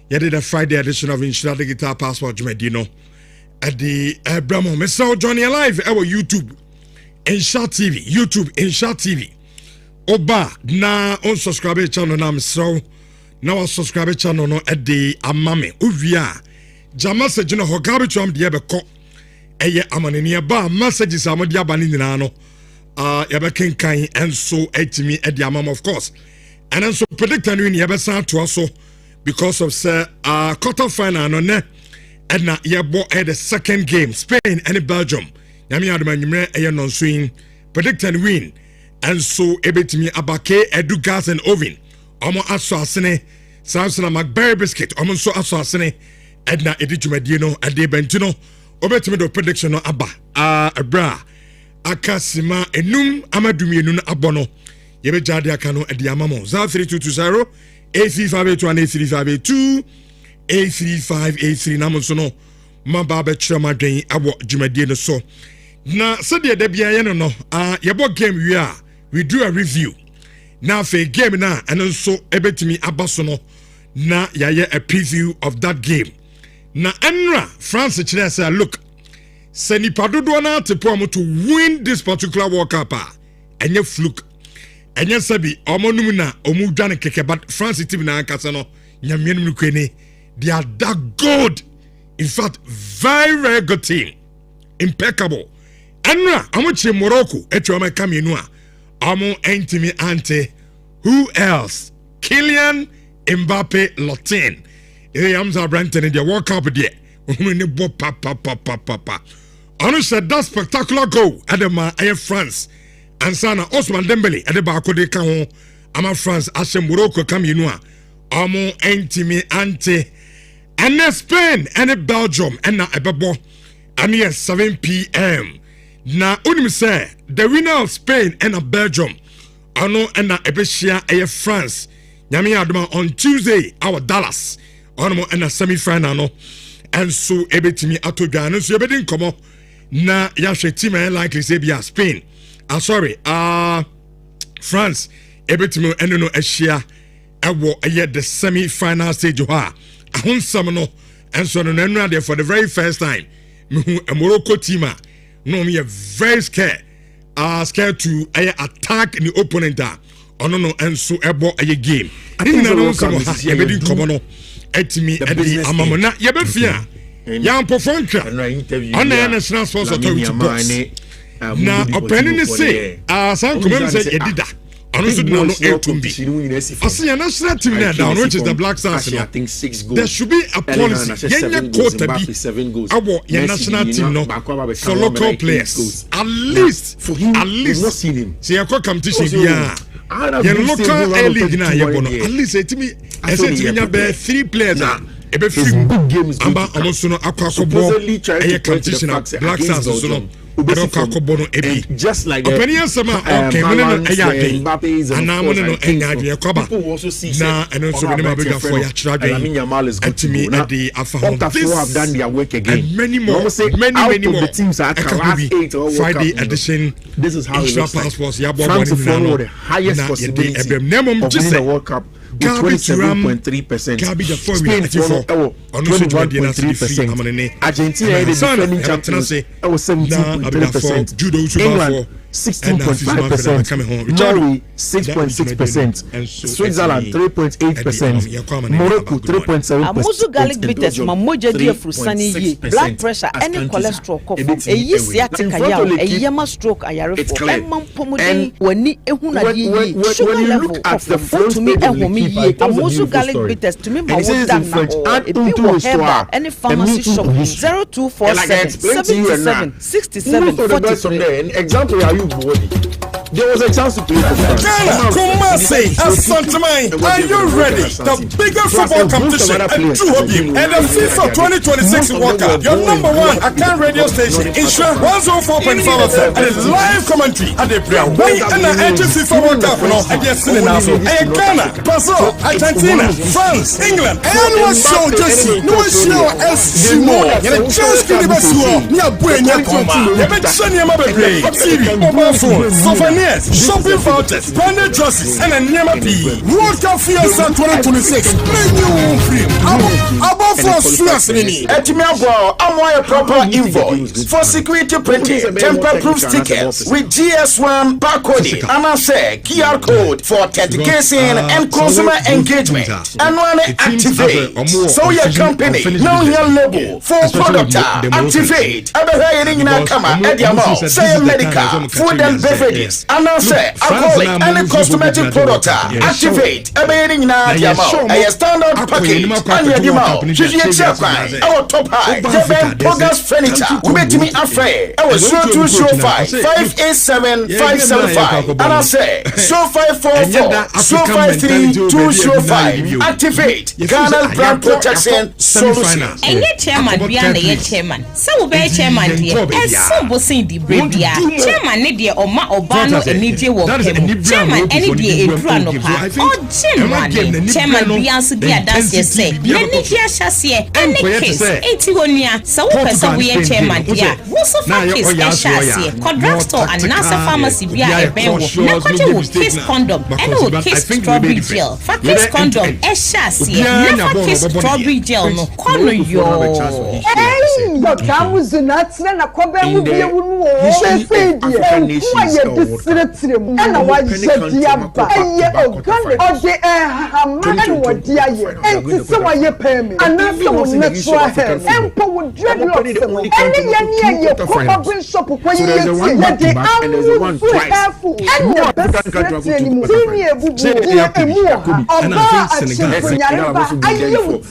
You did a Friday edition of Nhyira Digital Passport Jumedino at the Bramo. Mr. Johnny Alive, our YouTube, Nhyira TV, YouTube, Nhyira TV. Oba, na unsubscribe channel na Mr. Now subscribe channel no at the Amame. Uvia, Jamasa Jino Hogabi Chum Diabeko. Eye Amanini ba messages Amadia Baninano. Yabekin Kai and so etimi at the Amam, of course. And then so predict and win Yabesan to also. Because of quarter final no ne and na yebo at the second game Spain and Belgium nyame adoma nyumre e non swing predict and win and so ebetimi abake edu gas and oven omo aso asene Samson McBerry biscuit omo so aso asene edna edijumedie no ade bentino obetimi do prediction no aba abra akasima enum amadumi enu no abono yebe jade aka no edi amamo 03220 A3582 A3583 namonsono maba be chama dwen abo jumadie no so na se de da bia ye no no yebo game we do a review na fe game na eno so ebetimi abaso no na yaye a preview of that game na enra France kire say look se ni padodo na tepo am to win this particular World Cup enye fluke enye sabi omonum na omudwane keke but France team na ankasa no nyamenum kwene they are that good, in fact very very good team, impeccable. Enra amoche Morocco etuama kamenu amo entimi ante who else Kylian Mbappe Lotin Yamza Branton in the World Cup there when bo papa ono said that spectacular goal adema aye France and sana Osman Dembele at the back of the can ama France asem Morocco kamenu amo entimi ante and Spain and Belgium and na ebebo and 7 p.m. na unim say the winner of Spain and Belgium ano and na ebeshia France nyame adoma on Tuesday our Dallas ono and semi-final no and so ebetimi atodwa no so ebedin komo na yahwe team likely say be Spain France ebetimi eno no ehia ewo the semi-final stage ho ahonsam no enso no nanu ade for the very first time a Morocco team no me very scared to attack the opponent ono no enso ebo game ina no so ha yebedi komo no etimi edi amamona yebefia ya mpofonka ona national sports authority boss na openi say san komem say edida ano so no etumbi asiya national team na down which is the Black Stars. There should be a policy yenya quota bi abo your national team no for local players at least see a competition bia your local league na yebono at least etimi nya be 3 players ebe few amba amoso no akwakobo e competition Black Stars so no just like opinion sama okay Mbappe is and now no engadwe koba na eno so many bigger for ya children and to me at the afa have done their work again and many more the teams are class 8 or Friday edition. This is how it passports ya France for the highest possibility of the World Cup with 27.3%. Spain for 21.3%. Argentina is the defending champions. I was 17.3%. England 16.5%. Norway 6.6%. Switzerland 3.8%. Morocco 3.7%. Amuzu garlic bitters mamoja dia frusani ye. Blood pressure any cholesterol cough. Eyi sciatica ya. Eyema stroke ayarefo. Emma pomodi wani ehuna ye. Sugar level cough. To me ehomi ye. Amuzu garlic bitters to me mawoda na. Ebi wo heba any pharmacy shop 0247 77 67 43. Example are you body? There was a chance to play for France. Ghana, Kumasi, and Santamai, are you ready? The biggest football competition and true hobby and the FIFA 2026 World Cup. Your number one account radio station, Nhyira 104.5 FM, and live commentary at the Brown. Why and the FIFA World Cup and the Senegal, and Ghana, Brazil, Argentina, France, England, and what's show Jesse? No show Simo. You just give us one. You are bringing your coma. You bet Shania Mabe, TV, mobile phone, souvenirs, shopping vouchers, branded dresses, and a Nyama P. World Cup Fiesta 2026. Bring you free. for Suasini, Etimabo, a proper invoice for security printing, temper-proof stickers with GS1 barcode, and I say QR code for authentication and consumer engagement. And when it activate, so your company, know your label for product, activate. Other hiring in a camera, Ediamo, say medical, food and beverages, and I say alcoholic and cosmetic product, activate. A hiring in a standard package, and Ediamo, our top high, Jeben Pogas Furniture, Kubeti me afraid. I was so 205 587 575, and I say so 544 so 53 205. Activate Ghana Brand Protection Solutions. And yet, chairman, beyond the chairman. So, be chairman, dear, and so was in the Brebia. Chairman, Nidia or Ma Obano, and Nidia will chairman, any day a run of her. Oh, chairman, Bianca, dear, that's your say. Nidia Chassis, and the case, 81 so person we a chairman, dear. What's of a case, a chassis, drugstore and NASA pharmacy, be a bench, Nakoja will kiss condom, and will kiss strawberry gel. For kiss condom, a chassis, never kiss strawberry gel, no corner yo. Hey, but that was the nuts and a cover would be a woman. And I was said, Diaba, and yet, oh, God, or the man, what dear, and to some of your payment, and not some natural hair, and would dread your and your proper shop when you let the arm full careful, and the best anymore. Senior would be a more, or bar at Children, I you,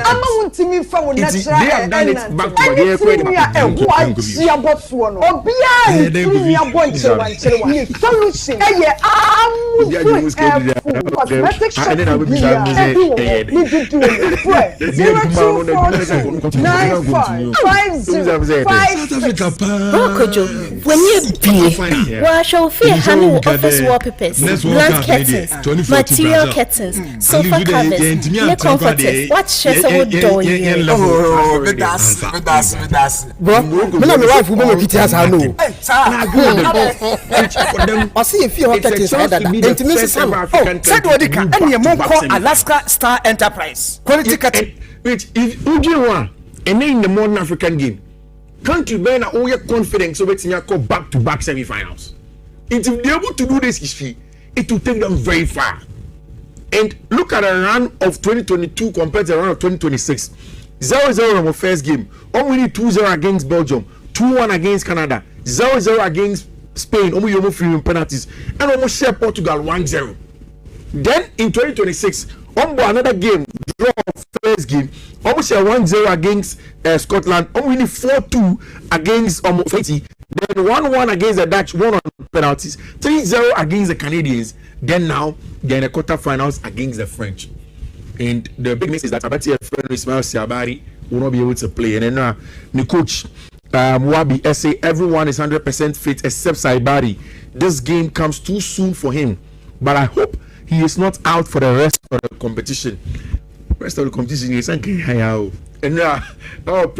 I'm not to me for natural hair, and a white sheer box one, or behind your boy, solution, and yet I'm cosmetic shop, everyone, 02 when you be, well, shall fear handle office wallpapers, blank curtains, material curtains, sofa covers, neck comforters. What shares would door you? Oh, that's. Bro, my wife will make it as I know. I see a few hot curtains that intimacy. Oh, said what they can. And your mom call Alaska Star Enterprise. Quality curtain. Which if Ujiwa and in the modern African game, country bear all your confidence so it's go back-to-back semi-finals. If they're able to do this history, it will take them very far. And look at a run of 2022 compared to the run of 2026. 0-0 on the first game. Only 2-0 against Belgium, 2-1 against Canada, 0-0 against Spain, almost free penalties, and almost share Portugal 1-0. Then in 2026, another game, draw first game, almost a 1-0 against Scotland, only 4-2 against Haiti, then 1-1 against the Dutch, 1 on penalties, 3-0 against the Canadians, then now they're in the quarterfinals against the French. And the big news is that Abati friend Ismail Siabari will not be able to play. And then the coach Mwabi say everyone is 100% fit except Saibari. This game comes too soon for him, but I hope he is not out for the rest of the competition. Rest of the competition is and pretty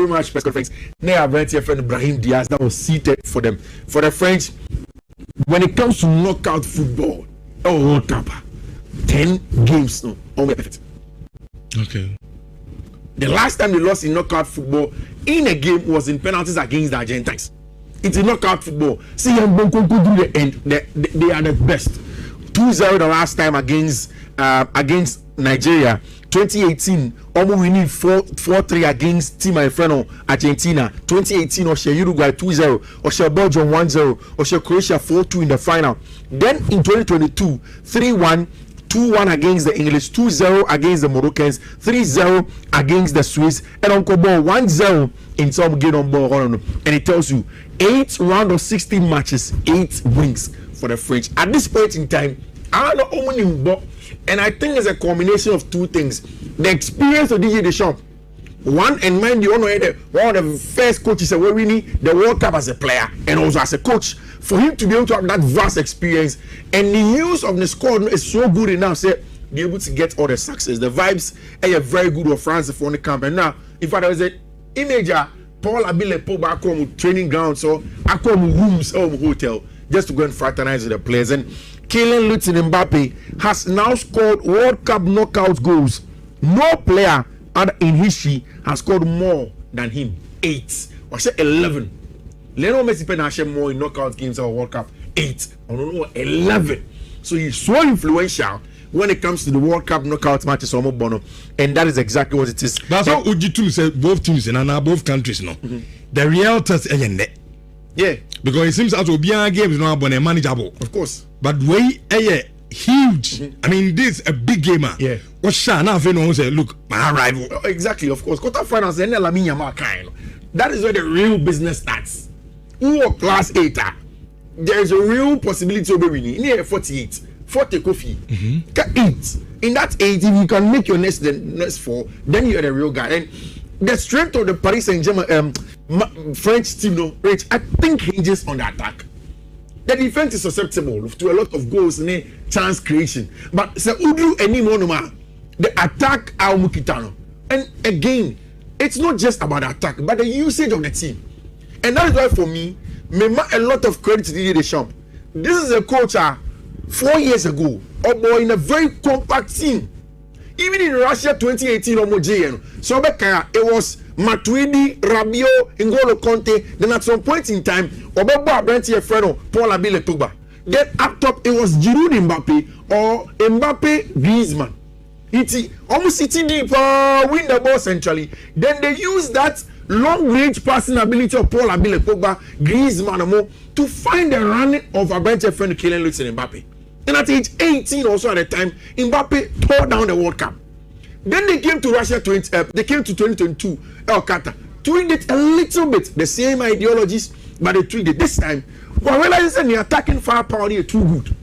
much press conference. Now Abati friend Brahim Diaz that was seated for them. For the French, when it comes to knockout football, World Cup, 10 games no, only perfect. Okay. The last time they lost in knockout football in a game was in penalties against the Argentines. It's a knockout football. See, and they are the best. 2-0 the last time against Nigeria. 2018, almost winning 4-3 against Team Alfredo Argentina. 2018, Osha Uruguay 2-0, Osha Belgium 1-0, Osha Croatia 4-2 in the final. Then in 2022, 3-1. 2-1 against the English, 2-0 against the Moroccans, 3-0 against the Swiss, and Uncle Ball 1-0 in some game on ball. And it tells you 8 round of 16 matches, 8 wins for the French. At this point in time, I don't know, and I think it's a combination of two things: the experience of DJ Deschamps. One, and mind you, one of the first coaches that were winning the World Cup as a player and also as a coach. For him to be able to have that vast experience and the use of the squad is so good enough, say, be able to get all the success. The vibes are very good of France for the camp. And now, in fact, there was an image of Paul Abile Pope back home training ground, so I come rooms home hotel just to go and fraternize with the players. And Kylian Mbappe has now scored World Cup knockout goals. No player other in history has scored more than him. 8 or say 11. Lionel Messi penalty more in knockout games or World Cup. 8 or no 11. So he's so influential when it comes to the World Cup knockout matches, and that is exactly what it is. That's what Ujitu said. Both teams and both countries, no. The real test is yeah, because it seems as though games now are manageable, of course. But way huge. I mean, this is a big gamer. Yeah. What Shana Feno say? Look, my rival. Exactly, of course. Quarterfinals and that is where the real business starts. Who are class 8? There is a real possibility of winning. In 48. 40 coffee. 8. In that 8, if you can make your next 4, then you're the real guy. And the strength of the Paris Saint-Germain French team, Rich, I think hinges on the attack. The defense is susceptible to a lot of goals and chance creation. But say Udu anymore, the attack are Mukitano. And again, it's not just about the attack, but the usage of the team. And that is why for me, a lot of credit to Didier Deschamps. This is a coach 4 years ago, in a very compact team. Even in Russia 2018, so it was Matuidi, Rabiot, N'Golo Conte. Then at some point in time, Obeba Brenti Efreno, Paul Abile Pogba. Then up top, it was Giroud Mbappe or Mbappe Griezmann. It's almost sitting deep, win the ball centrally. Then they use that long range passing ability of Paul Abile Pogba, Griezmann, to find the running of Brenti Efreno, Kylian Mbappe. And at age 18 also at the time, Mbappe tore down the World Cup. Then they came to Russia they came to 2022, El Qatar, tweaked it a little bit, the same ideologies, but they tweaked it this time. But realizing the attacking firepower is too good.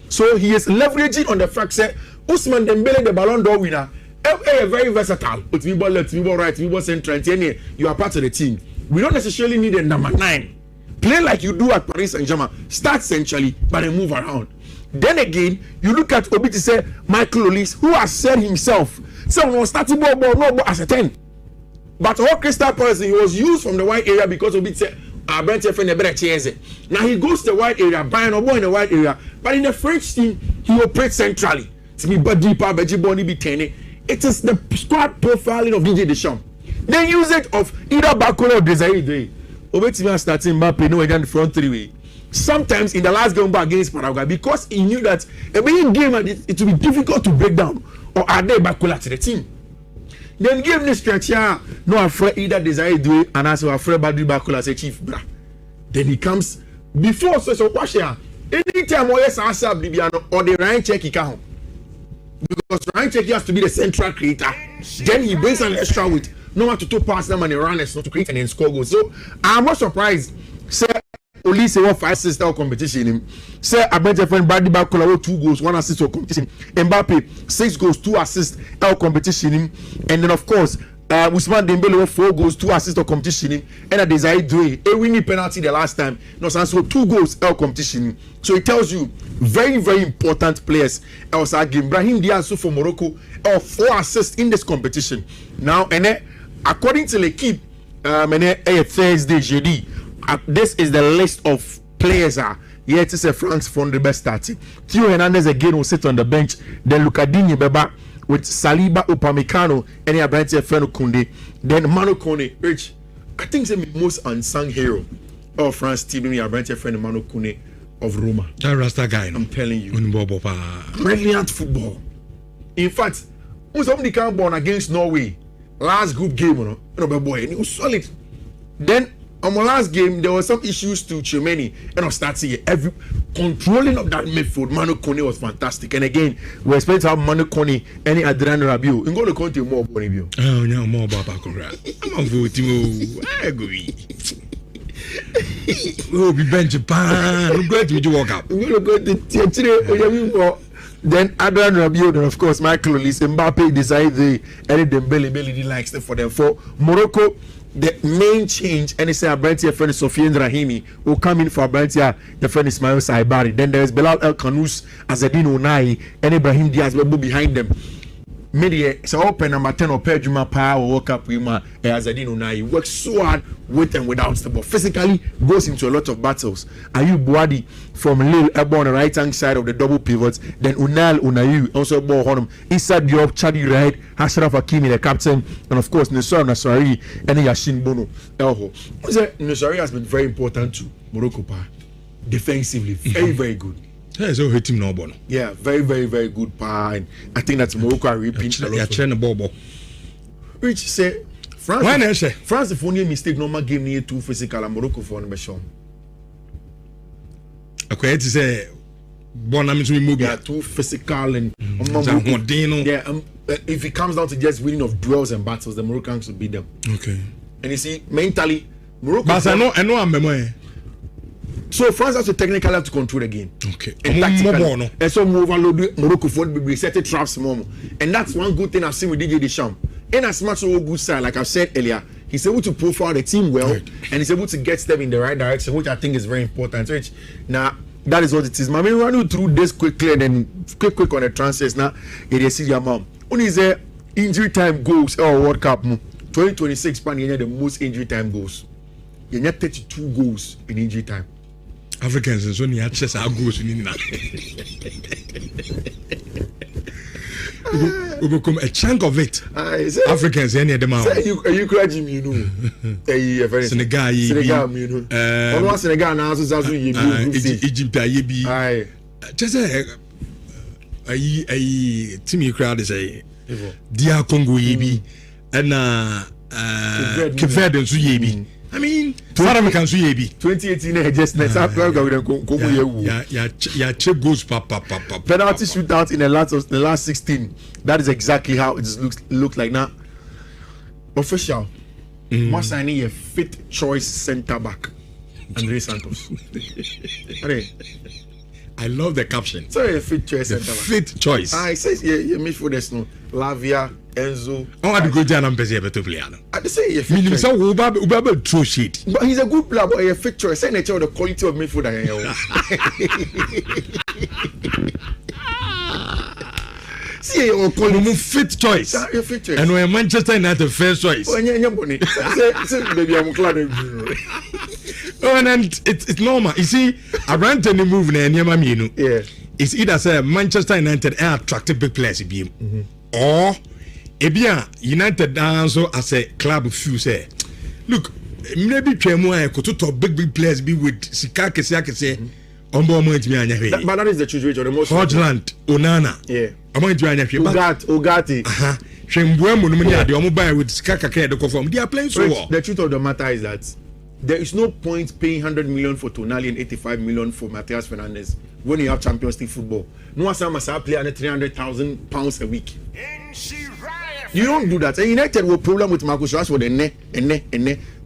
So he is leveraging on the fact that Ousmane Dembele, the Ballon d'Or winner, is very versatile. But we ball left, we ball right, we ball central, and you are part of the team. We don't necessarily need a number 9. Play like you do at Paris Saint-Germain. Start centrally, but then move around. Then again, you look at Obiti say Michael Olise, who has said himself, someone starting ball no as a 10. But all Crystal Palace, he was used from the wide area because Obiti said Brent FN a better chance. Now he goes to the wide area, buying a ball in the wide area. But in the French team, he operates centrally. To be bad deeper, Beji Boni be 10. It is the squad profiling of DJ Deschamps. The usage of either Bakola or Desiree. Obiti starting Mbappe no again the front 3 way. Sometimes in the last game against Paraguay, because he knew that a big game it would be difficult to break down or add Bakola to the team. Then give this stretch no afraid either Desire do it and also afraid Badri Bakola as a chief bra. Then he comes before so watch here. Anytime or yes answer Bibiano or the Ryan check he can. Because Ryan check has to be the central creator. Then he brings an extra with no one to two pass them and the runners not to create and then score goals. So I'm not surprised. Say Olise won 5 assists or competition. Say Abete friend Brady Bakola 2 goals, 1 assist or competition. Mbappe 6 goals, 2 assists or competition. And then of course, Ousmane Dembele won 4 goals, 2 assists or competition. And a Desire Doué, a winning penalty the last time. No, so 2 goals or competition. So it tells you very, very important players. Also, Brahim Diaz for Morocco, 4 assists in this competition. Now, and according to L'Equipe, Thursday, jeudi. This is the list of players. It is a France from the best starting. Theo Hernandez again will sit on the bench. Then Lucadinho Beba with Saliba, Upamecano, and Abrante Feno Kunde. Then Manu Kone, which I think is the most unsung hero of France team. Abrante Feno Manu Kone of Roma. That Rasta guy, I'm telling you. Brilliant football. In fact, when somebody came born against Norway, last group game, boy, and it was solid. Then on my last game, there were some issues to Chimeni, and I started every controlling of that midfield. Manu Kone was fantastic, and again, we expect to have Manu Kone and Adrian Rabiot. And go to country more about review. Oh no, more about Bakola. I'm voting. I agree. Oh, be bench Japan. I'm glad you walk up. We're going to go to then Adrian Rabiot, and of course Michael Olise, Mbappe decide the Eric Dembele likes them for them. For Morocco, the main change, and it's Abrantia friend Sofiane Rahimi will come in for Abrantia, the friend Ismail Saibari. Then there is Belal El Kanous, Azedine Onai, and Ibrahim Diaz will be behind them. media so open number 10 or Pedjuma power World Cup Prima Azadino now he works so hard with and without the ball. Physically goes into a lot of battles. Ayub Boadi from Lille on the right hand side of the double pivots. Then Unal Unayu also ball on him. Issa Diop, Chadi Right, Hashraf Hakimi the captain, and of course Nhyira Nasari and Yashin Bono. Elho. Nasari has been very important to Morocco defensively. Very, very good. Yeah, so hit him no bono. Yeah, very, very, very good and I think that's Morocco are repeat a lot. Yeah, Bobo. Which say France if only mistake normal game near too physical and Morocco for the show. Okay, to say Bonam to move. Yeah, too physical and yeah, if it comes down to just winning of duels and battles, the Moroccans will beat them. Okay. And you see, mentally, Morocco. But I know I'm memory. So France has to technically have to control the game. Okay. And tactically, and so move overload Morocco for be set traps more. And that's one good thing I've seen with DJ Deschamps. In as much as a good side, like I've said earlier, he's able to profile the team well, right, and he's able to get them in the right direction, which I think is very important. Which now that is what it is. I mean, run you through this quickly and then quick on the transfers. Now it is your mom. Only is there injury time goals or World Cup 2026 pan you the most injury time goals. You need 32 goals in injury time. Africans and so many access our goals in India. We become a chunk of it. Africans any of them out. You cracking me, you know. Senegal, you know. Almost Senegal now, so Egypt, I just a Timmy crowd is a Dia Congo yebi and Cape Verde and Suyebi. I mean, South African Suyebi. 2018 just next after check goals papa. Penalty shootout in the last 16. That is exactly how it looks like now. Official. Must I need a fit choice centre back, Andre Santos. I love the caption. Sorry, a fit choice centre back. Fit choice. I says yeah, midfielders no. Lavia, Enzo. I want to go down and play better player. I say a fit choice. Ubaba throw shit. But he's a good player, but a fit choice. Say nature the quality of midfielder. See, you call him fit choice. And when Manchester United first choice. Oh, baby, I'm glad. Oh, and it's normal. You see, I ran to the move and yeah. It's either say Manchester United are attractive big players, or United also as a club of few say, look, maybe Tremo could top big players be with Sikake say. But that is the truth, the most Hodgland, Onana. Yeah. Ugati. They are playing so well. The truth of the matter is that there is no point paying 100 million for Tonali and 85 million for Matheus Fernandes when you have Champions League football. No one must play under £300,000 a week. You don't do that. And United will problem with Marcus Rashford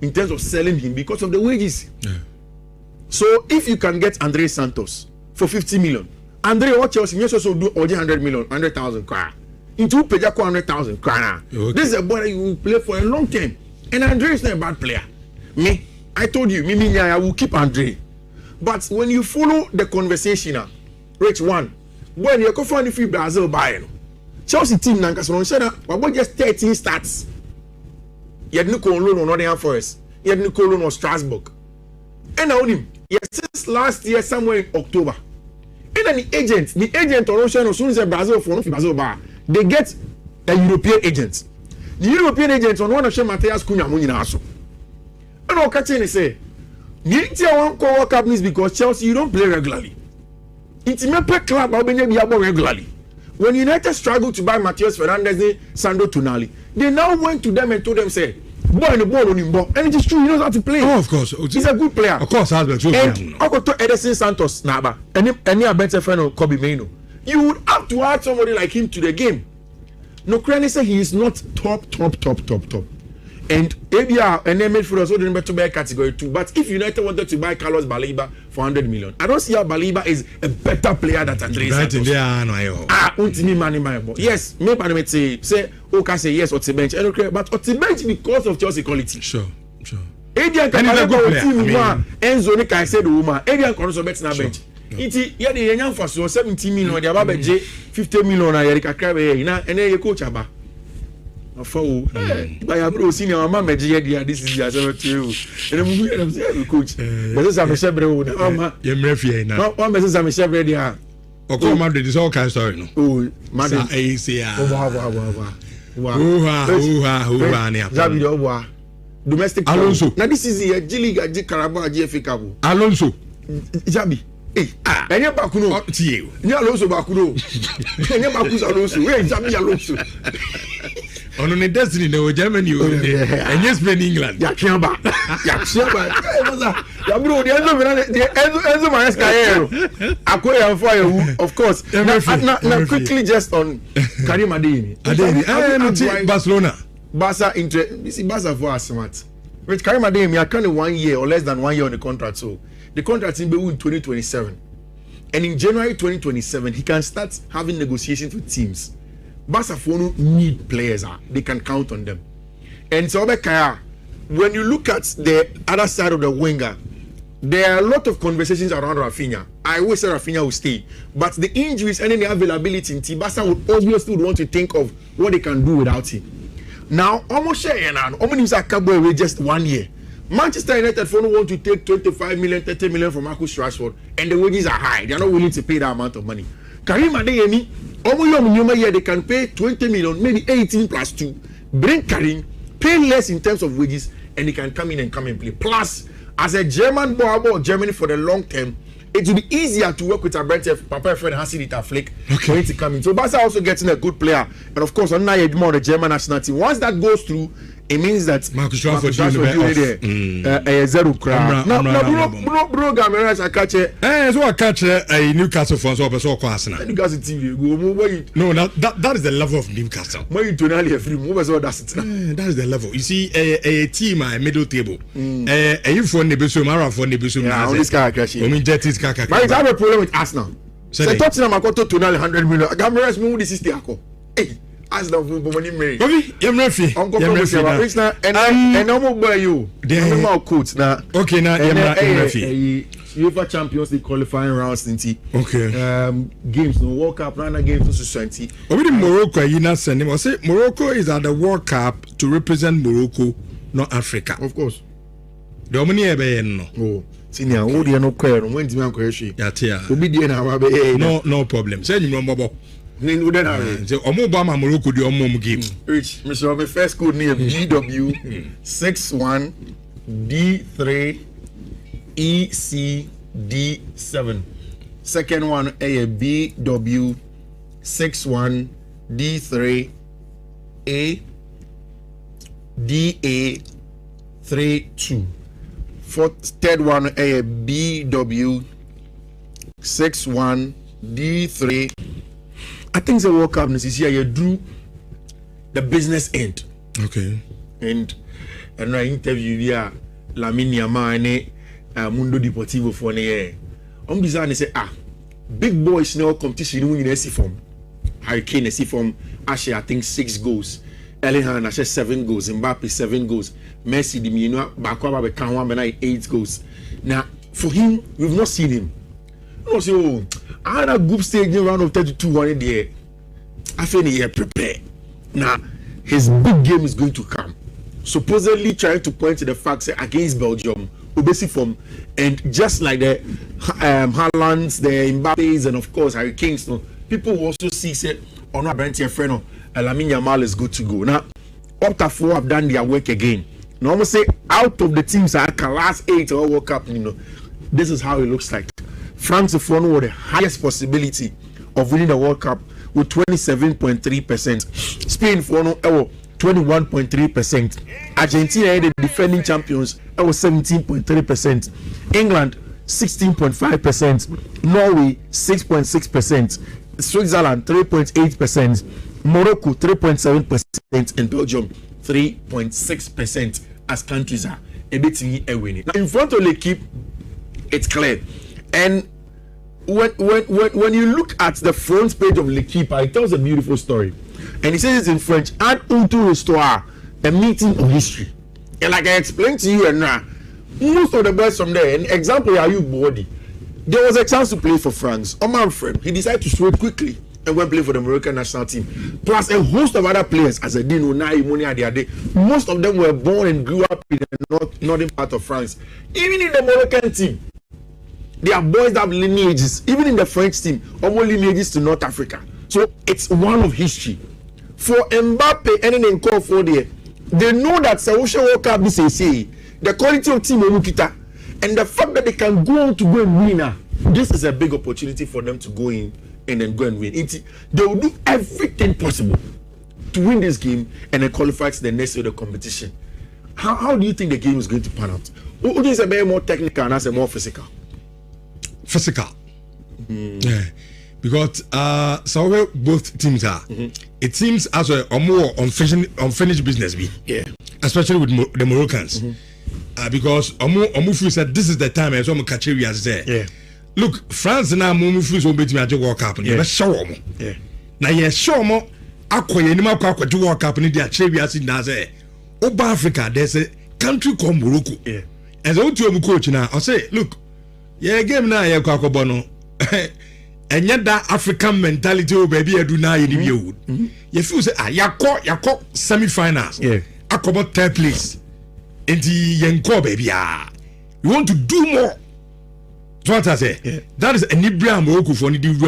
in terms of selling him because of the wages. Yeah. So if you can get Andre Santos for 50 million, Andre or Chelsea you also do 100 million, 100,000 into Peja 100,000 okay. This is a boy that you will play for a long time. And Andre is not a bad player. I told you, I will keep Andre. But when you follow the conversation, Rich one, when you go for the free Brazil Bayern, Chelsea team Nankason said that just 13 starts. You had no loan on Nottingham Forest. You had no loan on Strasbourg. And I him. Yes, since last year, somewhere in October. And then the agent on Russia, as soon as Brazil for Brazil bar, they get a European agent. The European agent on one of Matheus Cunha Muninaso. And I'll catch and say, one call World Cup is because Chelsea, you don't play regularly. It's a club regularly. When United struggled to buy Matheus Fernandes, Sandro Tonali, they now went to them and told them, say, boy in the ball on him, and it is true, he knows how to play. Oh, of course. He's a good player. Of course, and I got to Edison Santos, Naba, and any better friend of Kobe Maino. You would have to add somebody like him to the game. No, Cranny said he is not top. And ABR and then midfielders didn't better buy category 2. But if United wanted to buy Carlos Baleba for 100 million, I don't see how Baleba is a better player than Andre Santos. Yes, maybe I say okay, say yes, on the bench. But on the bench because of Chelsea quality. Sure. Adrian can go team Enzo Nika said the woman. Adrian can also bet na bench. Iti ya de yenya for so 17 million de aba je 50 million na yeri kakra be na ene ye coach aba. Afa o. Ba ya bro senior mama meje ye dia this is ya 72. Ene mu ye dem say coach. Be say me shebre o na mama. Ye mrefie na. No me say me shebre dia. Oko Madrid is all kind story no. Oh, Madrid. Sa ACA. Wow. Ne apa. Zabi do wa. Domestic Alonso. Na this is the G League G Carabao G FA Cup. Alonso. Zabi. Enye bakuno. Tie. Ni Alonso bakuno. Enye bakuno Alonso. We Zabi Alonso. Ono ne destiny no Germany o. Enye Spain England. Ya kiamba. Ya bro, the Enzo Maresca here. Akoya for of course. Now quickly just on Karim Adeyemi. Barcelona. Barca this is Barca for smart. With Karim Adeyemi, I can't 1 year or less than 1 year on the contract. So the contract in 2027. And in January 2027, he can start having negotiations with teams. Barca for need players, they can count on them. And so when you look at the other side of the winger, there are a lot of conversations around Rafinha. I always say Rafinha will stay, but the injuries and any availability in Barca would obviously want to think of what they can do without him. Now, almost just 1 year. Manchester United for want to take 25 million, 30 million from Marcus Rashford, and the wages are high. They are not willing to pay that amount of money. Karim Adeyemi, almost they can pay 20 million, maybe 18 plus 2. Bring Karim, pay less in terms of wages, and he can come in and play. Plus, as a German boy about Germany for the long term, it will be easier to work with a brand of Papa Fred Hasidita Flick for him to come in. So Barca also getting a good player, and of course, on more the German national team. Once that goes through, it means that Marcus Rashford zero crowd. Now, bro, Gameras I catch it. So I catch a Newcastle fans over so Arsenal. Newcastle TV go. No, that is the level of Newcastle. When you turn early free, move as well. That is the level. You see, a team a middle table. A for Nebusu, Mara for Nebusu. Yeah, this guy crashing. I mean, Jettis Kaka. But I have a problem with Arsenal. So Tottenham I got to 100 million. Gameras move this is the ako. Hey. As the money made. Yemrefi. And no more by you. The normal coach now. Okay, now Yemrefi. UEFA Champions League qualifying rounds inti. Okay. Games no World Cup, runner games no society. Over Morocco, you not send him. I say Morocco is at the World Cup to represent Morocco, not Africa. Of course. The money ebe no. Oh. Senior, who do you know queer? When do you question? Yatia. No problem. Say you remember. Obama Morocco the game. Rich, Mr. My first code name BW61D3ECD7. Second one BW61D3ADA32. Third one BW61D3. I think the World Cup this year you drew the business end. Okay. And I interview via Lamine Yamal Mundo Deportivo for the year. Design say big boys now competition in SC form. Hurricane SC form Ashe I think 6 goals. Elihan Ashe 7 goals. Mbappe 7 goals. Messi the Mino Bakwa be can one 8 goals. Now for him we've not seen him. No say I had a group stage in round of 32 1 there. I feel he prepare. Now his big game is going to come. Supposedly trying to point to the fact that against Belgium, obviously from and just like the Haalands, the Mbappes, and of course Harry Kane, people will also see say on our brand here friend Lamine Yamal is good to go. Now Opta 4 have done their work again. Now I'm gonna say out of the teams that can last 8 or World Cup, this is how it looks like. France with the highest possibility of winning the World Cup with 27.3%. Spain for 21.3%. Argentina, the defending champions, 17.3%. England 16.5%. Norway 6.6%. Switzerland 3.8%. Morocco 3.7%. And Belgium 3.6% as countries are a bit winning. Now in front of L'Equipe, it's clear. And when you look at the front page of L'Equipe, it tells a beautiful story. And it says it in French, add into histoire, a meeting of history. And like I explained to you and now, most of the boys from there, an example are you body. There was a chance to play for France. Omar Friend, he decided to switch quickly and went play for the Moroccan national team. Plus a host of other players, as I did know, most of them were born and grew up in the northern part of France. Even in the Moroccan team, there are boys that have lineages. Even in the French team, almost lineages to North Africa. So it's one of history. For Mbappe and then call for there, they know that Saousha World Cup is the quality of team Omukita, and the fact that they can go on to go and win. This is a big opportunity for them to go in and then go and win. They will do everything possible to win this game and then qualify to the next year of the competition. How do you think the game is going to pan out? Who is a bit more technical and a more physical? Physical. Yeah. Because so both teams are. It seems as a more unfinished business be. Yeah. Especially with the Moroccans. Because Omufu said this is the time as I'm catching as there. Yeah. Look, France now Omufu so beat me at World Cup. Yeah. Show me. Yeah. Now you show me. Akwa yenima kwa to World Cup ni dia chebi as in there. Over Africa, there's a country called Morocco. Yeah. And so to coach now, I say, look, yeah, game now yeah kwa bono. And yet that African mentality oh baby I do now in the wood. You feel say yako semi-finals. Yeah. Akobo third place. And the yenko baby you want to do more. So what I say? Yeah. That is an Ibra Morocco for the game.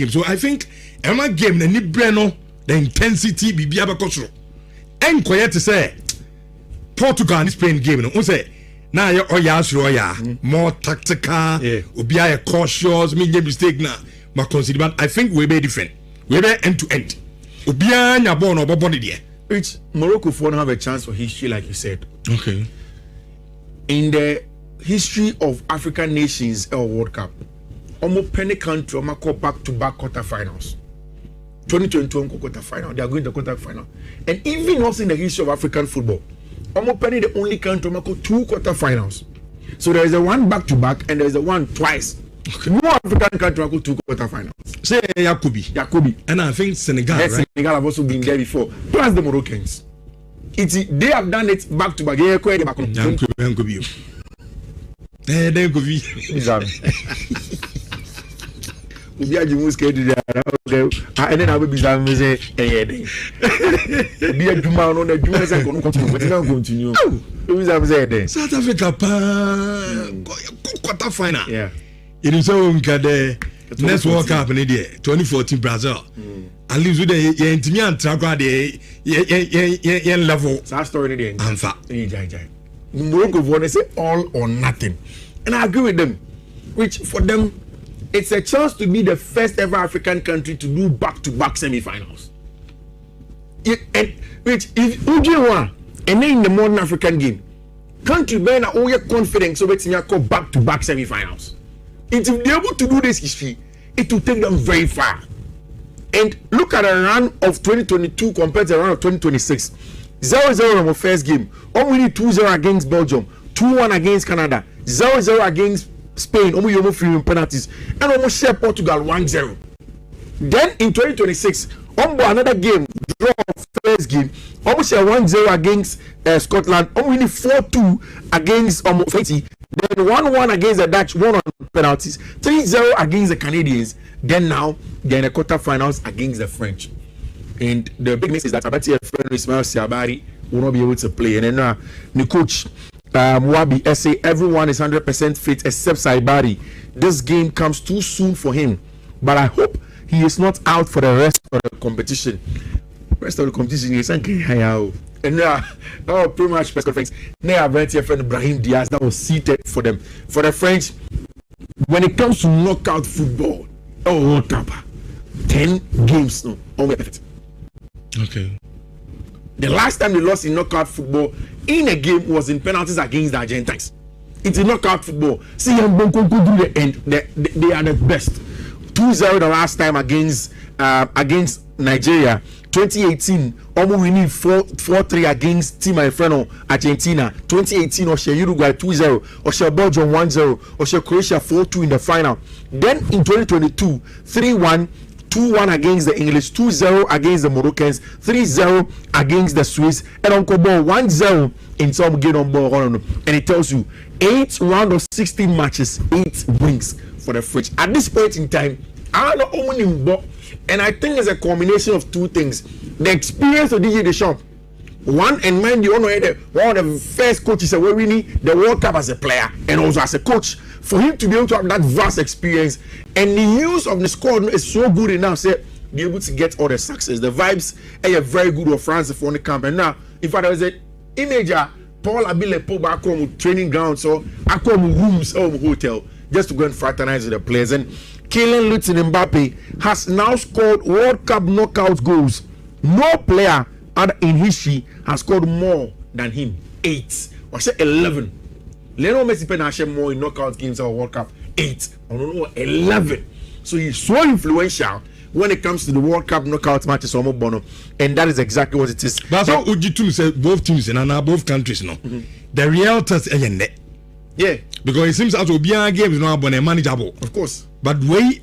So I think Emma game an Ibra no the intensity be abakosro. And quiet to say Portugal and Spain game no say now you more tactical, be cautious, make a mistake now. My consider, but I think we're very different. We're very end to end. Which Morocco won't have a chance for history, like you said. Okay. In the history of African nations or World Cup, almost penny country go back to back quarterfinals. 2022 quarterfinal, they are going to quarterfinal. And even also in the history of African football, almost penny the only country go 2 quarterfinals. So there is a one back to back and there is a one twice. Okay. No African country go 2 quarterfinals. Say Yakubi. And I think Senegal, yes, right? Senegal have also been there before. Plus the Moroccans. They have done it back to back. And then I will be say, continue. South Africa, quarter final. Yeah. It is so next World Cup in 2014 Brazil. At least with the intimate track level. That story in the Morocco want to say all or nothing. And I agree with them. Which for them, it's a chance to be the first ever African country to do back-to-back semi-finals. Which if Ujewa and then in the modern African game, country bear all your confidence so it's call back-to-back semi-finals. If they're able to do this history, it will take them very far. And look at the run of 2022 compared to the run of 2026. 0-0 on the first game. Only 2-0 against Belgium, 2-1 against Canada, 0-0 against Spain, almost free penalties, and almost share Portugal 1-0. Then in 2026, another game, draw first game, almost share 1-0 against Scotland, only 4-2 against Haiti, then 1-1 against the Dutch, 1 on penalties, 3-0 against the Canadians. Then now they're in the quarterfinals against the French. And the big news is that Abati friend Ismail Siabari will not be able to play. And then the coach Mwabi say everyone is 100% fit except Saibari. This game comes too soon for him, but I hope he is not out for the rest of the competition. Rest of the competition is and now pretty much press conference. Now Abati friend Brahim Diaz that was seated for them. For the French, when it comes to knockout football, World Cup, 10 games no, only perfect. Okay. The last time they lost in knockout football in a game was in penalties against the Argentines. It's in knockout football. See, they are the best. 2-0 the last time against Nigeria. 2018, almost winning 4-3 against Team Alfredo Argentina. 2018, Osha Uruguay 2-0, Osha Belgium 1-0, Osha Croatia 4-2 in the final. Then in 2022, 3-1. 2-1 against the English, 2-0 against the Moroccans, 3-0 against the Swiss, and Uncle Ball 1-0 in some game on ball. And it tells you 8 round of 16 matches, 8 wins for the fridge. At this point in time, I don't know how, and I think it's a combination of two things: the experience of DJ Deschamps. One, and mind you, one of the first coaches that winning the World Cup as a player and also as a coach. For him to be able to have that vast experience and the use of the squad is so good enough, say, be able to get all the success. The vibes are very good of France for the camp. And now, if I was an imager, Paul Abile pull back home training ground, so I come rooms or hotel just to go and fraternize with the players. And Kylian Mbappe has now scored World Cup knockout goals. No player in history has scored more than him. 8 or say 11. Lionel Messi has more in knockout games or World Cup. 8 or no 11. So he's so influential when it comes to the World Cup knockout matches. And that is exactly what it is. But so Ujitu said both teams and both countries, no. The real test is yeah, because it seems as though BR games is not manageable. Of course. But way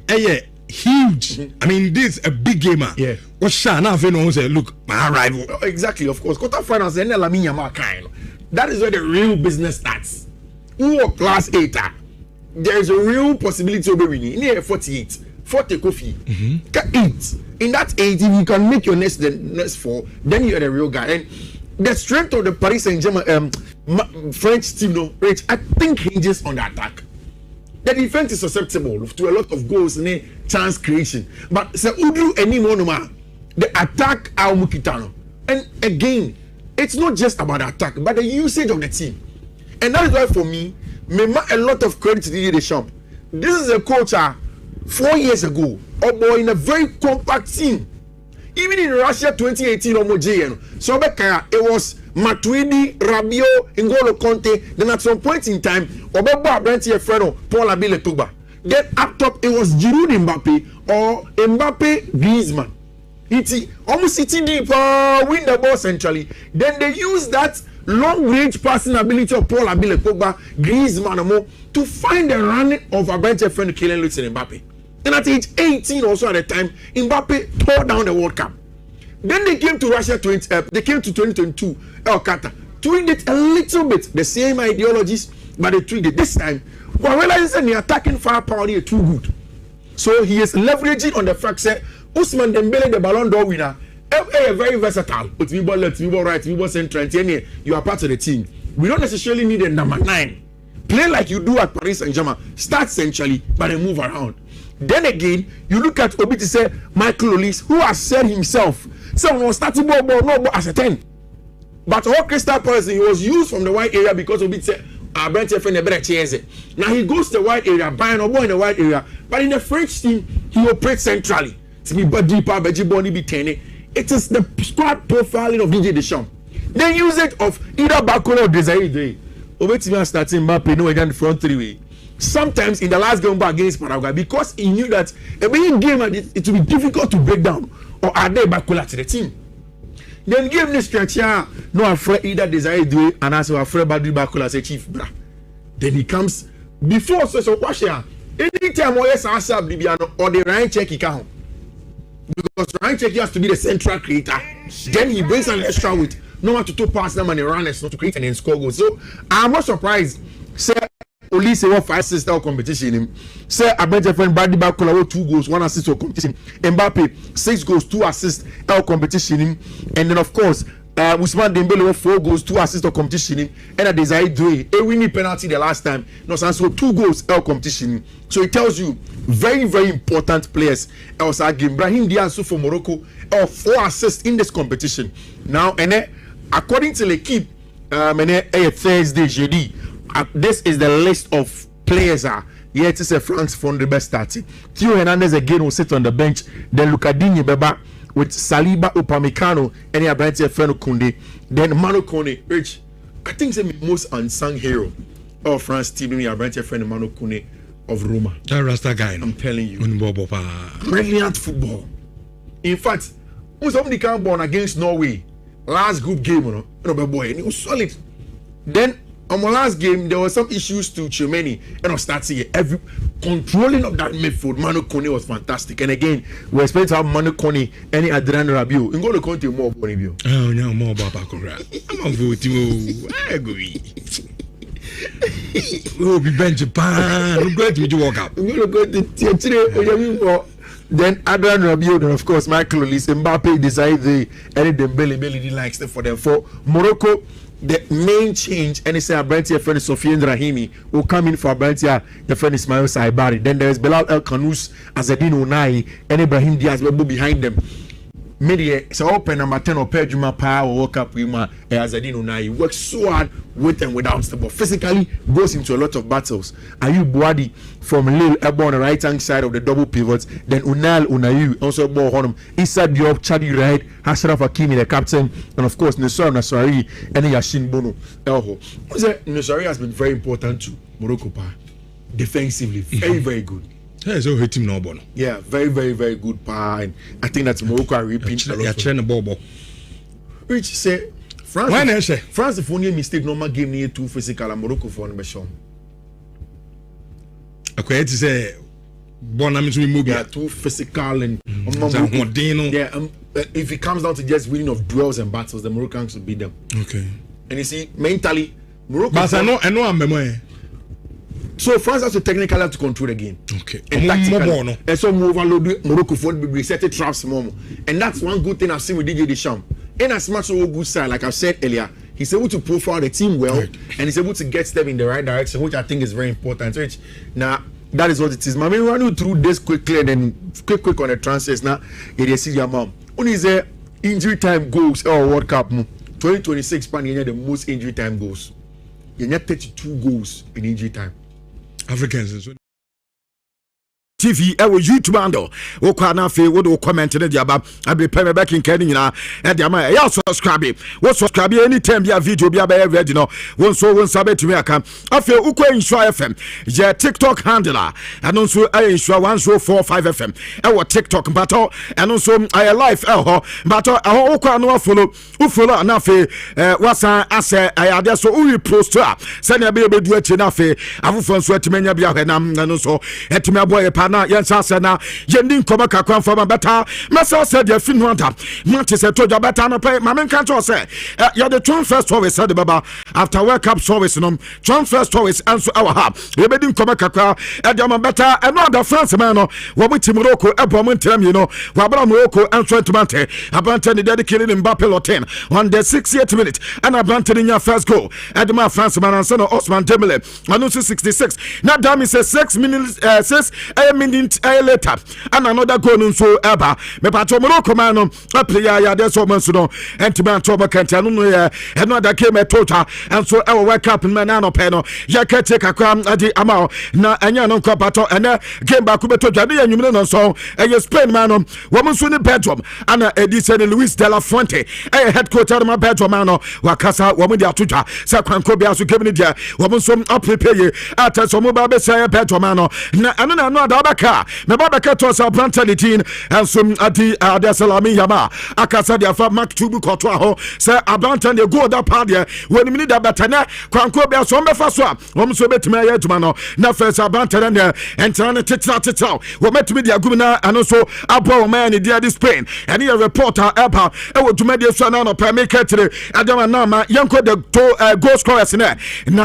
huge. I mean, this is a big gamer. Yeah. What Shana Feno say, look, my rival. Exactly, of course. Quarterfinals and Lamine Yamal kind. That is where the real business starts. Who are class 8? There is a real possibility of winning. In here 48, 40 coffee. 8. In that 8, if you can make your next 4, then you're the real guy. And the strength of the Paris Saint-Germain French team, no, Rich, I think hinges on the attack. The defense is susceptible to a lot of goals and chance creation. But se Udru any monoma, the attack our Mukitano. And again, it's not just about the attack, but the usage of the team. And that is why for me, a lot of credit to Didier Deschamps. This is a coach 4 years ago, in a very compact team. Even in Russia 2018 so it was Matuidi, Rabiot, N'Golo Conte. Then at some point in time, Obeba Brenti Efreno, Paul Abile Pogba. Then up top, it was Giroud Mbappe or Mbappe Griezmann. It's almost sitting deep, win the ball centrally. Then they use that long-range passing ability of Paul Abile Pogba, Griezmann, to find the running of Brenti Efreno, Kylian Mbappe. And at age 18 also at the time, Mbappe tore down the World Cup. Then they came to Russia they came to 2022 El Qatar, tweaked it a little bit, the same ideologies, but they tweaked it this time. Well, realizing the attacking firepower is too good, so he is leveraging on the fact that Ousmane Dembele, the Ballon d'Or winner, is very versatile. But we ball left, we ball right, we ball central, and you are part of the team. We don't necessarily need a number 9. Play like you do at Paris Saint-Germain. Start centrally, but then move around. Then again, you look at Obi to say Michael Olise, who has said himself, so no starting ball no as a 10. But all Crystal Palace, he was used from the wide area because Obi said Brent Efreno better chance. Now he goes to the wide area, buying a ball in the wide area, but in the French team, he operates centrally. To be deeper, Bejiboni be 10. It is the squad profiling of DJ Deschamps. The usage of either Bakola or Desiree. Obi to starting Mbappe no again front 3 way. Sometimes in the last game back against Paraguay, because he knew that a big game it would be difficult to break down, or are they Bakola to the team. Then give this stretch here, no afraid either Desire do it, and as afraid Badri Bakola say chief bra. Then he comes before so watch here. Anytime or yes answer Bibiano or the Ryan check he can. Because Ryan check has to be the central creator. Then he brings an extra with no one to pass them and the runners not to create and then score goals. So I'm not surprised. Say Olise won 5 assists in competition. Say Brenti Efreno Badri Bakola won 2 goals, 1 assist for competition. Mbappe 6 goals, 2 assists in competition. And then of course Ousmane Dembele won 4 goals, 2 assists for competition. And Desire Doué a winning penalty the last time. No, so 2 goals in competition. So it tells you very very important players. Also game Brahim Diaz for Morocco 4 assists in this competition. Now and according to L'Equipe, Thursday jeudi. This is the list of players. Yeah, it is a France from the best starting. Theo Hernandez again will sit on the bench. Then Lucadinho Beba with Saliba Upamecano and Brenti Efreno Koundé. Then Manu Kone, which I think is the most unsung hero of France team. Brenti Efreno Manu Kone of Roma. That Rasta guy, I'm telling you. Brilliant football. In fact, when somebody came born against Norway, last group game, boy, and it was solid. Then on my last game, there were some issues to Chimeni, and I started every controlling of that midfield. Manu Kone was fantastic, and again, we expect to have Manu Kone and Adrian Rabiot. And go to Conte more about Rabiot. Oh no, more about Bakura. I'm on voting. I agree. will be bench pan. I'm going to walk up. I'm going to go to Tiachire. Then Adrian Rabiot and of course Michael Olise. Mbappe decide any Dembele likes them for them. For Morocco, the main change, and it's a Brantia friend Sofiane Rahimi will come in for Brantia, the friend Ismail Saibari. Then there is Belal El Kanous, Azedine Unai, and Ibrahim Diaz will be behind them. Media so open number 10 or Pedjuma Power woke up with Azedine Unai. Works so hard with and without the ball. Physically goes into a lot of battles. Ayub Boadi from Lille on the right hand side of the double pivots. Then Unayu also ball on him. Issa Diop, Chadi Raid, Ashraf Hakimi, the captain, and of course Nusar Nasari and Yashin Bono. Elho. Nusari has been very important to Morocco defensively. Very, very good. Yeah, so hit him no bono. Yeah, very, very, very good power, and I think that Morocco are reaping a lot. Yeah, train the ball. Which say France. France the only mistake normal game near too physical and Morocco for the show. Okay, to say, yeah, too physical and yeah. If it comes down to just winning of duels and battles, the Moroccans will beat them. Okay, and you see, mentally, Morocco. But I know, I'm memory. So France has to technically have to control the game. Okay. And tactically, and so move overload Morocco for be set traps more. And that's one good thing I've seen with DJ Deschamps. In as much as a good side, like I said earlier, he's able to profile the team well, right, and he's able to get them in the right direction, which I think is very important. Which now that is what it is. I mean, run you through this quickly and then quick on the transfers now. It is your mom. When is there injury time goals or World Cup? 2026 pan the most injury time goals. You need 32 goals in injury time. Africans TV YouTube ando wo kwa na fe wo do comment ne dia ba abi pay me back in can nyina e dia ma ya subscribe anytime bia video bia ba ready no won so won sabe tumi aka afi ukwa insure FM je TikTok handler and so I insure 1045 FM e wo TikTok but and so I live ho but ukwa no follow na fe wasa ase ayade so we post se na be du achi na fe afofo so atimanya bia hwenam no so etimi aboye na yensa sena yendi nkoma kakwan fama beta mesa se de fin wanda Manchester to ja beta no pay mamen kan to say ya the transfer service said baba after World Cup service no transfer service anso our ha ye bedi nkoma kakwa e de ma beta e no the France man no wo muti Morocco e bo muntem you know wa bra Morocco anso entumante abante ne dedicated Mbappe loten on the 68th minute and abante nya first goal e de ma France man anso no Osman Dembele anso 66 na dami say 6 minutes 6 minute later and another goal nso eba me pato Morocco man no player ya dey so man so no entiman to ba kanta no no another game total and so our World Cup man na no pe no ya ka take akwa adi ama na anya no kwa pato ene game ba ku beto dwade ya nwumire no so Spain man no wo man so ni Belgium ana Edison Luis de la Fuente head coach ma Belgium man no wakasa wo man di atodwa sa kwanko bia so game ni dia wo man so prepare ata so mo ba be say Belgium man no na ana no ada baka me baka to sa brantality and some adi Salami Yama akasa dia fa Mark Tubu koto ho say abrantan dey go that part there when me da betana kwanko bia so mbefa so a wo so betime ya aduma no na first abrantan there entran titra wo metime dia gumna ano so abo man dia this Spain and here reporter epa e wo duma dia so na no pa make tire adama na ma yanko the goal scorers na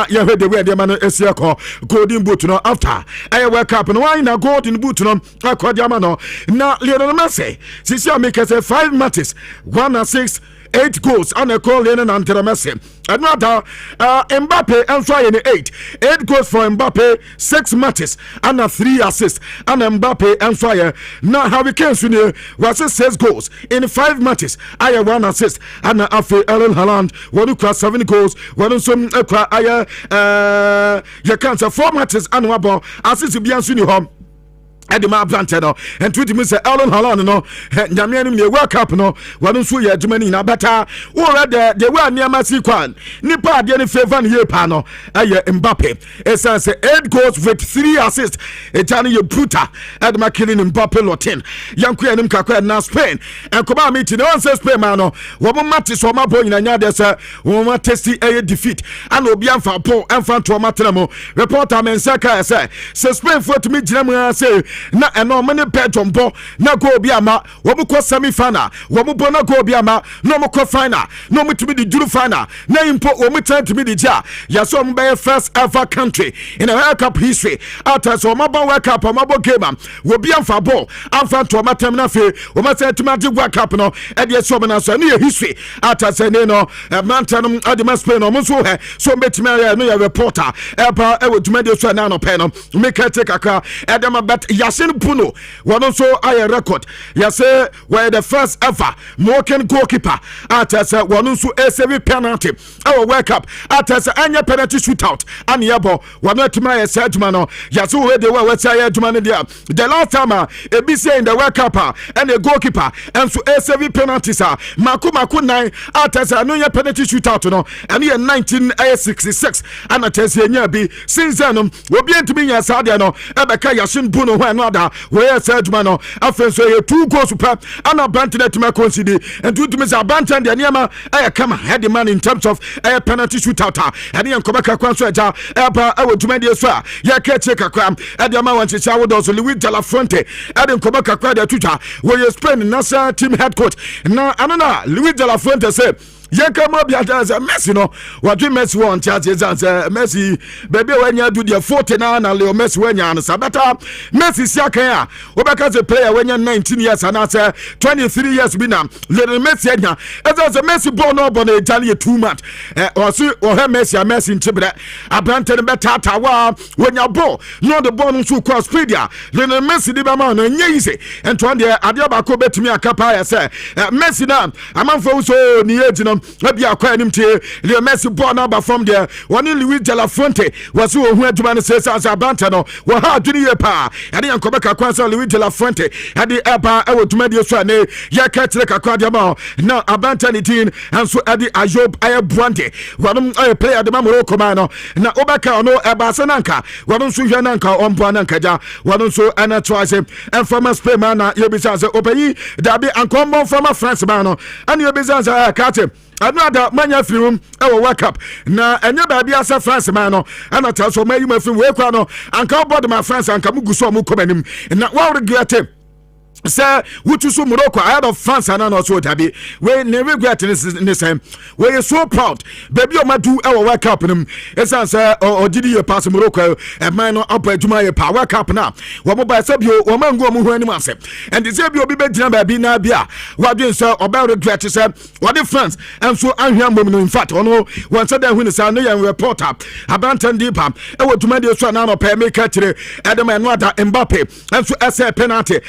ye hwe the way dia man esiako golden boot no after I World Cup no why na golden boot no akwadiama no na Lionel Messi sisi ameke say 5 matches 1 assist 8 goals and a call Lionel Messi another Mbappe and so 8 goals for Mbappe 6 matches and 3 assists and Mbappe and fire now Harry Kane was 6 goals in 5 matches I 1 assist and after Erling Haaland one cross 7 goals one some you can't say 4 matches and 1 ball assist biansu home Edema Planteno and tweet me say Erling Haaland no nyame no World Cup no wanu so ye Germany na beta wo de we aniama sikwan nipa de ne favor ne pa no aye Mbappe esa say 8 goals with 3 assists etani ye bruta Edema killing Mbappe lotin yanku enim kakwa na Spain enkoba meeting no say Spain man no wo mo mate so ma bo nyina nya de say wo ma testi aye defeat and obi amfa po amfa to ma tremo reporter men saka say Spain for to me gina mu say na eno mane Belgium bo na go bi ama wo mo semi final wo mo bo na go bi ama no mo ko final no mo tumi di juru final na impo wo mo try to be the ja ya so mo be first ever country in a World Cup history after so mo ba World Cup mo bo game wo bi amfa ball amfa to ma tem na fe wo ma say tuma di World Cup no e de so na so na history after say no mantanum adema Spain no mo so he so betimi no ya reporter epa e wo tuma de so na no pe no make take aka edema bet Yasin Puno one so I record yase were the first ever Moroccan goalkeeper after say one so a penalty our World Cup after say anya penalty shootout and yabo one tuma ya seduma no yase we de we say aduma no dia the last time e be say in the World Cup and a goalkeeper and so a penalties maku 9 after say no penalty shootout no and in 1966 and at say nya bi since then obi entimi nya sadia no ebeka Yasin Puno when no da we say aduma no after so ye 2 goals per and abant that ma consider and to me say abant and the niama come head man in terms of a penalty shootout and yan kobaka kwanso eja eba e wotuma de so a ye ka che kakwa e de ma wanche cha wodo so Luis de la Fuente e de kobaka kwa de tuta we Spain national team head coach na anana Luis de la Fuente say Yanka Mobiata Messi no what Messi want charges and Messi baby when you do the 49 and Leo Messi when you answer better Messi Siaka Obaka a player when you're 19 years and answer 23 years been little Messi as a Messi born up on Italy 2 months or see or her Messi in Tibet a planted better when you ball no the ball to cross Pedia little Messi the man and easy and to the Adiabako bet me a capa say Messi now a man for so near maybe I call him to the Messi born number from there. One in Luis de la Fuente was who went to man says as a bantano. Well, how do you pa? And then come back across Luis de la Fuente at the Eba. I would to media Swane. Ya catch like a quadiamo. Now a bantanity and so at the Ajob I Brande. One I play at the Morocco mano. Now Obaka no Abasananka. One so Yananka on Buanankaja. One so Anna twice and from a spray mana. You be as a Opeyi. There be uncommon from a France mano. And you be as a catch. Another manya film World Cup na enya baby asa France man no ana tell so mayu mafim we kwa no anka board my France anka mugu so mu komanim na wa regret Sir, which is Morocco ahead of France and also Tabi. We never regret in this time. We are so proud. Baby, you might do our World Cup in him. It's answer or did you pass Morocco and mine up to my power cup now. What about Sabio or Mango Muhuan and the Sabio be better than Bina Bia. What do you say about regret to say? What if France and so I'm young woman in fact or no one said that when the Sunday and reporter abandoned deep I want to make this one now pay me catcher Adam and Wada Mbappe and so as a penalty.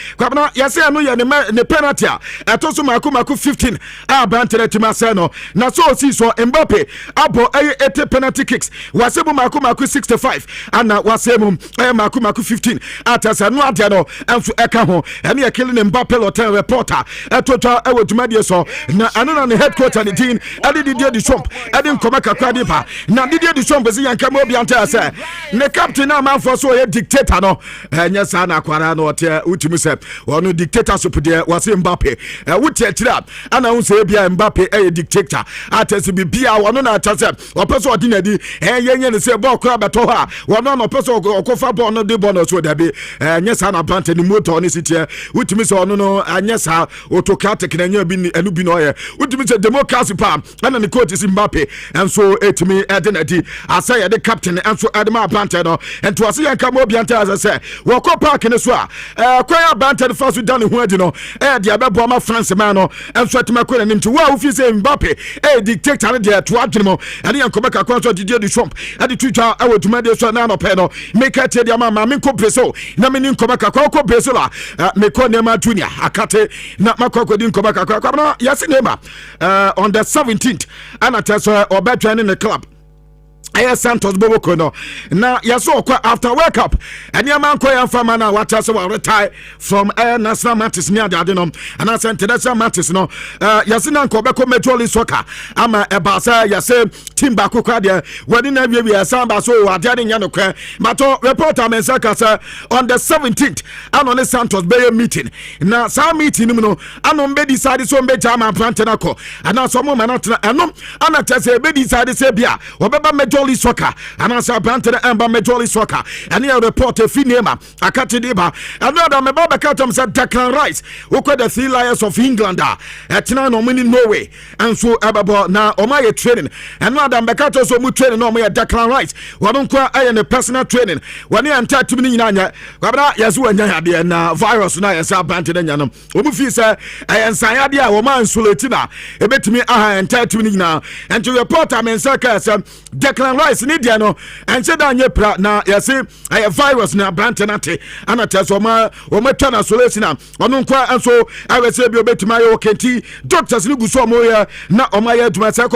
Yes, I know you're the penalty. I told you, Maku 15. I banted to Marcelo. Now, so see, so Mbappe, Abo 80 penalty kicks. Was able Maku 65. And now was able Maku 15. At as a Nuadiano and to Ekamo. And you're killing Mbappe or reporter. I told her I would to media so. Now, I know the headquarters and the team. I did the Trump. I didn't come back a cradipa. Now, did the Trump was young Camobianta. The captain, I'm for so a dictator. No, and yes, Anna Quarano, Utimus, dictatorship there was Mbappe. Would take it up. And I would say, Mbappe, a dictator. I tell you, be a one on a person or person dinner. And yen say, Bo crab at Toha. One on a person or Kofa born of the bonus would be. And yes, I'm a plant in the motor on this here. Which means, oh no, and yes, autocratic and you've been and Ubinoya. Which means a democracy palm. And the court is Mbappe. And so, to me, identity. I say, the captain, and so Adama Pantano. And to us, I come up as I say, walk up park in the swar. Quite banter first with Danny Huadino. The Ababa France man. And so to my queen and to wow, if you say Mbappe, a dictator there to Admo. And then come back across to the Trump. At the Twitter, I will to my dear son, Nano Peno. Make a tell your mamma, Minko Peso. Namin come back a Coco Pesola. Meko Nema Junior. Akate, not my Coco didn't come back a Coco. Yes, Nema. On the 17th, Anna Tessa or Bertrand in the club. Aya Santos Boboko no. Na yaso after World Cup. And your man koya fama na wata will retire from national matches near the adenom. And I sent international matches no. Yasina Kobeko Major League Soccer. Ama ebasa yase team back kwa when in every year samba so adani yano kwe. Mato reporter mensaka sa on the 17th and on the Santos Bay meeting. Na sa meeting no anom be decide so mbe jama plantenako. And now some man not anom ana tese be decide say bia. Obeba Majorly Soccer, and as I banted Amber Majorly Soccer, and here report a Finema, a Catideba, another Mababa Catum said Declan Rice, who called the 3 Lions of England, at 9 or mini Norway, and so Ababa now Omaya training, and now that Makato so much training on me at Declan Rice, Wadunqua and the personal training, when you enter to me, Gabra Yazu and Yadi virus now as I banted and Yanum, Umufisa, and Sayadia, Oman Sulatina, a bit to me, and tell to me now, and to report I'm in circus, Declan Rice in Indiano, and said on your prat now, you see, I have virus now, Bantanate, and I tell Oma Tana Solesina, Onunqua, and so I will say, you bet to my OKT, doctors Luguso Moya, not Omaya to myself,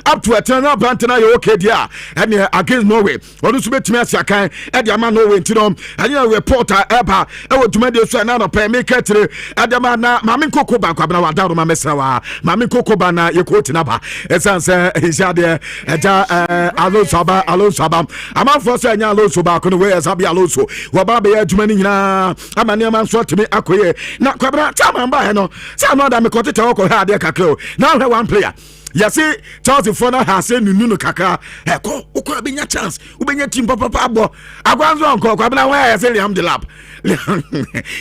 up to a turn up Bantana, okay, dear, and against Norway, or to bet to me as I can, and the man Norway to them, and your reporter, Eba, I would to make this another pay make it, and the man, Mammy Coco Bacabana, down my Messawa, Mammy Coco Bana, you quote Naba, as answer, he's there, Alo Saba, I'm out for saying Aloso back on the way as Abi Aloso, Wababe, Jumanina, I'm a near man shot to me, Aquay, not Cabra, Tamambano, some other Mekotito had their cacao, now have one player. Yasi Charles Fona has said Nunu Kaka, Echo, Uko be your chance, Ubenya Team Papa Pabo, Agwanzo Uncle, Cabana, where I say I'm the lab.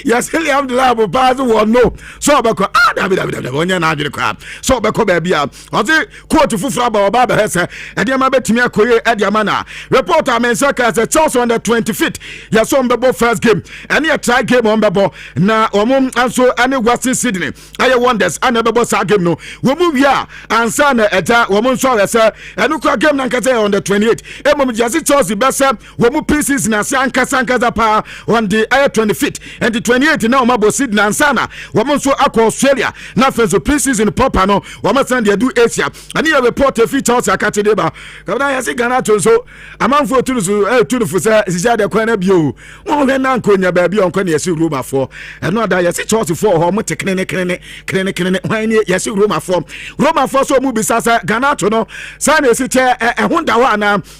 Yes, I'm the lab of Bazo or no. So Bako, David, when you're not the crab. So Bako Babia, or the quote to Fufraba or Baba Hesse, and Yamabe Timia Koye at Yamana. Reporter Mensaka as a Charles on the 25th. Yes, on the first game, and your try game on Babo. Now, Omum and so any was in Sydney. I wonders, and the Babo Sagim no. We move here and Sana Eta, woman saw us, and look at game Nankate on the 28th. Emom Jazzy Charles the best, Womu pieces Nasanka Sankazapa on the 25th and the 28th now Mabo Sydney and Sana woman so Aqua Australia now for the pieces in the Popano woman send they do Asia and here report a few times Akatideba Gana Yasi Ganato so a man for to the Fusa Zia Quena Bio one when Uncle baby on Quenya Roma for and not that Yasi Charles for home clinic when Yasi Roma for so movie Sasa Ganato no Sana Sita and Honda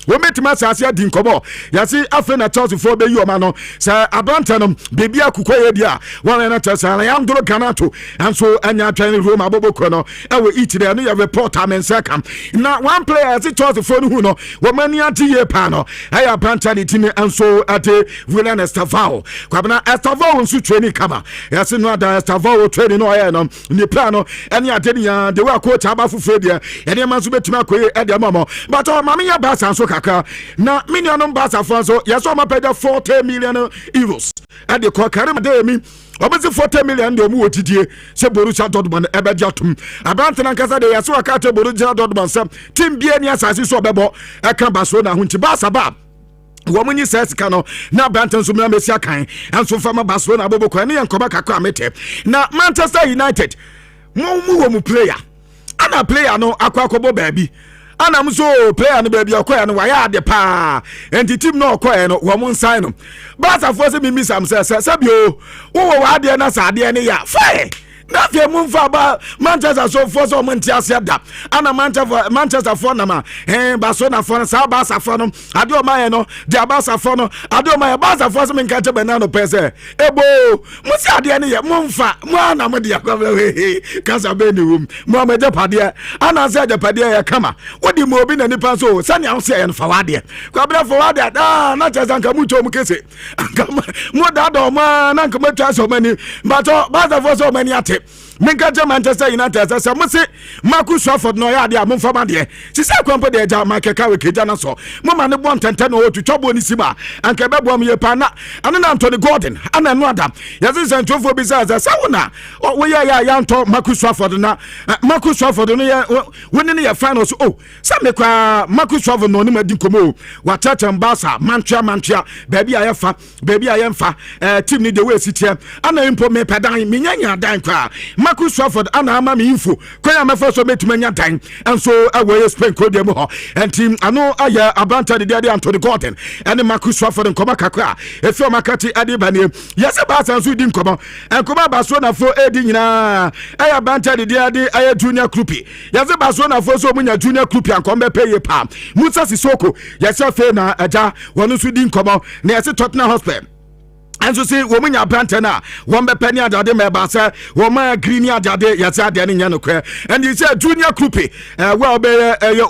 we met Massasia Dinkobo Yasi Afena Charles for the Yomano Sir Abantanum baby akukoye dia one and I am do Ganato and so anya training room abobo kono e we eat there no your reporter men second now one player as it was the phone who no woman anti ye pano I abantani timi and so at William Estavao kwabna Estavao nso training kama yes no da Estavao training no ya no ni plano anya adeni ya de wa coach abafufu dia e de man so betuma koye e de mama but mama ya basa so kaka na million basa for so yes o ma pay 40 million euros at the Karim Demi, almost 40 million de mu otidie se Borussia Dortmund ebejatum abantana kasa de yaso akate Borussia Dortmund sam team bia ni asase so bebo e kan Barcelona hunti Barca woman says cano na Banton so mesia kan and so fama Barcelona abobo kwa ne yankoba kakwa amete na Manchester United mu player ana player no akwakobo baby anam so player no baby akoya no waya de pa enti team no akoya no wo mon sign no Barca for se mi sam se sabio wo wa de na sa de ne ya fire na fe mun fa ba Manchester so for so mun ti ase da ana Manchester for na ma Barcelona for sa Barca for no ade o ma no de Barca for no ade o ma Barca for so men ka che banana pese ebo mu si ade ne ye mun fa mu ana mu de akwa we kasa be ni wum mu ma de pade ana se de pade ya kama wodi mo obi na nipa so sani am se en fa wade kwa bra fa wade na che zanka mu to mu kese mu da do ma na nka matwa so mani but Barca for so mani ate Minka Manchester United as I Marcus Trafford no ya dia mumfa ma de se se kwampo de ja makeka we keja na so mama ne bon tenten no to chobo ni siba anka bebo am ye pa na anu na Anthony Gordon ana no adam yesi sentofo bi sa wona we ya nto Marcus Trafford na Marcus Trafford no ya woni ne ya finals sa me kwa Marcus Trafford no ni madi komo wa tata Barca mantua baby ayefa baby ayemfa team ni de we sitie ana impo me pedan me nyanya dan kwa Marcus Trafford ana ama me info kwaya me first metumanya dan and so away Spain ko dem ho and team ano aya abanta de dia Anthony Gordon and Marcus Trafford nkoma kakra efi o makati ade bane yes Barca so di nkoma nkoma Barcelona fo edi nyina aya abanta de dia aya junior group yes Barcelona fo so munya junior group ankombe pay pa Musa Sissoko yes fe na aja wonu so di nkoma na yes Tottenham Hotspur and so say woman ya brantana one be penny adade me ba say woman green adade yasa ade ne nya no kra and he said junior coupe well be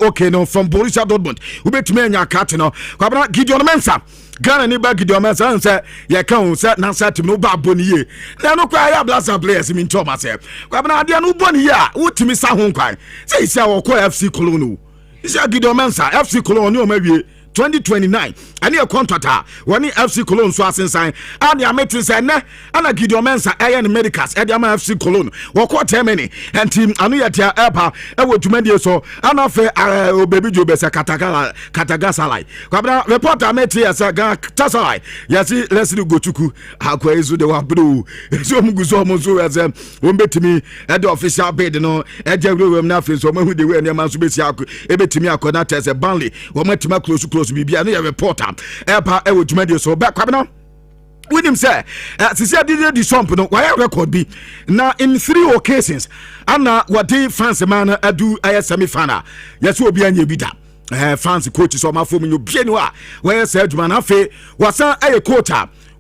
okay no from Borussia Dortmund we betime nya cat no kwabra Gideon Mensah Ghana ni ba Gideon Mensah say ye kan say na say tim no ba boni ye na no kwa ya blast players mi ntoma say kwabra ade no boni ye a wutimi sa ho kwan say isi awko FC Cologne isi Gideon Mensah FC Cologne o mawie 2029 and your contract when FC Cologne so asensan and ya metin say na ana Gideon Mensah ayen medicals e dia ma FC Cologne wo ko temeni and team anu ya tia epa e wo dwumade so ana fe obebi jo be se Katagasala kwabra reporter meti ya say Tasalai yasi Leslie Gochuku akwa izu de wa bro so muguso mo so ya say wo betimi e the official bid no e jawrewem na fe so mahu de we ne man so besi akwa e betimi akona tese Burnley wo matima close bibia no reporter epa e wo dwumade so back kwabna with him say sisi did the sump no why record be na in 3 occasions ana what the France man adu semi final yes obi anya bi da France coach so ma fo mu bi ni wa why say adwuma na fe wasan coach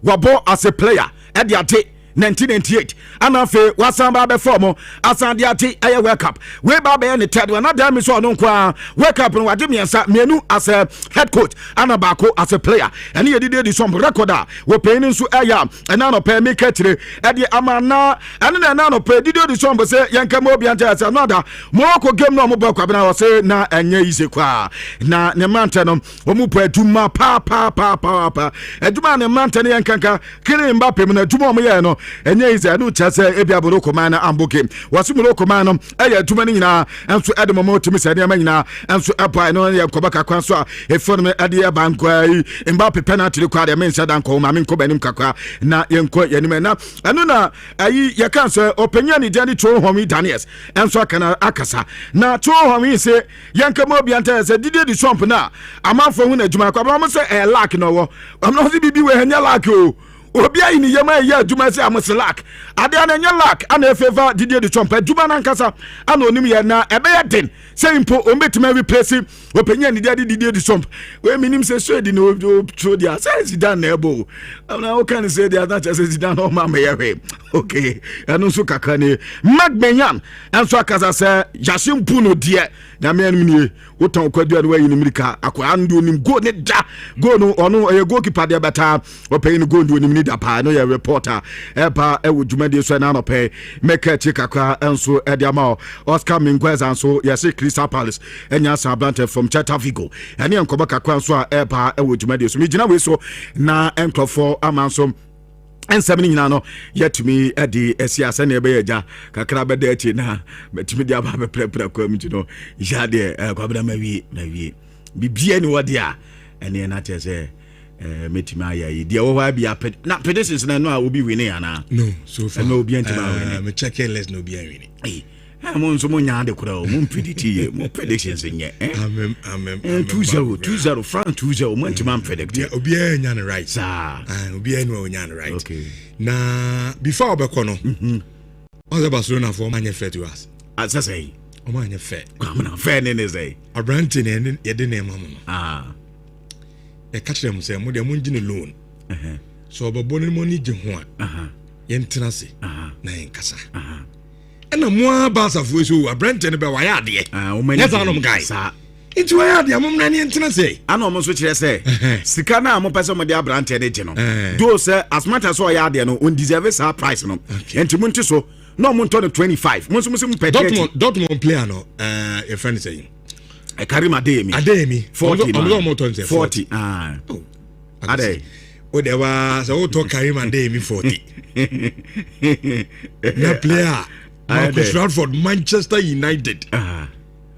wabo as a player e de ate 1998 anafe wasamba be form asande ati aye World Cup we ba be ne third one na da mi so no kwa World Cup no wade miensa mienu as a head coach anabako as a player and ye did some recorder we pay nso aya and na no pay make tire e de amana and na no pay did some say yanka mo bi anta say no da Morocco game no mo ba kwa na say na enye ise kwa na ne manta no wo mu pa aduma pa aduma ne manta ne yankanka kire Mbappe mo na aduma mo ye no enye ize anu chase ebia boro komana amboke wasimulo komano eye tuma ni nyina enso edemo mo timi se ne ma nyina enso apa no ye kobaka kwanso a efon me ade e bankwa yi Mbappe penalty kwa de men sada nko ma men ko banim kakwa na yenko yenim na anu na ayi ye kan so openya ni jani cho homi Daniels enso kana akasa na cho homi se yenka mo bia nta se dide di swamp na amanfo hu na adwuma kwa ba mo se e lack no wo amno se bibi we hanya lack o obi ayi ni yema ya adwuma se amoselak ade ananya lak ana favor didie de chompa adwuma na nkasa ana onim ye na ebe ye den se impo o metima replace openya ni didie de chompa we minim se so di no tro dia se Zidane na ebo na o kan se dia na se Zidane o ma me ye okay anu so kakane magbenyan enso akasa se Yasin Puno die na me anu nie wotan kwadua de wa yin mirika akwa ando nim go ne da go no ono ye goalkeeper de beta openya go ndo nim ni da pa no ye reporter epa e wo dwumade so na no pe meka chikakwa enso e dia ma Oscar Mingueza enso ye se Crystal Palace enya Sabrante from Cheta Vigo ene enkoba kakwa enso a epa e wo dwumade so mi gina we so na enclofo amanso ensem ni nyina no yetumi edi esiasa na ebe yaja kakra beda ati na betimi dia ba beprepra kwa mti no ya de kwabra mawie bibia ni wode a ene na tese metimi ayayi dia wo wa bia na predictions na no a obi wini ana no so far no obi antima wini me check less no obi wini mo nso mo nya de kura o mo predict ye mo predictions nye amen 2-0 France 2-0 mo antima predict obi anya no right sa obi anya no right okay na before obeko no on the Barcelona for man fair to us as say o man fair kwamna fair ne say Abrante ne ye de na mamu no e catch them say mo de mo ngine loan so obebo ne mo ni je ho a ye ntena se na ye nkasa ena mo abasa fo so Abrante ne be wa ya de yes anom guys It's why the amom na ne ntena say ana mo so kire say sika na mo pese mo de Abrante ne je no do say as much as o ya de no on deserve sa price no enti mo nti so no mo nto 25 mo so mo pay Dortmund player no your friend saying Karim Adeyemi 40 oh ade o de wa so to Karim Adeyemi 40 na player Marcus Rashford Manchester United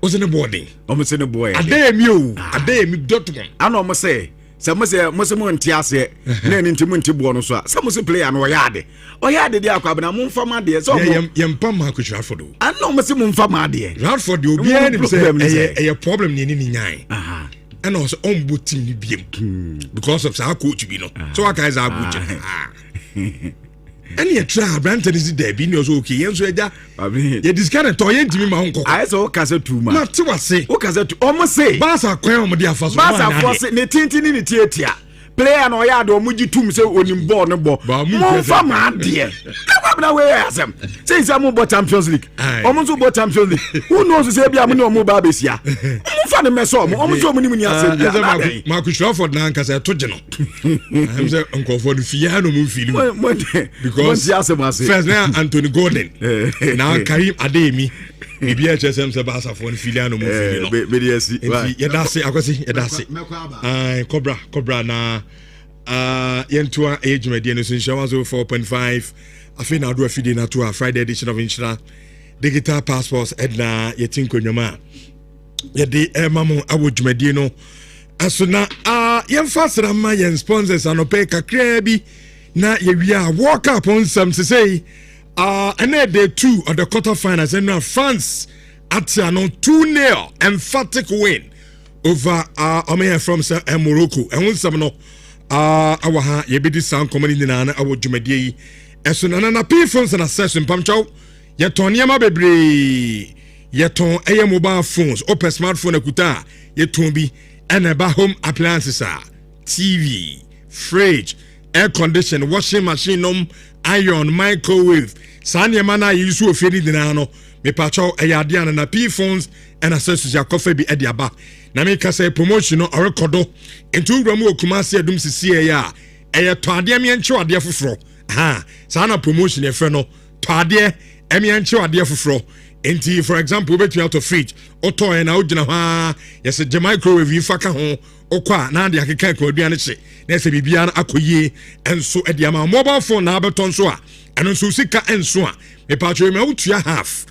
was in a boarding almost in a boy Adeyemi Dortmund ano mo say mo ntiase na ni nti bo no so a some say player no oyade dia akwabena mo mfa ma de so yempa Marcus Rashford ano mo say mo mfa ma de Rashford obi ani say e problem ni nyan and also on both team ni biem because of our coach bi no so what guys are good and you try Brandon is there be no okay yenso eja you discard to yentimi ma honko I so kase too much na te wase o kase too almost say Barca kwan o de afaso Barca force ne tintini ni tietia player no ya do muji tum say onim ball no bo mo fa ma de na we asem say mo bo Champions League omo so bo Champions League who knows say bia mo ne omo ba besia mo fa ne meso omo so mo ni ni asem bia ma ku Trafford na nka say to je no am say onko for the fia no mo feel because first now Anthony Gordon now Karim Adeyemi maybe HSM se ba for the fia no mo feel no be yes ye da say akwasi ye da say Cobra na yentua age media no so 4.5 afi na do afidi na to a Friday edition of Nhyira digital passports edna yetin konwoma ye de emamo awodwumadi no asona yemfa srama yen sponsors anope kakra bi na ye wia walk up on some to say and day 2 of the quarterfinals and France at 2-0 emphatic win over from Morocco and some no our ha ye be this sound community na awodwumadi eso na phones and accession pamchow ye ton yama bebre ye ton mobile phones open smartphone akuta ye ton bi and home appliances TV, fridge, air condition, washing machine, iron, microwave. Sanya mana yusu ofedi dinano me pacho ayadiana na phones and accessories ya coffee bi ediaba. Na me ka say promotion or recordo into ramu okumasi adum sisi ya to ade me enche ade foforo. Sana promotion e fe no to ade me enche ade foforo. Enti for example between out of fridge oto e na ogina ha yes the microwave yifa ka ho okwa na ade akeka ka oduane che na se bibia na akoyie enso e dia ma mobile phone na abeton so a eno so sika enso a me patcho me utua half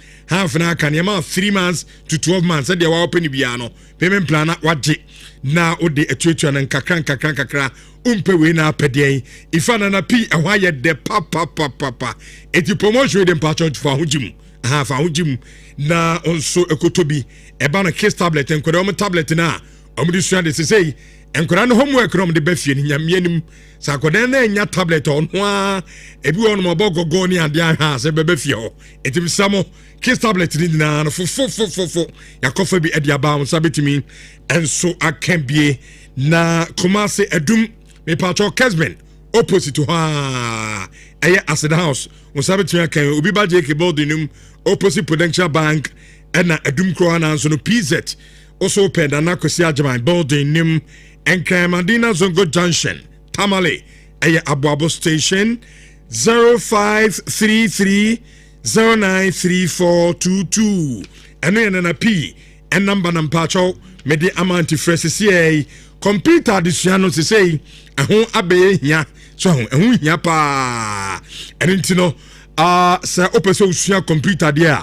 na aka ne ma 3 months to 12 months e dia wa open bia no payment plan na waje na ode etuatua na kakra umpe we na apede ifana na pi ehwa ye de papa eti promotion dem patcho for hojimu fa hujim na onso ekotobi eba no case tablet enkoda o tablet na omudi sua de sei enkoda no homework no de bafie ni nyamianim sa koda na enya tablet on ho a ebi won mo bogogo ni ade aha se bebafie ho etim samo case tablet ni na no fo yakofa bi ade aba mo sabetimi enso akambie na komase edum me patro Kesben opposite ha eye acid house mo sabetimi kan obi ba JK building opposite Prudential Bank and Adum Kroana so no PZ also opened an akwesi ajaman building nim Madina Zongo Junction Tamale Abuabo Station 0533093422 and na P and number nampacho mede amanti fresi computer disuano se say ehun abe hia so ehun hia pa enintino sir opeso usua computer there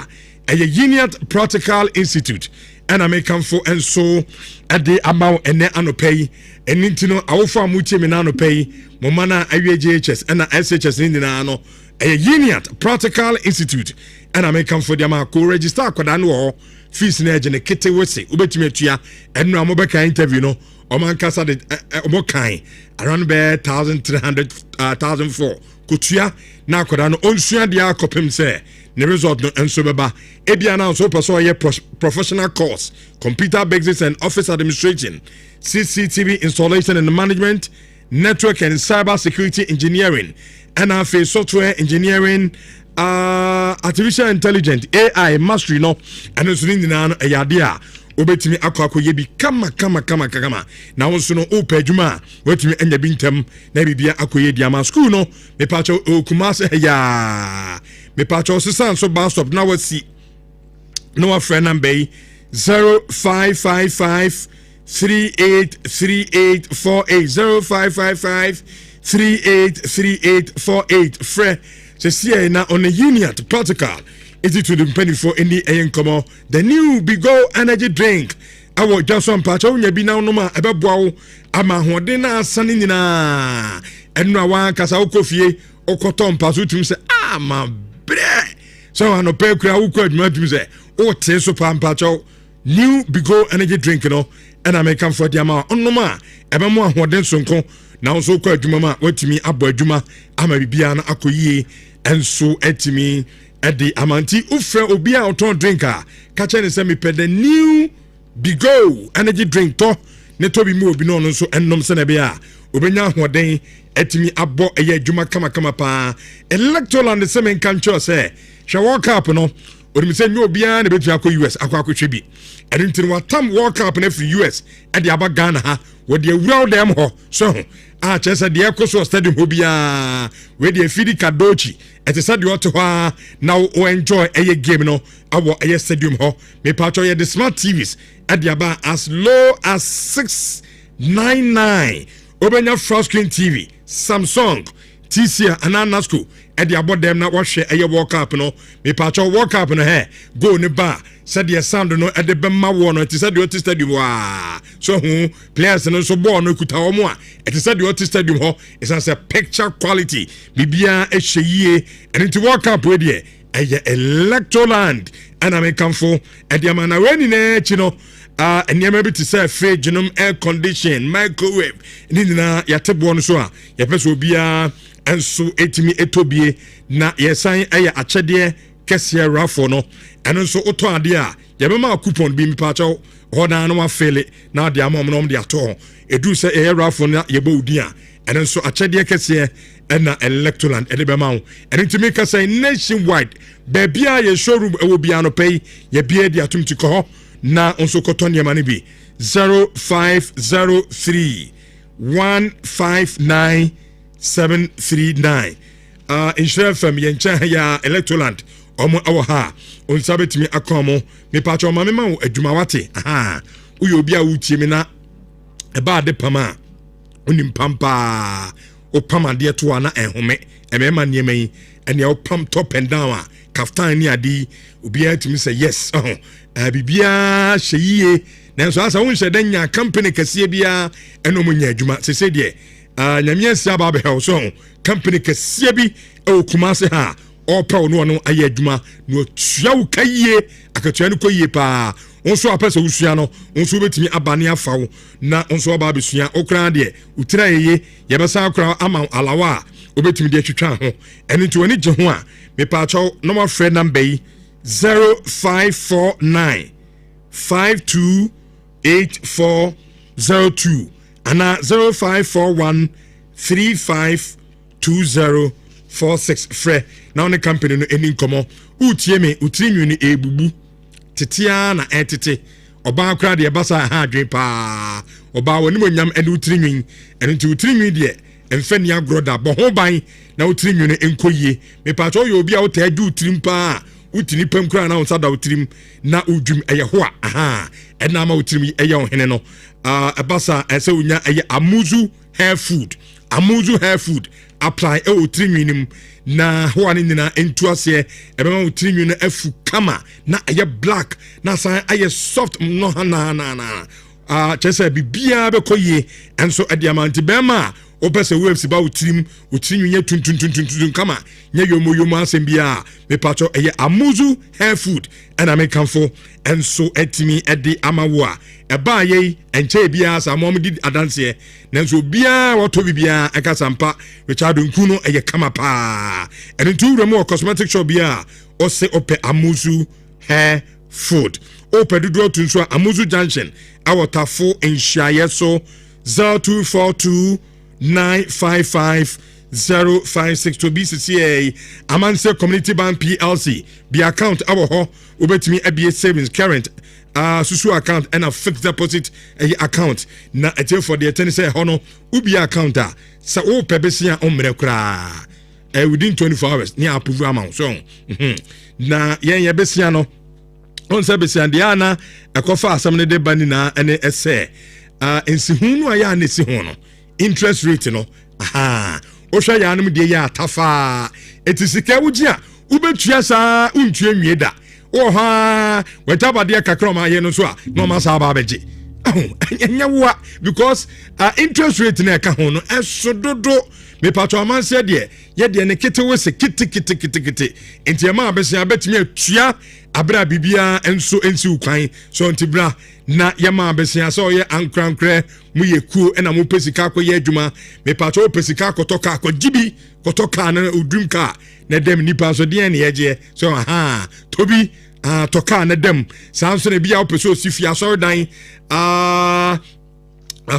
a Union Practical Institute and I make for and so at the amount and anopay and intino awfo amuche me na anopay momana JHS and SHS in the a Union Practical Institute and I make for the amount register kwadan wo fees na agene kete wese ubetime atua and no amobeka interview no omankasa de omokan around 1300 1004 kutua na akoda no onsua dia akopem se ne result no enso beba ebia na so person ye professional course computer basics and office administration CCTV installation and management network and cyber security engineering and software engineering artificial intelligence AI mastery no and so ni na ayade a obetimi akwakoye bi kama na wonso no opadwuma wetimi anya bi ntem na bibia akoye diama school no me pacho okumase ya me pacho sesan so bus stop na wasi no a friend number 0555 383848 0555 383848 fre se see na on a union protocol. Is it to the penny for any come the new Bigo energy drink? Our Johnson Pacho, be now no ma ebow, ama hodena sunny na and no one Casao Coffee or Cotton Pasutum say, ma bre. So I no pay crowd could say, oh, Teso Pam Pacho, new Bigo energy drink, you know, and I may come for the amount on no ma, ever more Hoden Sonko, now so quite Juma, what to me, Abba Juma, ama Biana Akoye, and so etimi. Edi amanti ufre obia oton drinker kache ne se me pe the new Bigo energy drink to ne to bi mu obi no so ennom se na bia obenya hoden etimi abo eye adwuma kama pa electoral and the men kan cho say hwe World Cup no onim say nyo bia na betu akọ US akọ hwe bi enti no watam World Cup na free US e de aba Ghana ha wo de awura dem ho so a chese de ekoso stadium ho bia we de fidi kadochi eti say de oto ho na o enjoy eye game no awo eye stadium ho me patcho ye the smart TVs e de aba as low as 699 obenya flat screen TV Samsung TCL Ananasco e de abo dem na wo hwe eye World Cup no me patcho World Cup no he go ne ba said the sound no e de be ma wo no ti said the otis stadium wa so who players no so ball no kuta wo mo a it said the otis stadium ho is as a picture quality bibia e hye and into World Cup we de e electroland and American for e de man na we ni na chi no eniema bi ti say fridge no air condition microwave ni na yatebo no so a ye pese obia enso etimi etobie na yesan eye akyede kese rafo no eno nso oto ade a yebema coupon bi mipacho hodan no afele na ade amom no de ato edu se eye rafo na yeba udi a eno nso akyede kese na electroland edebema wo enitimi kase nationwide bebia ye showroom ewo bia no pay ye bia de atumti ko ho na nso koton ye mane bi 0503 159 739 Nhyira FM yencha ya electroland omo awo ha onsa betimi akomo me pacho ma me ma adwuma wate aha uyo bia wutie me na e ba de pama onim pampa o pama de to na ehome e me ma niema yi ene o pam top and down a kaftan ni adi obia timi say yes bibia hyeyiye nanso asa won hye danya company kase bia eno mo nya adwuma sese de nyamia sia ba be he so company kase bi e Kumase ha opa no aye adwuma no tua wo kaye akatua no koye pa onso apese usua no onso betimi abane afawo na onso aba besua okran de utira yeye yebesa akra ama alawa obetimi de twetwa ho eni to ani je ho a me pa chaw no ma friend number yi 0549 528402 ana 0541 352046 fre na on company no eni nkomo utie me utrinwi ni ebubu titia na etete oba akra de basa ha adwen pa oba woni monyam eni utrinwi eni nti utrinwi de emfa ni agroda bo ho ban na utrinwi no enkoyie me pa cho yo obi a utadu utrim pa utini pam kra na unsa da utrim na udwum eye ho a aha ena ma utrim eye ohene no basa ese unya eye amuzu hair food apply e utrinwi nim na ho ani na entuase ebema utrinwi no afu kama na eye black na san eye soft no na chese bibia be koye enso ediamanti bema opese webs ba utrinwi nya tuntun kama nya yomo asembia me pacho eye amuzu hair food and American for enso etimi edi amawo a ba ye enche bia sa mom di adanse nanso bia woto bibia akasampa Richard Nkuno eye kama pa entu remo cosmetic shop bia o se ope amuzu hair food ope dudu tunso amuzu junction awotafo enhyaye so 0242 955 056 to BCCA Amanse Community Bank PLC the account our ho obetimi ABA savings current susu account and a fixed deposit account na etel for the attorney say hono ubi account sa o pebesia omre kra within 24 hours ni approve amount so na yen besia no on se besia de ana ekofa asam ne de bani na ene ese ensihunu aya na si ho no interest rate no aha o hwa ya anum de ya tafa etisika wuji a ubetua sa untua nwieda o ha wetabade kakra ma ye no so a no ma sa ba beje enyawa because interest rate na ka ho no esododo me patro man se de ye de ne kete we se kiti enti ma abesia betimi atua abra bibia enso ensi ukwan so ntibra na yama abesia so ye ankrankre mu ye kuo na mu pesika akoye adwuma me patro pesika akotoka akogibi kotoka na odwum ka na dem nipa so de ne yeje so aha tobi toka na dem sanso na bia opeso sifia so dan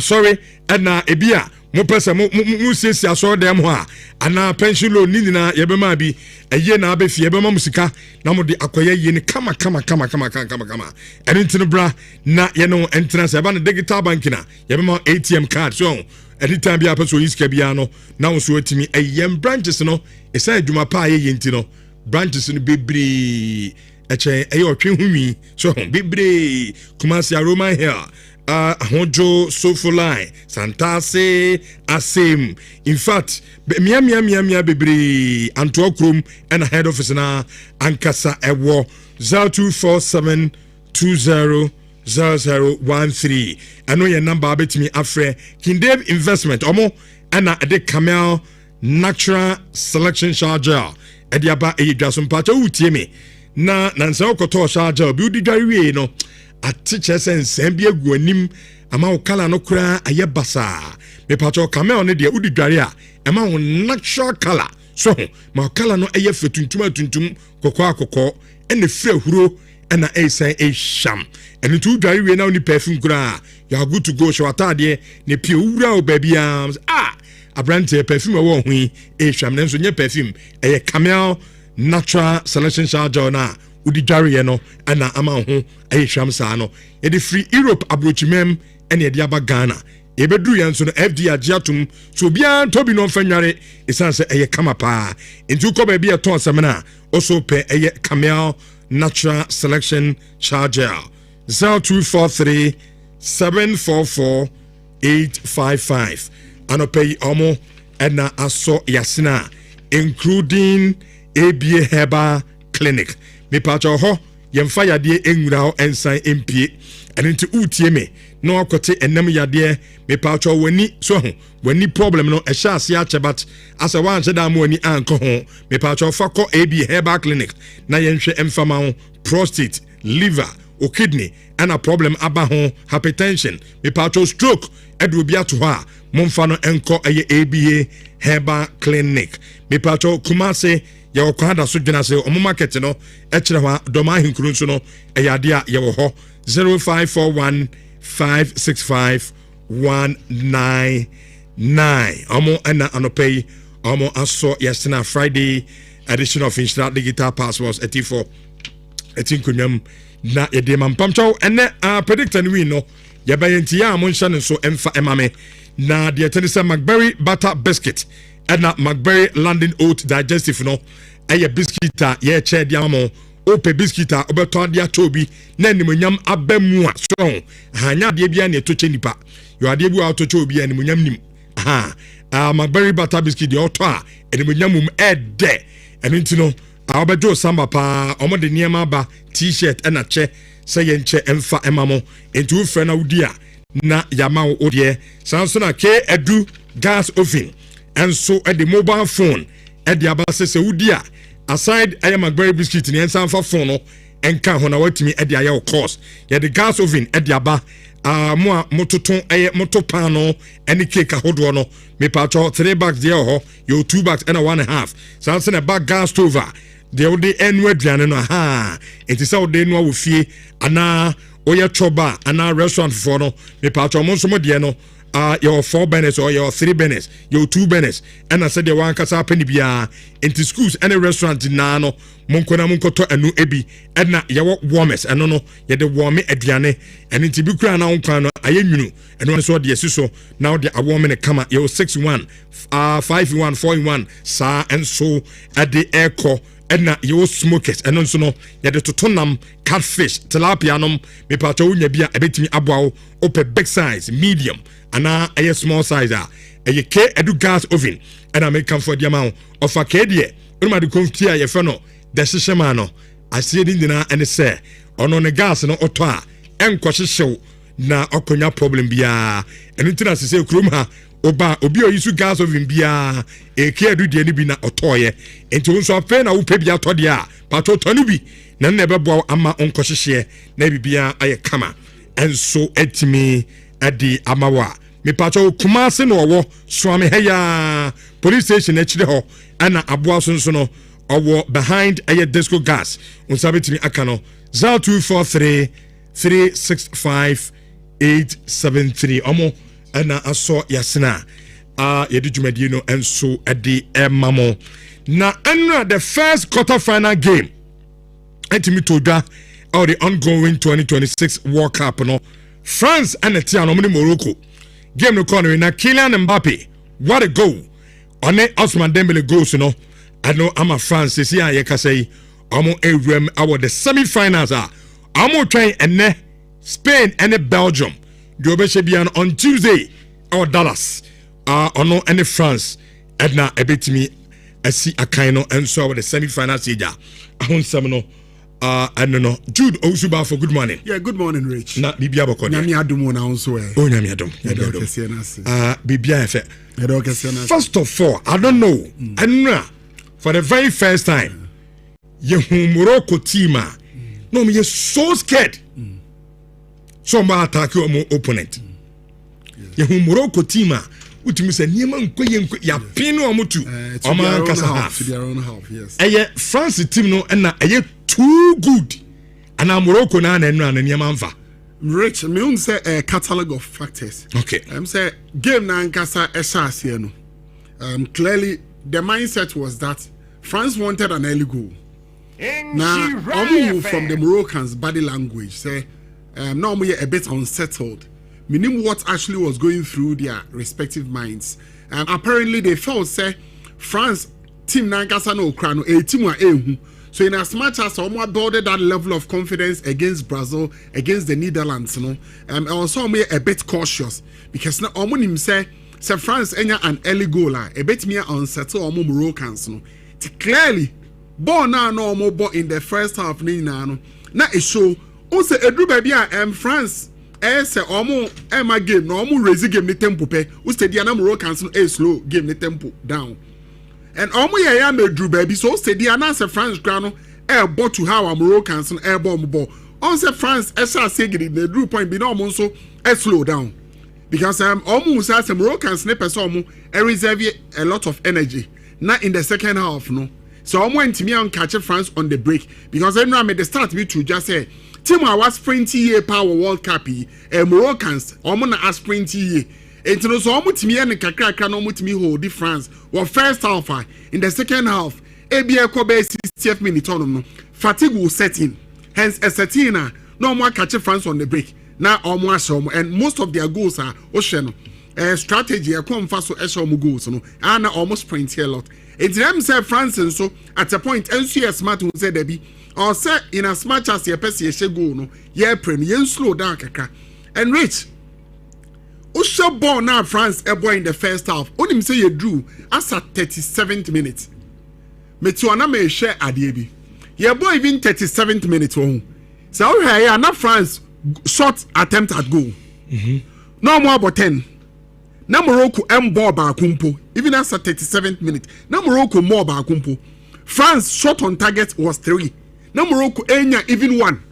sorry na ebia mo pesa mo sesi aso dem ho a ana pension loan ni nyina ye be ma bi eye na abefi ye be ma musika na mo de akoye ye ni kama eni ntino bra na ye no entrance e ba no digital bank na ye be ma ATM card so anytime bi apeso yiska bia no na wo so atimi eyem branches no esa adwuma pa ye ntino branches no bebre eche eyo twe humi so bebre Kumasi Roman here Hojo Sofolai Santase Asem. In fact, mia bebre Antwo Krom and head office na Ankasa Ewo 0247200013. I know your number betimi afre Kindem Investment omo ana de Camel Natural Selection Charger ediaba eyidwaso mpacha utie me na nansa okoto charger obi udi dware no atiche sense bi egu anim ama okala no kura aye basa me pacho camel ne de udi dware a ema wo natural color so ma okala no eye fetuntum kokko ene fira huro ena esan eham ene tu dware we na oni perfume kura you are good to go show atade ne pie wura o baby abrante perfume wo hui eham ne so nye perfume eye camel natural selection charger na udi dware no ana ama ho eham sa no e de free Europe abrochimem ene e de aba Ghana e bedu yan so no FD agiatum so bia tobi no fanware esanse eye kama pa entu ko ba bia ton semena also pe eye camel natural selection charger 0243 744 855 anopay omo ena aso yasina including ABA Herbal Clinic me pacho ho yemfa yade enwura ho ensan empie enti utie me no akote enam yade me pacho wani so ho wani problem no ehya ase achebat asa wan cheda mo wani anko ho me pacho fako ABA Herbal Clinic na yenhwe emfama ho prostate liver or kidney and a problem aba ho hypertension me pacho stroke edu bia to ha momfa no enko eye ABA Herbal Clinic me pacho Kumasi ya wakanda so dwena se omo market no e kire ho doma hinkuru so no eyade a ye wo ho 0541565199 omo ana anopay omo aso yesena Friday edition of Instant Digital Passports eti4 etinkunyam na yede mampamchaw ene predictor ni no ye bayenti ya mo nhyane so emfa emame na de tenise McBerry butter biscuit na McBerry London oat digestive no eye biscuit a ye che dia mo ope biscuit a obeto dia tobi na nimonyam abamu a so hanya de bia na etoche nipa yo ade bu atoche obi animonyam nim McBerry butter biscuit de oto a animonyam ede enintino abejo samba pa omode niema ba t-shirt na che se ye nche emfa emamo entu fre na udia na yama odie sanso na ke edu gas oven enso e the mobile phone e the abase se udia aside I am McBerry biscuit ni ensan fa phone no enka ho na watimi e the aye course ye the gas oven e the aba mo a mototon eye motopan no any cake ahodo no me pacho 3 bags there ho yo 2 bags and a 1.5 sanso na bag gas stove de odi enwa aduane no enti se odi no wo fie ana oya choba ana restaurant for no me pacho mo nso mo de no your 4 burners or your 3 burners your 2 burners and I said the one kasa penny bia into schools any restaurant na no monkona monkoto anu ebi and na your warmers and no ye the warm aduane and into bi kura na wonkwa no ayenwunu and one so de so now the warming kama your 6-1 5-1 4-1 sa and so at the airco and na your smokers and so no ye the totonam catfish tilapia nom me pato unya bia ebetimi aboa ope big size medium ana a small size a ke edu gas oven and I make come for the amount of a kedie uma de konfia ye fe no de hyehyema no asie din dina ene se ono ne gas no oto a enko hyehyew na okonya problem bia enu tina se krom ha oba obi oyisu gas oven bia ke edu de ni bi na otoye enti won so afa na wo pe bia to de a pato to ni bi na na bebo ama onko hyehye na bibia aye kama enso etimi adi amawa me pacho Kumasi no wo swame heya police station akire ho ana aboa sonso no owo behind aye disco gas unsabetimi aka no 0243 365 873 omo ana aso yasena yɛde dwumadie no nso ɛde ɛma mo na ɛnna the first quarter final game ɛtumi to dwa the ongoing 2026 World Cup no France and the Tiano Morocco game no corner na Kylian Mbappe what a goal on it Ousmane Dembele goals no I know I'm a France this year you can say I'm on our the semi-finals I'm on trying and Spain and Belgium do be on Tuesday or Dallas on no any France and now a bit me I see a kind of and so the semi-finals here I want some no I don't know. Jude Osuba for good morning. Yeah, good morning, Rich. Na bibia boko. Nyami adum na onso e. Oh nyami adum. Bibia efe. First of all, I don't know. Anna for the very first time, Yehu Morocco team no me so scared. So ma attack your opponent. Yehu Morocco team utimi se niema nkoye ya pinu omutu. Oma kasa half. Their own half, yes. Eye France team no na eye too good and Morocco na niema mfa. Rich, me un say a catalog of factors. Okay. Say game na nkasa ehya no. Clearly the mindset was that France wanted an early goal. Now, from the Moroccans' body language say now we are a bit unsettled. Meaning what actually was going through their respective minds. Apparently they felt say France team na nkasa no krano a team wa ehu. So in as much as someone builded that level of confidence against Brazil, against the Netherlands, also a bit cautious because now him say France enya an early goal a bit me unsettle Moroccans no. Clearly, ball now no more ball in the first half no. Na it show also edru baby France say my game no raise game the tempo pe. Ustedia na Moroccans no slow game the tempo down. And ya me drew baby so said the answer France grano air bought to how Moroccans and air bomb ball. On say France shall say the drew point be no so slow down. Because almost as a Moroccan sniper so reserve a lot of energy. Not in the second half, no. So I went to me and catch France on the break. Because then I made the start me to just say team I was sprinty power World Cup Moroccans a sprinty it was almost me and Kakra no me hold the France. Well, first half in the second half, ABA Kobe 60th minute on fatigue will set in. Hence, a setina no more catch France on the break. Now almost and most of their goals are ocean strategy. I come fast so Eshom goals no and almost sprint here a lot. It's them say France and so at a point NCS smart who said Debbie or say in as much as your person go no yeah premier slow down kakra and Rich. Usha ball now France a boy in the first half. Only say you drew as at 37th minute. Metuana may share adiebi. Your boy even 37th minute home. So here na France shot attempt at goal. No more about 10. Na Morocco ball ba kumpo. Even as at 37th minute. Na Morocco more ba kumpo. France shot on target was 3. Na Morocco enya even 1.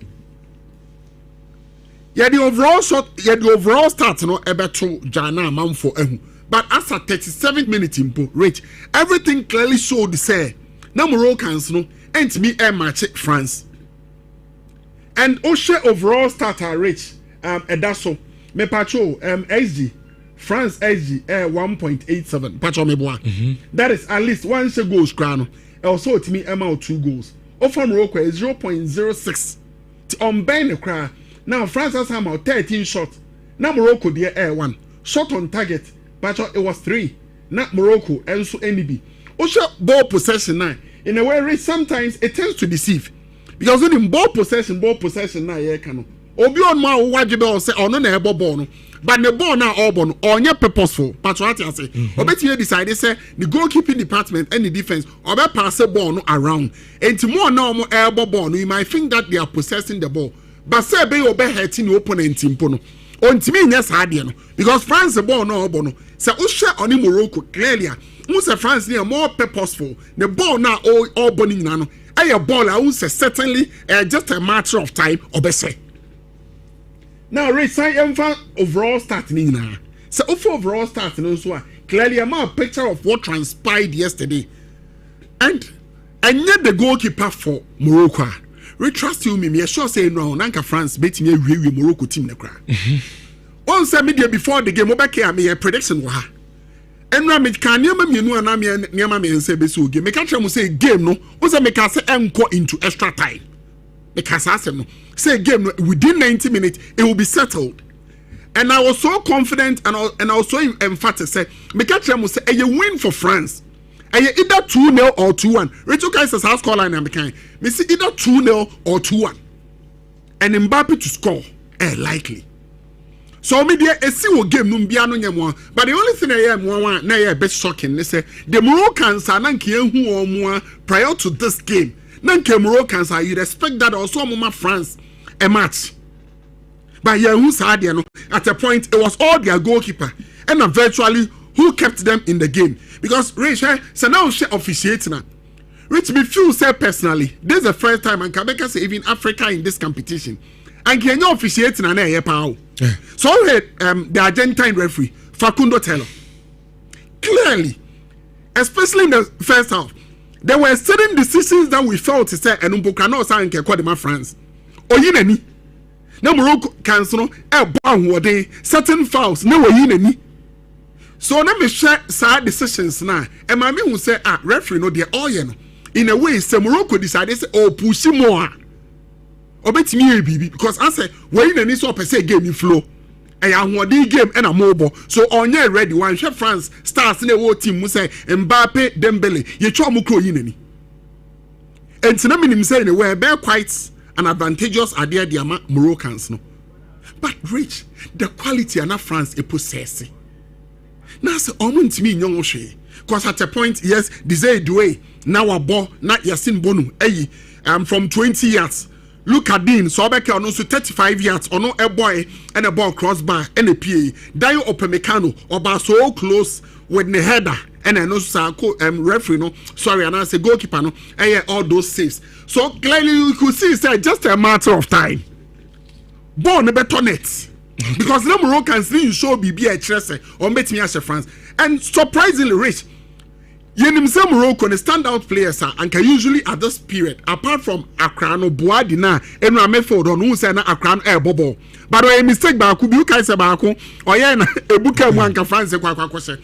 Yeah, the overall shot, the overall start, no, ebeto Jana man for but as a 37th minute impo, Rich, everything clearly showed the say. Now Moroccans no, ain't me a match France. And Oshe overall starter Rich, Edaso, me pacho, XG, France XG, 1.87, pacho me boa. That is at least one goals crano. Also to me amount 2 goals. Over Morocco is 0.06. On Ben the cry. Now France has about 13 shots. Now Morocco there 1 shot on target, but it was 3. Not Morocco and so NB. Also ball possession now. In a way, sometimes it tends to deceive because when in ball possession now yeah can. Obi on ma wajibe say ono na ebo ball no, but the ball now all ball onye purposeful. But what I say, obeti decide say the goalkeeping department and the defense obe pass the ball no around. And more now more elbow ball no, you might think that they are possessing the ball. But say be obe hurting the opponent impo no. Ontimi nya saade no because France the ball no obo no. Say o share oni Morocco clearly. Who say France they are more purposeful. The ball now all burning no. A ball I will say certainly just a matter of time obese. Now Ray say overall starting now. So overall starting so clearly I'm a picture of what transpired yesterday. And yet the goalkeeper for Morocco. We trust you me sure say no nanka France bet me we Morocco team na kra. Once media before the game obeke me a prediction wa. enra me kan niam mienu ana me niam me nse be so game me ka tell say game no wo say me ka say enko into extra time me ka say no say game no within 90 minutes it will be settled. And I was so confident and I was so emphatic say me ka tell say a win for France. Either 2-0 or 2-1. Rachel Kaiser's house call line and kind. Me see either 2-0 or 2-1. And Mbappe to score. Likely. So me there a see what game no bia no nyam. But the only thing I am one na a bit shocking. They say the Moroccans are nan kie hu omo prior to this game. Nan kie Moroccans are you respect that also mama France a match. But yeah, who said no at a point it was all their goalkeeper and virtually who kept them in the game. Because Rich, so now she officiating now. Rich, me feel say personally, this is the first time and Quebec say even Africa in this competition. And can you officiating and a power? So the Argentine referee Facundo Tello clearly, especially in the first half, there were certain decisions that we felt to say and Umbukano sang Kodima France. Or yineni. No Morocco cancel certain fouls, no yineni. So let me share sad decisions now. And my who say, referee no dear all in a way, say Morocco decided say, oh, push more. Or bet me baby, because I say, when any so per se game in flow. And I want the game and a mobile. So on your ready one, Chef France starts in the world team who say Mbappe Dembele, ye try mukro yineni. And to them say in a way, bear quite an advantageous idea the Moroccans no. But Rich, the quality and France a possessing. Now say to me young she because at a point yes desire way now a ball not Yasin Bonu from 20 yards look at Dean so back on also 35 yards or no a boy and a ball crossbar and a PA Dio Opemecano or so close with the header and I know referee no sorry and I say goalkeeper no all those saves so clearly you could see it's just a matter of time ball never turn it. Because the Moroccans didn't show BB a Chelsea or met me as a France. And surprisingly rich. Yenim say Morocco the standout players are and can usually at this period, apart from Akrano Boadina and Rameford on who say na Akran air bobo. But when a mistake by Kubu Kaisa Bako or Yana a book of France Kwakose.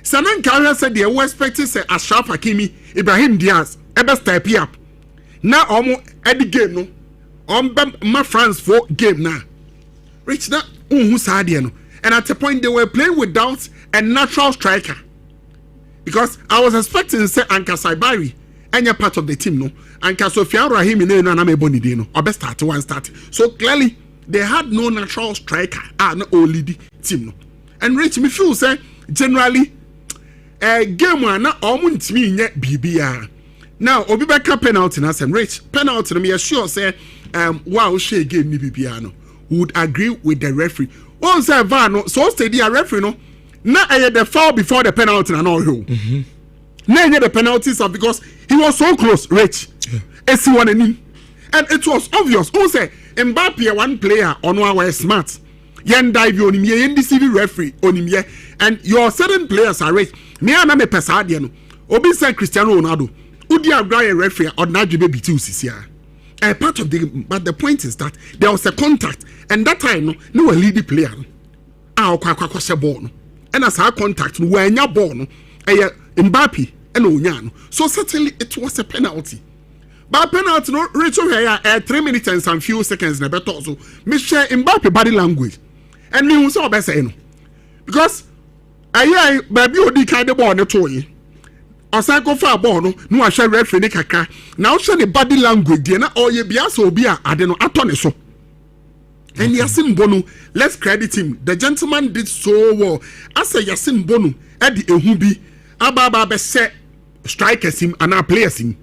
Sanan Kara said they were expecting say Ashraf Hakimi, Ibrahim Diaz, ever step up. Now almost at the game no. My France for game now. Rich that and at a point they were playing without a natural striker because I was expecting to say Anka Saibari and you're part of the team no Anka Sofian Rahim in no and Bonidi no or best start one start so clearly they had no natural striker no only the team no and Rich me feel say generally a game one na almost me yet BBR now obi beka penalty na some Rich penalty me sure say wow she game ni BBR no would agree with the referee. Once I van so say the referee no na the foul before the penalty and all you. Na the penalties are because he was so close, Rich. And it was obvious. Who say Mbappe one player on one way smart. Yen dive on him, yen deceive referee on him, and your certain players are rich. Me and me pesadiano. Obi say Cristiano Ronaldo. Udi agree referee or not you baby too sisia. Part of the but the point is that there was a contact and that time no a lead player kwakwa ball no and as our contact no when your ball no Mbappe and Onyano so certainly it was a penalty but penalty no Rachel here 3 minutes and some few seconds na better so me share Mbappe body language and me so be say no because baby odi kind the ball no to yi Osako fa ball no a share referee ne kaka now share the body language there na oye bia so obi a ade no atone so and Yasin Bonu let's credit him the gentleman did so well as a Yasin Bonu at the ehubi ababa be set strikers him and our players him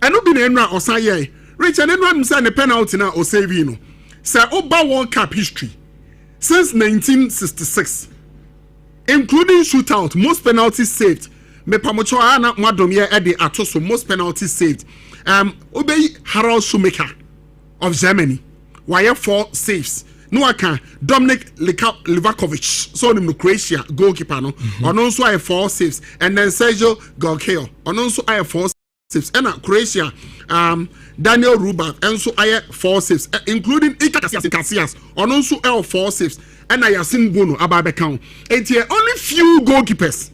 and no be na osaye Rich and anyone say the penalty na o save no say Oba World Cup history since 1966 including shootout most penalties saved me pamocho ana madomie e de atoso most penalties saved obey Harald Schumacher of Germany why 4 saves no aka Dominic Livakovic so in Croatia goalkeeper no on also I 4 saves and then Sergio Golkeo on also I 4 saves and Croatia Daniel Ruba and so I 4 saves including Iker Casillas on also I 4 saves and I Yasin Bono ababe count only few goalkeepers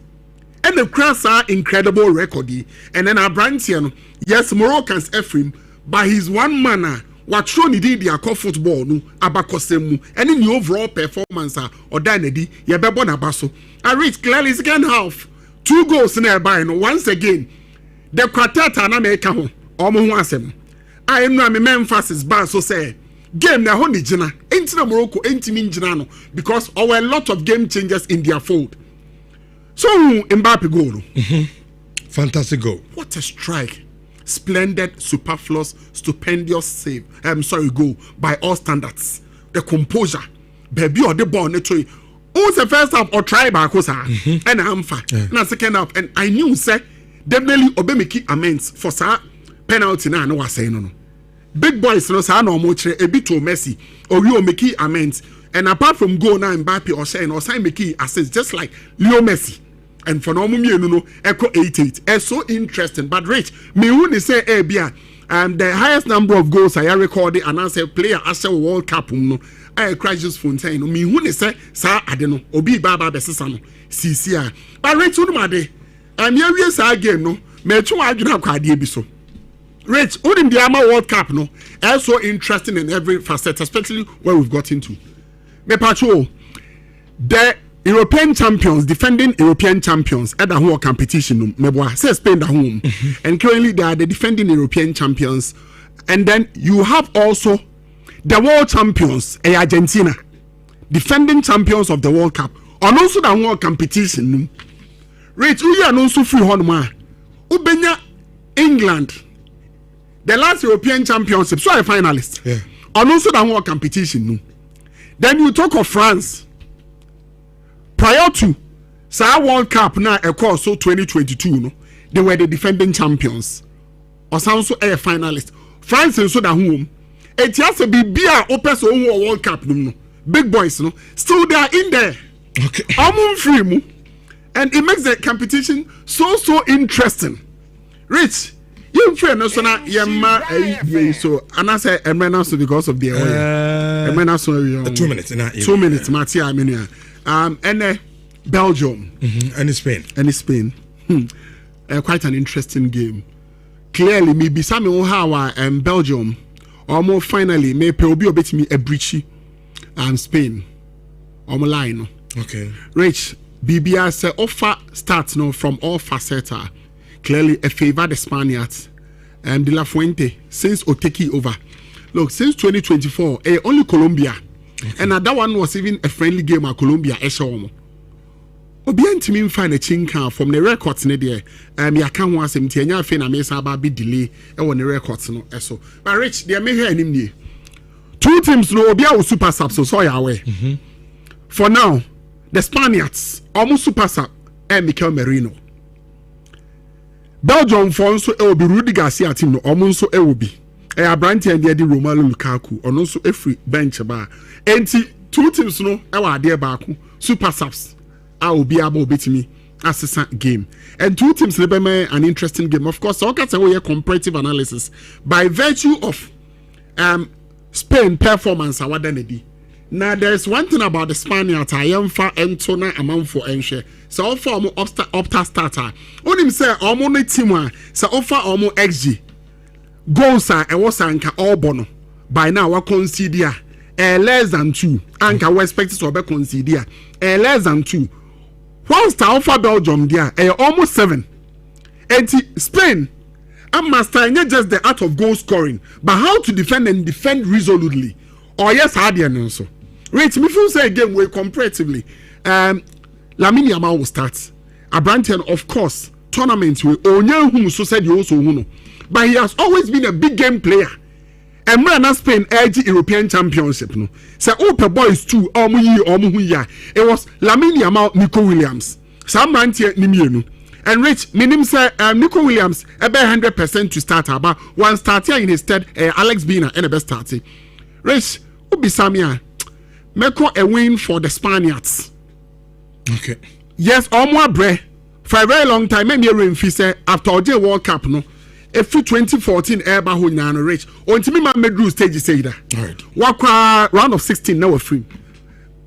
and the cross are incredible record. And then our brand here, yes, Moroccans Ephraim, but he's one manner. What shown he did the football no abakosemu and in the overall performance or danedy ye bebo na baso. I reach clearly second half 2 goals nearby no once again the quartet na make ho omo ho asem I am no me emphasis ban so say game na ho ni gina enti na Morocco enti min gina no because there were a lot of game changers in their fold. So Mbappe goal. Fantastic goal. What a strike. Splendid, superfluous, stupendous save. Goal by all standards. The composure, baby, or the ball. Who's the first half or try back? And I'm fine. Now second half, and I knew say definitely Obemeki amends for sa penalty. Now I know what saying no. Big boys no say no much a bit to Messi or you make amends. And apart from goal now Mbappe or saying or sign make assist just like Leo Messi. And for normal no echo 88. It's so interesting. But Rich, me wouldn't say the highest number of goals I recorded and I say player as a World Cup no I crisis Fontaine. Me wouldn't say sir I don't know Obi Baba Besisano CCI. But Rich Udumade here we say game no me too I do not quite so. Rich wouldn't the Ama World Cup no it's so interesting in every facet, especially where we've got into. Me patrol the European champions, defending European champions at the whole competition. Say Spain at home, and currently they are the defending European champions. And then you have also the world champions, Argentina, defending champions of the World Cup, and also the whole competition. Rich, we are also free Honma, Ubenya, England, the last European championship, so a finalist, and also the whole competition. Then you talk of France. Prior to World Cup now, of course, so 2022, no, they were the defending champions. Or also a finalist. France and so that home. It has to be beer opens World Cup, no. Big boys, no. Still they are in there. Okay. I'm free, and it makes the competition so interesting. Rich, you feel no so now so and I say so because of the 2 minutes. 2 minutes, Matia, I mean. And Belgium and Spain quite an interesting game. Clearly, maybe some how Belgium or more finally may be a bit me a breachy Spain or line. Okay, Rich BBR say offer starts no from all facets. Clearly, a favor the Spaniards De La Fuente since Oteki over. Look, since 2024, only Colombia. Okay. And that one was even a friendly game at Colombia. Obian to me find a chinka from the records in there. Ya can't want some Tianya Fena Mesa Baby delay on the records. No, so but Rich, they may hear him. 2 teams no Obia super sub so away. For now, the Spaniards almost super sub and Mikel Merino. Belgium for also will be Rudy Garcia team no almost so will be. Abranti and the Romelu Lukaku on also every bench bar. And 2 teams no our dear Baku super subs. I will be able to beat me assistant game. And 2 teams an interesting game. Of course, all kinds of comparative analysis by virtue of Spain performance. Now there is one thing about the Spaniards. I am for Antona amount for Enche. So offer almost opta starter. On him say almost team so offer almost XG. Goals are and was anka all bono. By now we consider less than 2. Anka we expect to be consider less than 2. Whilst offer Belgium there almost 7. And Spain and master not just the art of goal scoring, but how to defend and defend resolutely. Or yes, harder also. Rich, me feel say again we comparatively. Lamine Yamal will start. Abrantian, of course, tournaments will only whom so said you also know. But he has always been a big game player. And when Spain edge European Championship, no. Say Opa Boys too, it was Lamine Yamal, Nico Williams. Some man here Nimienu. And Rich, minim say Nico Williams about 100% to start about one starter in his stead, Alex Bina and the best starter. Rich, Ubi Samia, Meko a win for the Spaniards. Okay. Yes, or more bre for a very long time. Maybe a say after the World Cup, no. If 2014 Eba Hunyano Rich, on to me, my medru stage say that. All right. Walk round of 16 now free.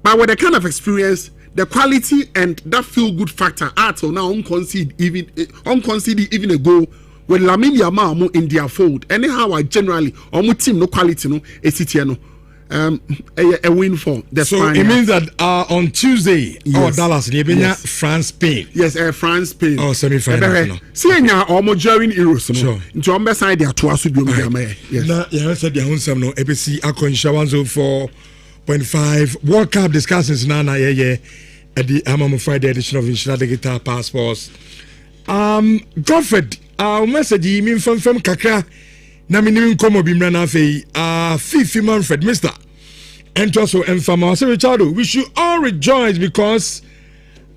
But with the kind of experience the quality and that feel good factor until now concede even a goal when Lamine Yamal in their fold. Anyhow, I generally team no quality no no. A win for the Spaniards. It means that on Tuesday, yes. Dallas, France, Spain. Yes, France, Spain. Oh, semi-final. See, now almost joining Euros. Sure. Into on side there to us. Yes. Now, you said the Hunsam no ABC Akon Shawanzo 4.5 World Cup discussions. Nana, yeah. At the Amam Friday edition of Nhyira Digital Passports. Godfred, message me from Kakra. Na minimum komo bimra na fei Fifi Manfred Mr. And also Enfama so Richardo, we should all rejoice because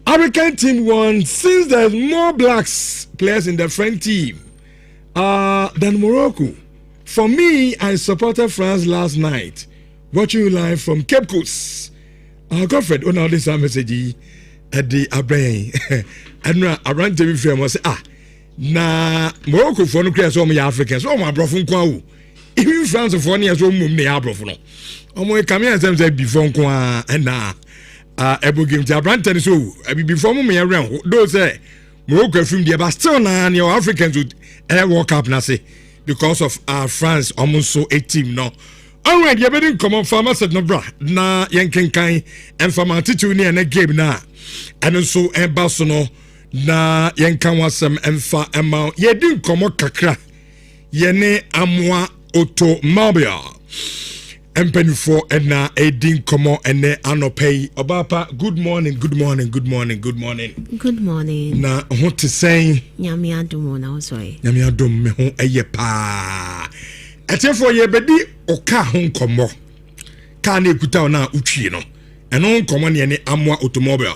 African team won since there's more blacks players in the French team than Morocco. For me, I supported France last night watching you live from Cape Coast. Godfred, now this message at the Abrain and around TV frame was na Morocco for no clear so many Africans so my brofo kwa even France for no so mum na brofo no omo come here say before kwa na ebo game to Abrante so before mum ya ran do say Morocco film there but still na Africans would World Cup na say because of France almost so a team no already you been come on farmer said no bra na yenkenkan and farmer titu ni na game na and so e Barcelona na yenkan wasem emfa ema yedin komo kakra yene amwa automobile empenifo ena edin komo ene anopei obapa good morning na hote say nyame adom na osoi nyame adom me ho eye pa etefo ye bedi oka ho komo ka na ekuta na utwie no eno komo ne ene amwa automobile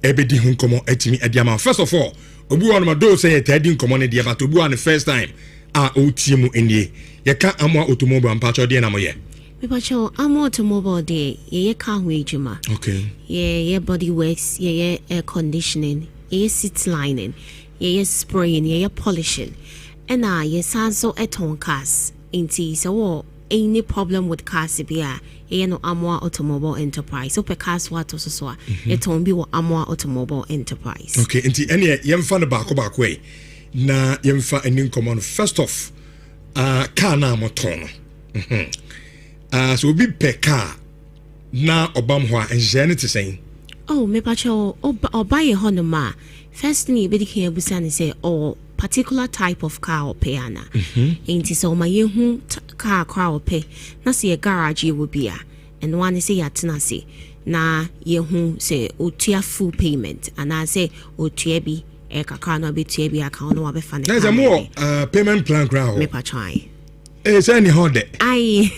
ebedi hun komo etimi ediama first of all obi won ma do say etadi komo ne dia but obi won the first time otie mu enie ye ka amwa automobile mpacho de na mo ye Mipacho amwa automobile de ye ka ho ejuma okay ye body works ye air conditioning ye seat lining ye spraying ye polishing and ye sanso eton cars inti so any problem with cars bia no Amwa Automobile Enterprise so pe cars what so eton bi wo Amwa Automobile Enterprise okay inti any yemfa na back way na yemfa any common first off car na moton so bi pe car na obam ho engineer to say oh me pacho oba ye honoma first thing you be can busa say oh particular type of car or piana. Inti so my yehu car or pay. Na see a garage you will be a and one say yatinasi. Na yehu say utia full payment and I say utiebi eka no be tiebi account no be funny. There's a more payment plan crowd. Me pa try. It's any holiday. Aye,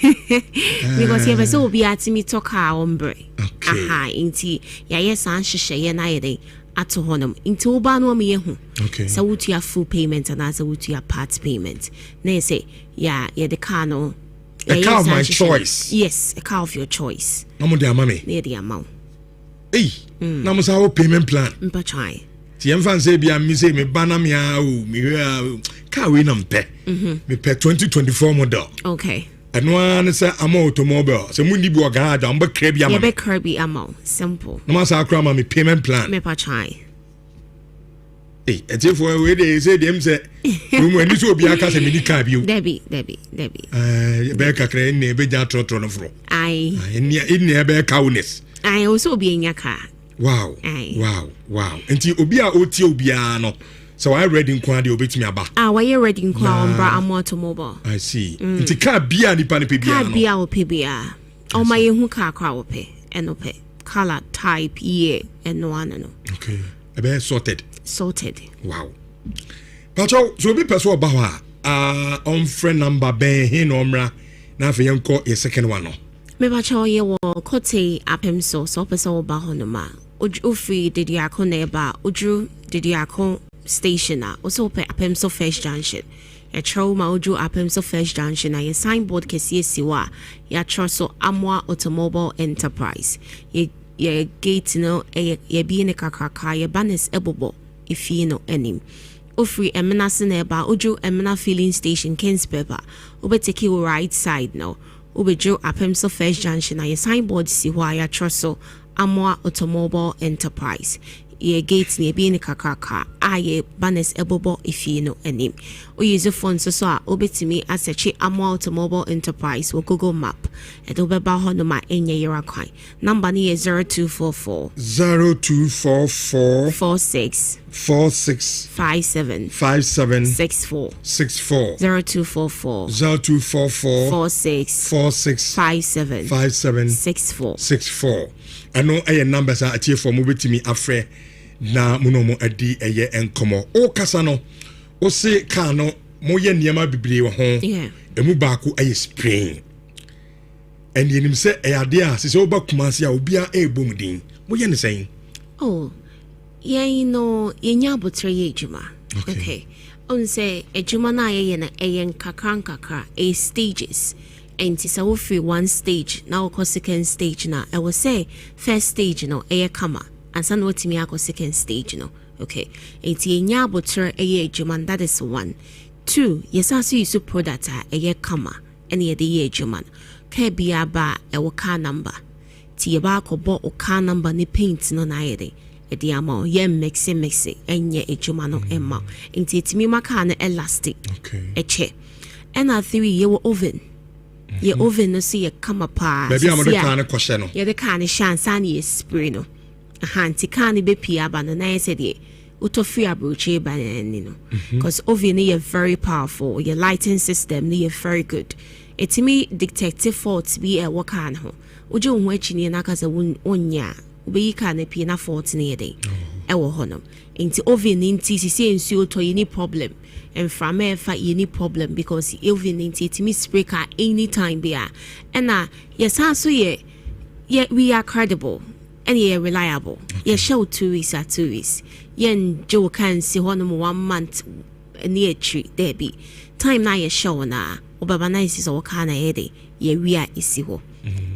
because you so be at me talk car ombre. Okay. Aha, inti ya yes an shishe na yede. Ato honum into oba no me yehu okay so would you full payment and as would you part payment na say yeah the car no a car of my choice yes a car of your choice no mo dia mama near the amount na mo sa payment plan mpa try ti em fan say bia me say me bana me car we na mpe me pe 2024 model okay and one say am automobile so mundi bi garage am be krabia am be krabia am simple no ma sa akra ma me payment plan me pa try eti for we dey say dem say we any so obi aka say me di car bi o debi be kakra ne be ja trotro no fro ai ni e be cowness ai o so obi enya car wow enti obi a oti obi a no so I ready nkwa de obetimi aba why you ready nkwa on bra am automobile I see nti car bia ni pa ne pe bia no car bia o pe bia o ma yehu car kwa o pe eno pe color type year and one no okay e be sorted wow pacho so be person oba ho on friend number ben he no mra na afa yenko ye second one no me pacho ye wo kote apem so person oba ho no ma ofi didi akona eba oju didi akon station also pe apem so first junction ya trauma oju apem so first junction na ye signboard kesi siwa ya so Amwa Automobile Enterprise ye gate no ye bi ne kakaka ye banners ebobo ifi no enim ofri emena seneba oju emena filling station Kings Pepper obeteki right side no obejo apem so first junction na ye signboard siwa ya so Amwa Automobile Enterprise. Ye gates near being kakaka, aye, banners ebobo if you know a name. Or use a phone so obit me as a cheap Amwa Automobile Enterprise or Google Map. At Obeba Honoma Nhyira Kwai. Number near 0244 46 57 64 0244 46 57 64. Ano aye numbers are atie for mo betimi afre na munomo adi eye enkomo o kasa no o se ka no mo ye niema bibire wo ho emu baako aye sprain and yenim se ade a se oba kumase a obia ebom din mo ye ne sen oh ye no yenya botre ye ejuma okay on say ejuma na ye na eye nkakra a stages. And it's a free one stage now call second stage now. I will say first stage air kama and some what me ako second stage okay. It's a nyabotre a German that is 1. 2 yes I see you product a kama any a the German Kebia ba a car number Tia ko bo o car number ni paint no naide a diamo ye mix it and ye a German emma into it me makana elastic okay a chair and I 3 year oven. Ye oven no see ye come pa. Baby, I'm the kind of question. Ye the kind of chance and ye spray no. Auntie can't be pia ban and I said ye. Uto free abroche ban because oven ye very powerful. Your lighting system ye very good. It me detective faults be a wakan ho. Ujo watching ye nakas a unya. We can't pay na fault near day. Ewo honum. Into oven in TCC and so to any problem. And from if any problem because even in it me spray car anytime be and yes so ye we are credible and ye reliable ye show 2 weeks at 2 weeks yen Joe can see 1 month near tree there be time na ye show na obaba nice is all kind of ede ye we are isi ho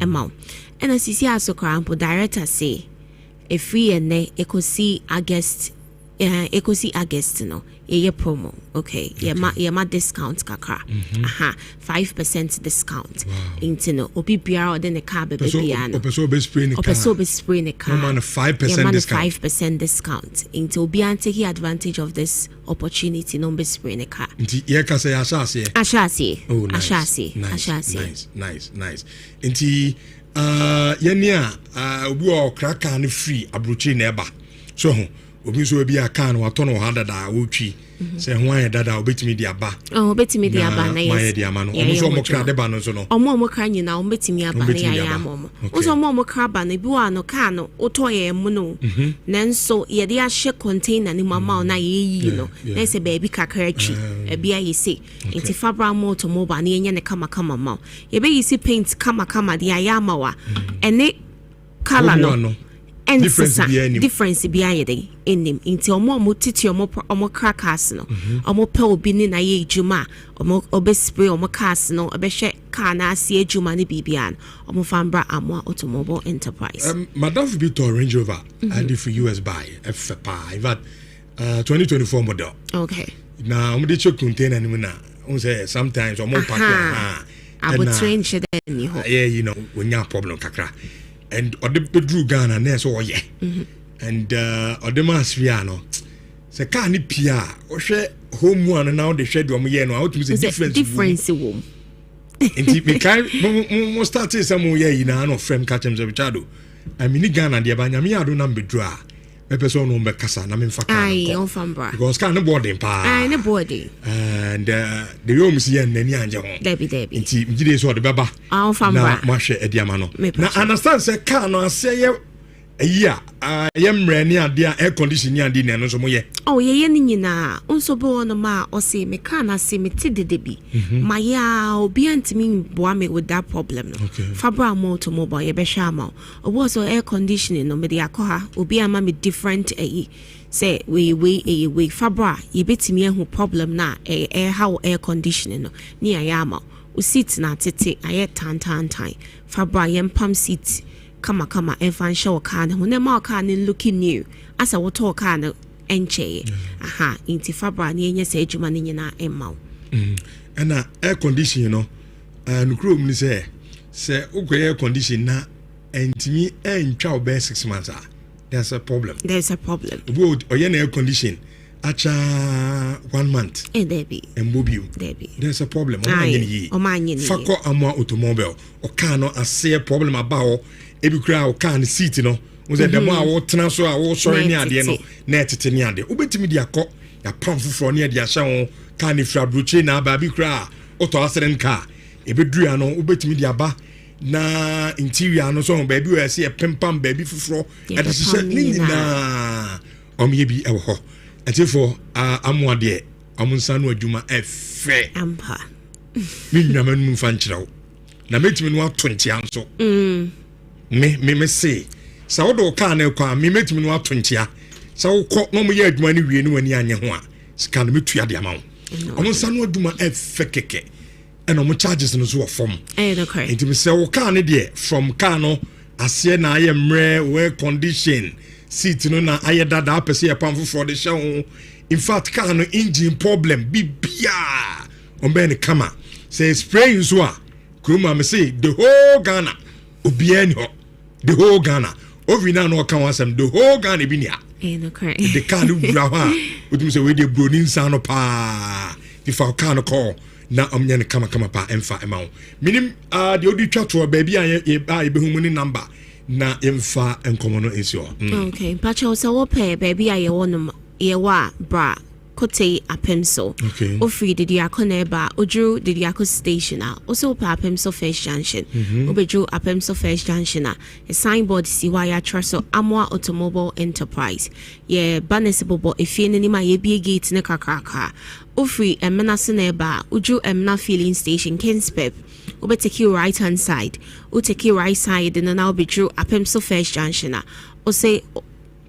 amount and as you see also crampo director say if we and they could see August no ye promo okay ye ma discount kakra 5% discount into no obi biara or then a car baby piano opeso be spray the car man 5% discount 5% discount into obi and taking advantage of this opportunity no be spray the car nti ye ka say ashase oh nice nti ye nia obi o kraka no free abrochi na eba so obi so bi aka no wato no hadada wotwi se ho aye dada obetimi dia ba obetimi dia ba na yes dia ma no omo so mo kra de ba no so no omo kra nyina obetimi aba na ya mo so omo kra ba na bi wa no ka no oto ye mu no nanso ye de ahye container ni mama na ye yi no na se ba bi kakra atwi bi aye se enti fabra moto mo ba na ye ne kama ma ye be yi si paint kama de aya ma wa ene color no and difference behind it in him into omo titi omo crackers no omo pe obi ni na ye ejuma omo obespray omo cars no obehwe car na ase ejuma ni bibian omo fambra Amwa Automobile Enterprise madam be to Range Rover and for US buy FPA in fact 2024 model okay na omo de check container ni na on say sometimes omo pack I would train shit any ho yeah you know when you problem kakra and ode bedru Ghana na so oye and ode masriano se ka ni pia o hwe home one na ode hwe de om ye no how to say difference wo enti me kai mo start say mo ye na no frame catch them Richardo I mean Ghana de ba nyame ado na bedru a me person no be kasa na me mfa ka ai on fambra because can no boarding pa ai no boarding and the room see and nani anje ho debi enti mjide so de beba on fambra na mo hwe ediama no na understand say car no ase ye yeah mre ni ade air conditioning ade na no so mo ye oh ye ni nyina onso bo no ma o se me car na se me ti de bi ma ya obi antimi boa me with that problem no fabra automobile ye be hwa ma o was air conditioning no me de akoha obi ama me different say we fabra ye betimi ehu problem na how air conditioning no ni ayama o seat na tete aye tan fabra ye pam seat kama and fan show car no na ma car looking new as a water car no enche inti fabra ni enye se adwuma ni nyina emma and air conditioning no and chrome ni say uko air condition na and me and child bear 6 months. There's a problem. There's a problem. Wood or air condition. Acha 1 month. Debbie. And Bobby. Debbie. There's a problem. Fako amwa automobile. Or cano a say a problem about every crowd can seat, you know. Was that the more transfer or sorry near the end net to near the Ubetimedia cock, a pump for near the Ashon, can if Bruce na baby cra, auto accident car. A bedriano, Ubetimedia ba. Na interior no so baby we see a pempam baby fufro and this is na maybe ewo ho for amwa de amunsa no adwuma efe ampa me nyaman mu fa nkyerɛw na metimi no 20 anso me say sa wo do ka na kwa me metimi no 20 sa wo kɔ no mo yɛ adwuma no wie no wani anye ho a sika no metua de ama wo amunsa no adwuma efe keke and on charges no so form. Okay. It is so can it from Kano as na I am rare wear condition. Seat no na I that up see a pump for the show. In fact, Kano engine problem bibia on Ben Kama. Say spray you so Kruma me say the whole Ghana Obian ho the whole Ghana. Over now no can was the whole Ghana binia. Okay. The can do with me say we the bronin sound pa if I can call. Na omnya ne kama pa emfa ema wo minim de odi twa to baby a be hu ni number na emfa enkomo no ensio okay pacha so wo pay baby a ye wono ye wa bra kote apemso okay ofri did ya koneba odru did ya station a also pa apemso first junction obedru apemso first junction a signboard si wa ya traso amwa automobile enterprise ye banesebo efie ni ma ye bie gate ne kakaka ofri emena seneba odru emna filling station Kinspep obe take you right hand side o take you right side and now obedru apemso first junction a o say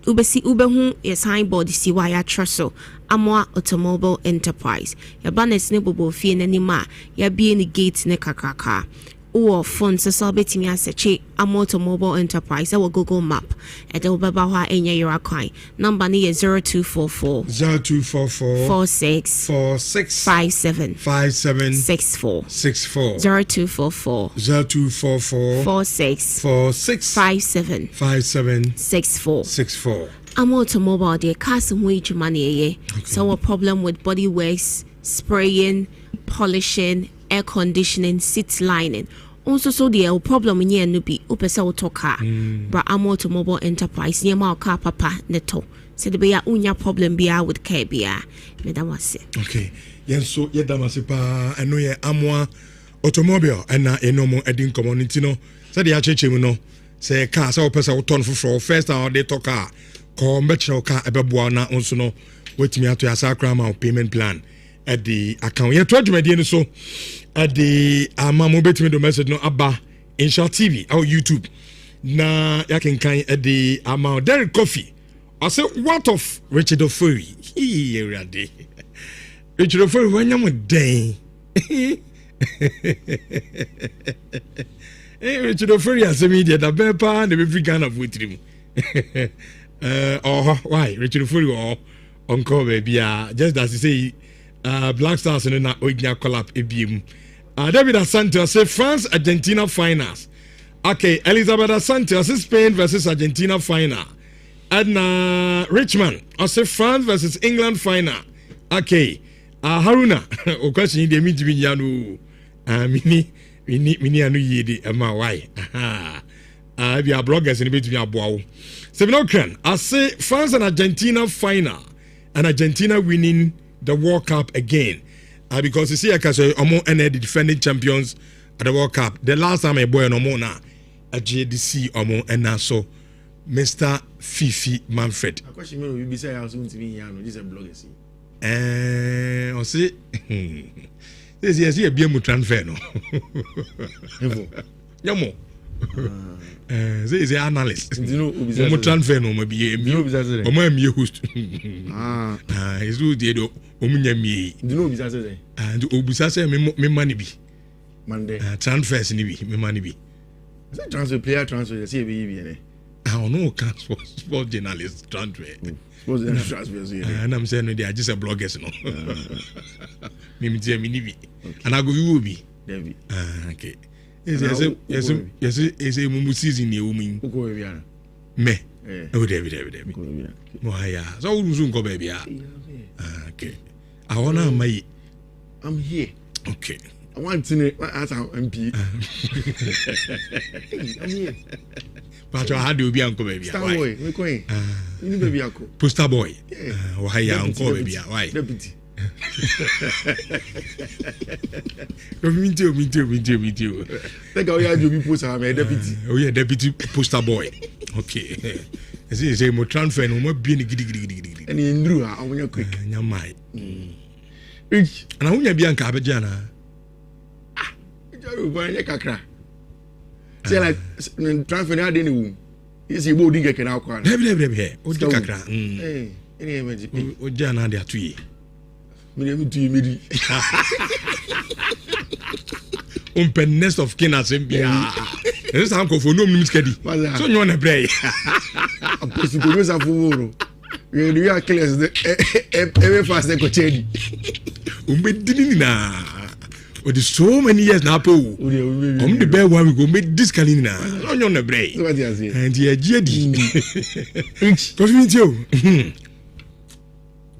ubesi ubehu ye signboard si wa ya traso amwa automobile enterprise ya banes ne bobo fie n'anima ya bie ni gate ne kakaka o phone so betimi aseche amwa automobile enterprise e wo Google map e de obeba ho enya yira kwan number ne ye 0244 46 57 64 0244 46 57 64 I'm automobile de cars and wage money so a problem with body works, spraying, polishing, air conditioning, seat lining. Also so the problem in here no be upesa otoka but I'm automobile enterprise near my car papa neto said the be a unya problem be with KBA madam was okay yes so yedamase pa eno ye amwa automobile and na enomo edin community no said the achechemu no say car so upesa oton for first hour they talk car ko mbetro ka ebeboa na onso no wetimi ato ya sakra payment plan at the account ye to adwumade ni so at the amamo betimi do message no aba in short TV or YouTube na yakenkan at the amount Derek Coffee I say what of Richard Ofori he ready Richard Ofori wanyam den Richard Ofori as media da bepa na be Ghana of witrim why Richard Ofori or uncle baby just as you say Black Stars in na ognya collab ebiem David Asante say France Argentina finals okay Elizabeth Asante say Spain versus Argentina final and Richmond I say France versus England final okay Haruna o question dey meet me yanu mini anu yedi ma why we are bloggers in between aboawo Moroccan I say France and Argentina final and Argentina winning the World Cup again because you see I can say omo the defending champions at the World Cup the last time I boy no more na at JDC omo and so Mr. Fifi Manfred question me be say I was going to be here no this blogger o see this is here be mu transfer no yamo this is an analyst mo transfer no be o mo am host is do dey do omunya mi no bisa say and obisa say me money bi Monday transfers ni bi me money bi say transfer player transfer say be bi I no can sport journalist transfer was the transfer and I'm saying they are just a bloggers no me me ni bi and I go you be David okay Yes, mumu season ye umi. Me. Oh, David. Mohaya. So we soon go baby. Okay. I wanna my. I'm here. Okay. I want to know as our MP. I'm here. But how do you be uncle baby? Star boy, we're going. You need baby uncle. Poster boy. Yeah. Why uncle baby? Why? Deputy. Me too. Think how you be poster, I'm a deputy. Oh yeah, deputy poster boy. Okay. Say mo transfer no mo bi ni gidi. And in Drew, I want you quick. Nyamai. Rich. And I want you be anka abejana. You buy a kakra. Say like transfer na dey ni. You see bo dinga kana kwa. Debe. O di kakra. Eh, any emergency. O jana dey atuye. Me to you me. Nest of kin asembia. This uncle for no skedi. So you want to pray. Apostle producer for you are clear every fast they go change. Na. With so many years now, the bear one we go make this calendar. So you want to pray. And the GD. Because me too.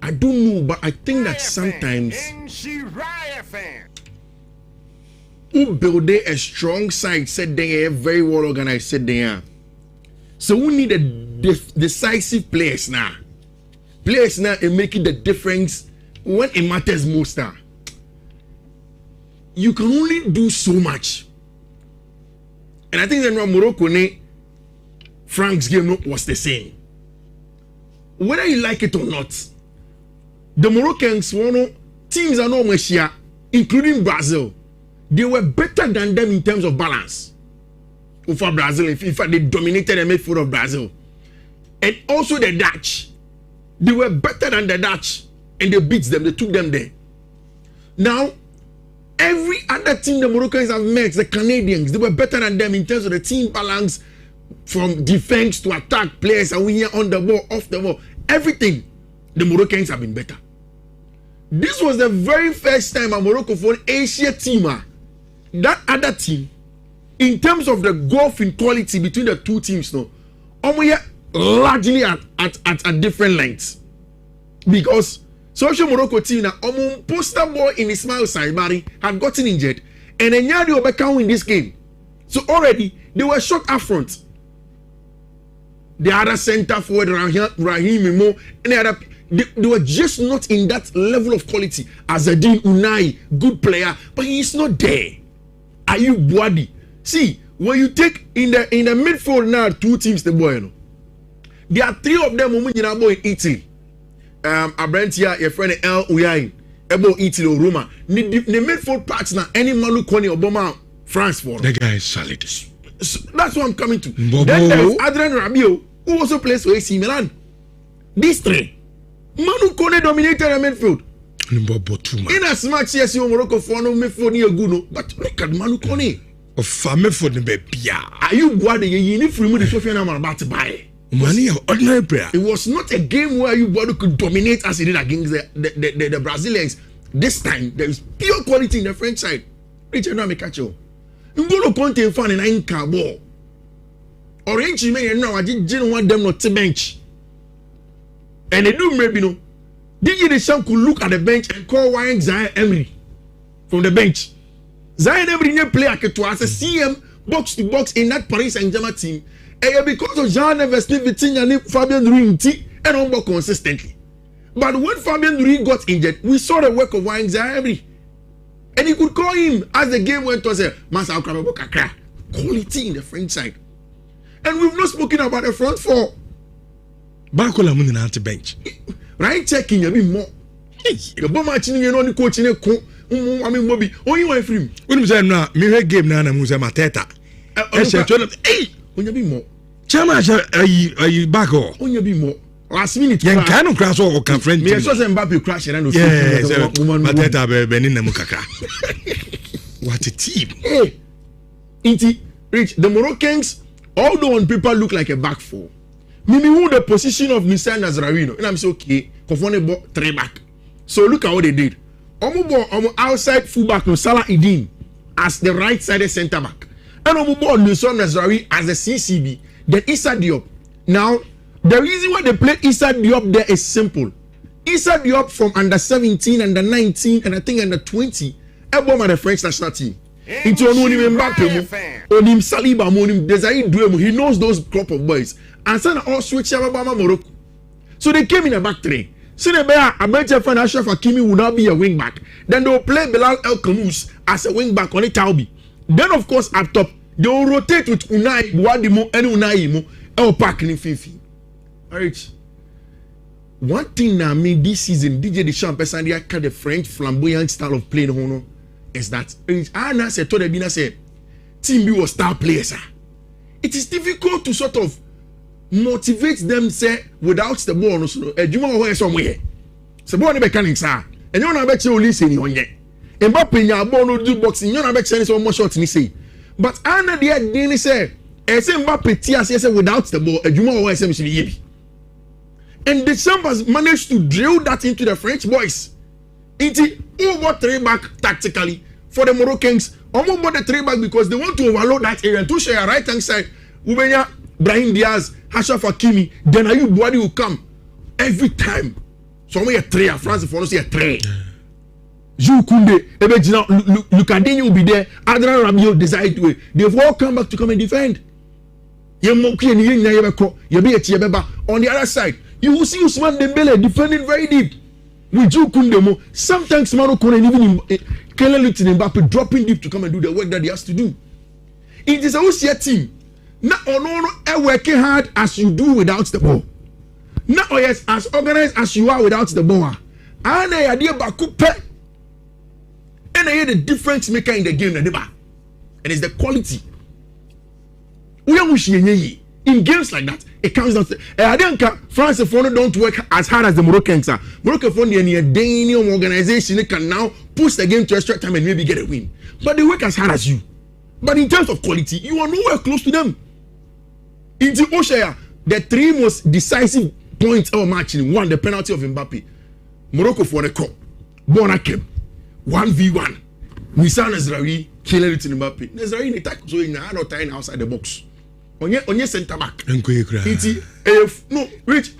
I don't know, but I think that sometimes who build a strong side said they are very well organized said they are. So we need a decisive players now. Players now are making the difference when it matters most now. You can only do so much. And I think that Morocco Frank's game was the same. Whether you like it or not, the Moroccans, teams are not much here, including Brazil. They were better than them in terms of balance. For Brazil, in fact, they dominated the midfield of Brazil. And also the Dutch. They were better than the Dutch. And they beat them, they took them there. Now, every other team the Moroccans have met, the Canadians, they were better than them in terms of the team balance, from defense to attack, players are winning on the ball, off the ball. Everything, the Moroccans have been better. This was the very first time a Morocco for an Asia team, that other team, in terms of the gulf in quality between the two teams, largely at different lengths. Because social Morocco team now, poster boy in Ismail Saibari had gotten injured, and Nhyira Obekau in this game. So already they were shocked up front. The other center forward, Raheem Mimo, and the other. They were just not in that level of quality. Azadine Unai, good player, but he is not there. Ayub Boadi. See, when you take in the midfield now, two teams the boy, there are three of them in Italy. Abrentia, your friend El Uyain, Ebo Italy or Roma. The midfield parts now, any Manu Kone Obama, France for. The guy is solid. So that's what I'm coming to. Then there is Adrian Rabiot, who also plays for AC Milan. These three. Manu Kone dominated the midfield. In as much as you Morocco for no midfield near Guno, but look at Manu Kone. Of family for the baby. Are you bored? You need to remove the Sofian I'm about to buy. Money ordinary player. It was not a game where you bored could dominate as he did against the Brazilians. This time there is pure quality in the French side. Richard Namikacho. Ngolo Conte fan in a car ball. Orange men now I didn't want them not to bench. And they do maybe no. DJ Deschamps could look at the bench and call Wayne Zaire Emery from the bench. Zaire Emery didn't play as a CM box to box in that Paris Saint-Germain team. And because of Jean Neves, Vitinha, Fabian Ruiz, and on ball consistently. But when Fabian Ruiz got injured, we saw the work of Wayne Zaire Emery. And you could call him as the game went on, say, Masa Kakra. Quality in the French side. And we've not spoken about the front four. Bakola Muni na anti bench. Right checking you be more. The bomb matching you know the coach in a co. I mean Bobby. Only one free. When you say na me game na Musa Mateta. Hey, when you be more. Chama are back or when you be more. Last minute. Yan cannot crash or can friend. Me so Mbappe crash and no. Yes, Mateta be na mukaka. What a team. Hey. Inti Rich, the Moroccans, although on paper look like a back four. Mimi who the position of Mr. Nazarino. And I'm saying, okay, Kofone bought 3 back. So look at what they did. Omo outside fullback no Salah Idin as the right-sided centre back. And on board Nhyira Nazari as the CCB. Then Issa Diop. Now, the reason why they play Issa Diop there is simple. Issa Diop from under 17, under 19, and I think under 20. Everyone at the French national team. Into Onim Mbappe, Onim Saliba, Onim Desire Duemo. He knows those crop of boys. And then all switch Alabama Morocco. So they came in a back three. So they bear a better financial for Kimi will not be a wing back. Then they will play Bilal El Khanous as a wing back on it Taubi. Then of course up top they will rotate with Unai Buadimo and Unai Mo El Park in Fifi. Alright. One thing now me this season DJ Deschamps and they the French flamboyant style of playing hono is that Anna said to the Bina said Team B was star players. It is difficult to sort of motivate them say without the ball no adwuma ho somewhere se ball ne mechanics and you na be che oli say ni onye Mbappe nya ball no do boxing you na be che so more shot ni say but ana dey dey say e say Mbappe ti as say without the ball adwuma ho say me yebi and the Chambers managed to drill that into the French boys into over 3 back tactically for the Moroccans almost more the 3 back because they want to overload that area to share right hand side Ubenya Brahim Diaz, Ashraf Hakimi, then Ayub Boadi will come every time. So we a 3, France for us a 3. Jules Koundé, Lucadini will be there. Adrian Rabiot decide to. They've all come back to come and defend. On the other side, you will see Ousmane Dembele defending very deep with Jules Koundé. Sometimes Manu Kone even Kylian Mbappe dropping deep to come and do the work that he has to do. It is a team. Not working hard as you do without the ball. Not yes, as organized as you are without the ball. And I idea bakupe. And I hear the difference maker in the game. And it's the quality. In games like that, it comes down to I think France don't work as hard as the Moroccans are. Morocco found the Danian organization they can now push the game to extra time and maybe get a win. But they work as hard as you. But in terms of quality, you are nowhere close to them. In the Oshaya, the 3 most decisive points of match in one, the penalty of Mbappe. Morocco for the cup. Bonakem. 1v1. Nhyira Nazari, Kylian Mbappe. Nazari in attack, so in a time outside the box. On your center back. No, Rich,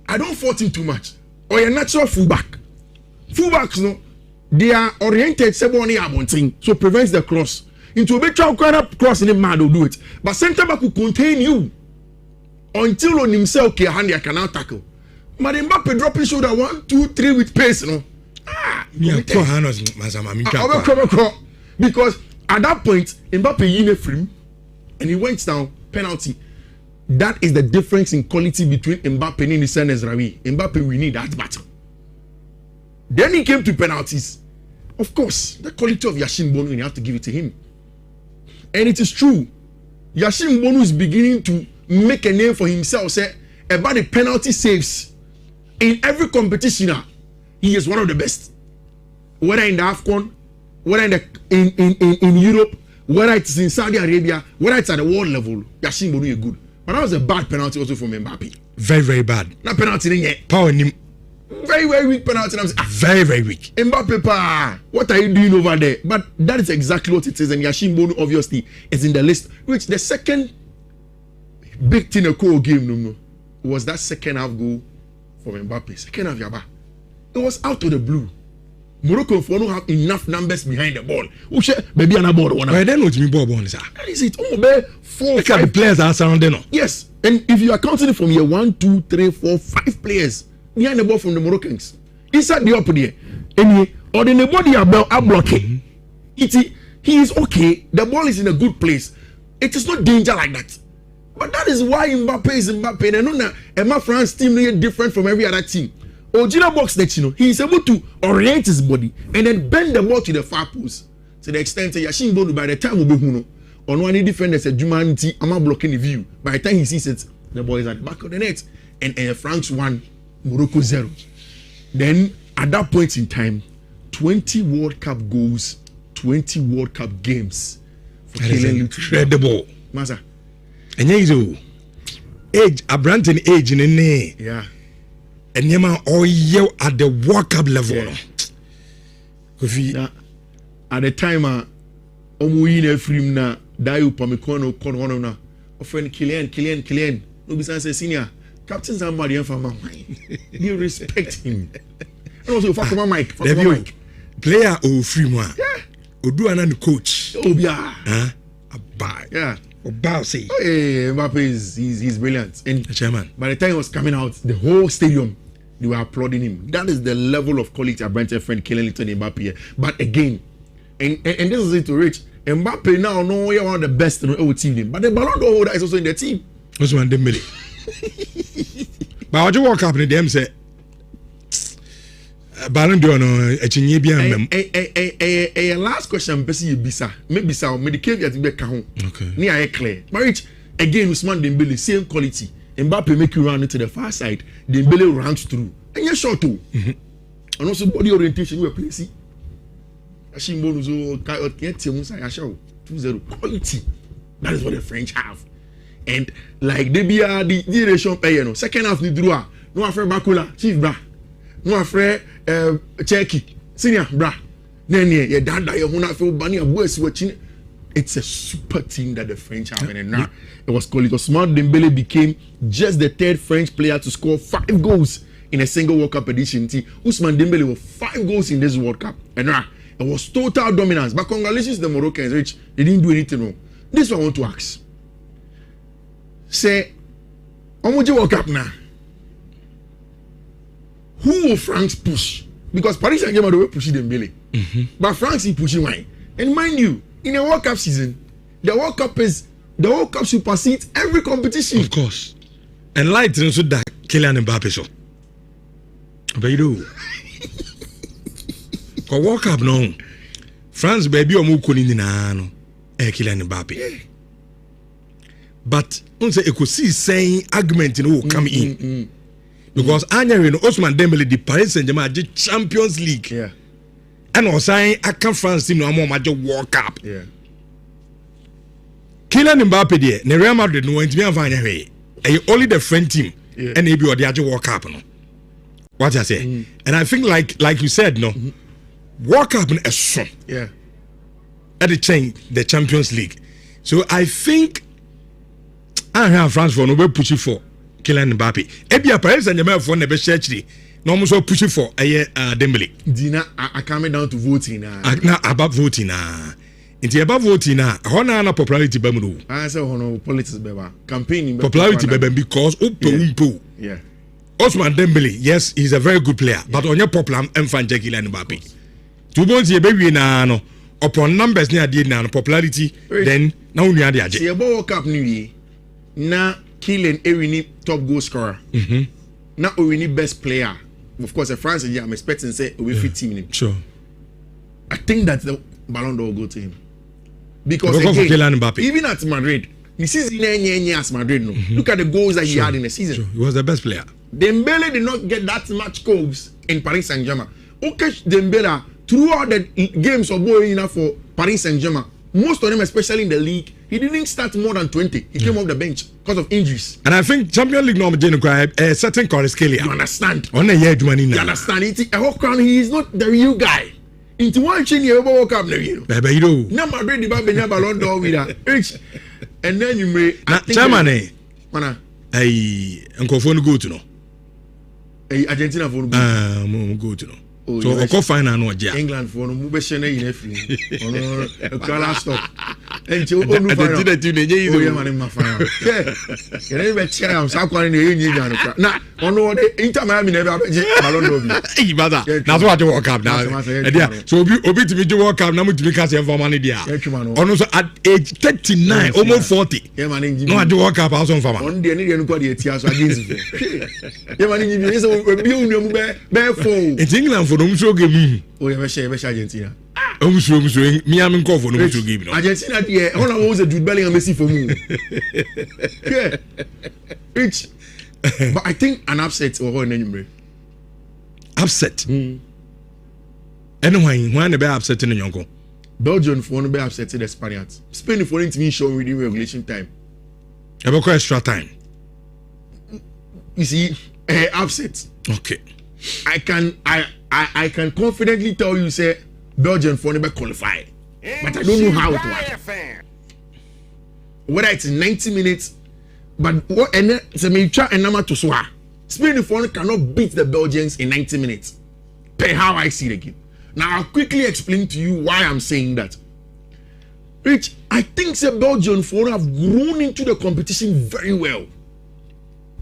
I don't fault him too much. Or your natural fullback. Fullbacks, no, they are oriented, so prevents the cross. Into a bit of cross in the man will do it. But center back will contain you until on himself can now tackle. But Mbappe dropping shoulder 1, 2, 3 with pace, no. Because at that point, Mbappe in a frame and he went down penalty. That is the difference in quality between Mbappe and Nhyira Nazari. Mbappe, we need that battle. Then he came to penalties. Of course, the quality of Yashin Bono, you have to give it to him. And it is true. Yashin Bono is beginning to make a name for himself. Say about the penalty saves in every competition. He is one of the best. Whether in the AFCON, whether in Europe, whether it's in Saudi Arabia, whether it's at the world level, Yashin Bono is good. But that was a bad penalty also from Mbappe. Very, very bad. That penalty yet. Power him. Very, very weak penalty. Very, very weak. Mbappe, what are you doing over there? But that is exactly what it is. And Yashin Bono obviously is in the list. Which the second big thing a goal game was that second half goal from Mbappe. Second half Yaba. It was out of the blue. Morocco for don't have enough numbers behind the ball. Maybe an ball one. Then what you mean ball sir? That is it. Oh, 4, 5 the players are surrounding. Yes. And if you are counting it from here, 1, 2, 3, 4, 5 players behind the ball from the Moroccans. Inside the up there. Anyway, or the body are blocking. He is okay. The ball is in a good place. It is not danger like that. But that is why Mbappe is Mbappe. And I know Emma France team is different from every other team. Original box that he is able to orient his body and then bend the ball to the far post to the extent that Yashin Bono by the time we be on one defender said humanity I'm blocking the view. By the time he sees it, the ball is at the back of the net and France 1, Morocco 0. Then at that point in time, 20 World Cup goals, 20 World Cup games. That is incredible. Masa. And you age, a brand in age in a name. Yeah. And Yama all you at the World Cup level. Yeah. At the time, Omuine Frim na Dayo Pamikono Kono friend Kylian no be say senior captain somebody from my you respect him and also fuck my mic player or free one odu ana the coach obia abai yeah Obasi. Hey, Mbappe he's brilliant. And chairman, by the time he was coming out, the whole stadium they were applauding him. That is the level of quality of Brent's friend Kylian Mbappe. But again, and this is it to reach. Mbappe now no you're one of the best in the team. But the Ballon d'Or holder is also in the team. Osman Dembele. But what you walk up in them say Ballon d'Or no echinye bia mbem. Last question person you bisa. Maybe sa me the caveat be ka ho. Okay. Ni aye clear. Marriage again Usman Dembele same quality. Mbappe make you run into the far side. Dembele runs through. And you short too. And also body orientation you play see. Ashimbo zo can't tell us I show 2-0 quality. That is what the French have. And like they be the generation pay no. Second half ni draw. No afraid Bakula, chief bra. No afraid Cherky, senior bra. Then yeah, dada you wanna feel bunny and boys watching. It's a super team that the French have, and now it was called. Ousmane Dembele became just the third French player to score 5 goals in a single World Cup edition. Ousmane Dembele with 5 goals in this World Cup, and now it was total dominance. But congratulations to the Moroccans, which they didn't do anything wrong. This one I want to ask. Say, Omoji World Cup now. Who will France push? Because Paris Saint-Germain will push Dembele, but France is pushing wine. And mind you, in a World Cup season, the World Cup supersedes every competition. Of course. And light so that Kylian Mbappe so. But you do. For World Cup no. France baby omu koni na no. Kylian Mbappe. But on say ekosi saying argument no come in. Because Anya no Ousmane Dembele the Paris Saint-Germain the Champions League. Yeah. And was saying I can France team no more major World Cup. Yeah. Kylian Mbappe there, ne Real Madrid no ntimi anfanya hwe. Only the French team and maybe or the other World Cup no. What I say? And I think like you said no. World Cup no so. Yeah. At the Champions League. So I think I have France for no be pushing for Kylian Mbappe. Ebia Paris Saint-Germain for ne be share chiri. No almost pushing for Dembele. Dina I come down to voting now about voting Inti about voting na popularity be mu. I say hono politics be ba campaigning popularity be because umpo. Yeah. Ousmane Dembele, yes, he's a very good player, but on your popular Mfan Kylian Mbappe. To bonzi ye be wi na no upon numbers near the na popularity then na unu ade age. See World Cup ni na Kylian ewini top goal scorer. Na ewini best player. Of course, France, I'm expecting say we fit team. Sure. I think that the Ballon d'Or will go to him. Because again, even at Madrid, the season as Madrid, no. Look at the goals that he had in the season. Sure. He was the best player. Dembele did not get that much goals in Paris Saint-Germain. Okay, Dembele throughout the games of going for Paris Saint-Germain, most of them, especially in the league, he didn't start more than 20. He came off the bench because of injuries. And I think Champions League normally a certain Kvaratskhelia. You understand? On a year you understand? He is not the real guy. Into one chain you ever walk up you. Baby, you do. Now Madrid the Baba Ballon d'Or with that. And then you may Germany. Mana. Hey, Uncle Phone go to no. Hey, Argentina phone go. Go to no. So Oko final no ja. England for no move shene in every. Ono kala stop. And you onu final. The team dey use. Oh yeah man ma final. Yeah. You never check am sa kwani na enyi jan no. Na ono Inter Miami never be Ballon d'Or. Hey brother. That's what you World Cup now. So obi to be World Cup na mu to be cast for money there. Ono so at age 39 almost 40. Yeah man. No at World Cup also for man. On dey ni dey no dey tia so against. Yeah man ni bi so obi unu mu be phone. It's England for no so game. Oh yeah, be Argentina. So me am call for no so game no. Argentina there, how long was the Jude Bellingham Messi for me? Yeah. Rich. But I think an upset or an enemy. Upset. Anyway, when the be upset in Yonko. Belgium for no be upset the Spaniards. Spain for it to be shown within regulation time. About extra time. You see, upset. Okay. I can confidently tell you say Belgium for never qualify, but I don't know how it works. whether it's in 90 minutes, but what and try and number to swear. Spain cannot beat the Belgians in 90 minutes. Per how I see the game. Now I'll quickly explain to you why I'm saying that. Rich, I think the Belgian have grown into the competition very well.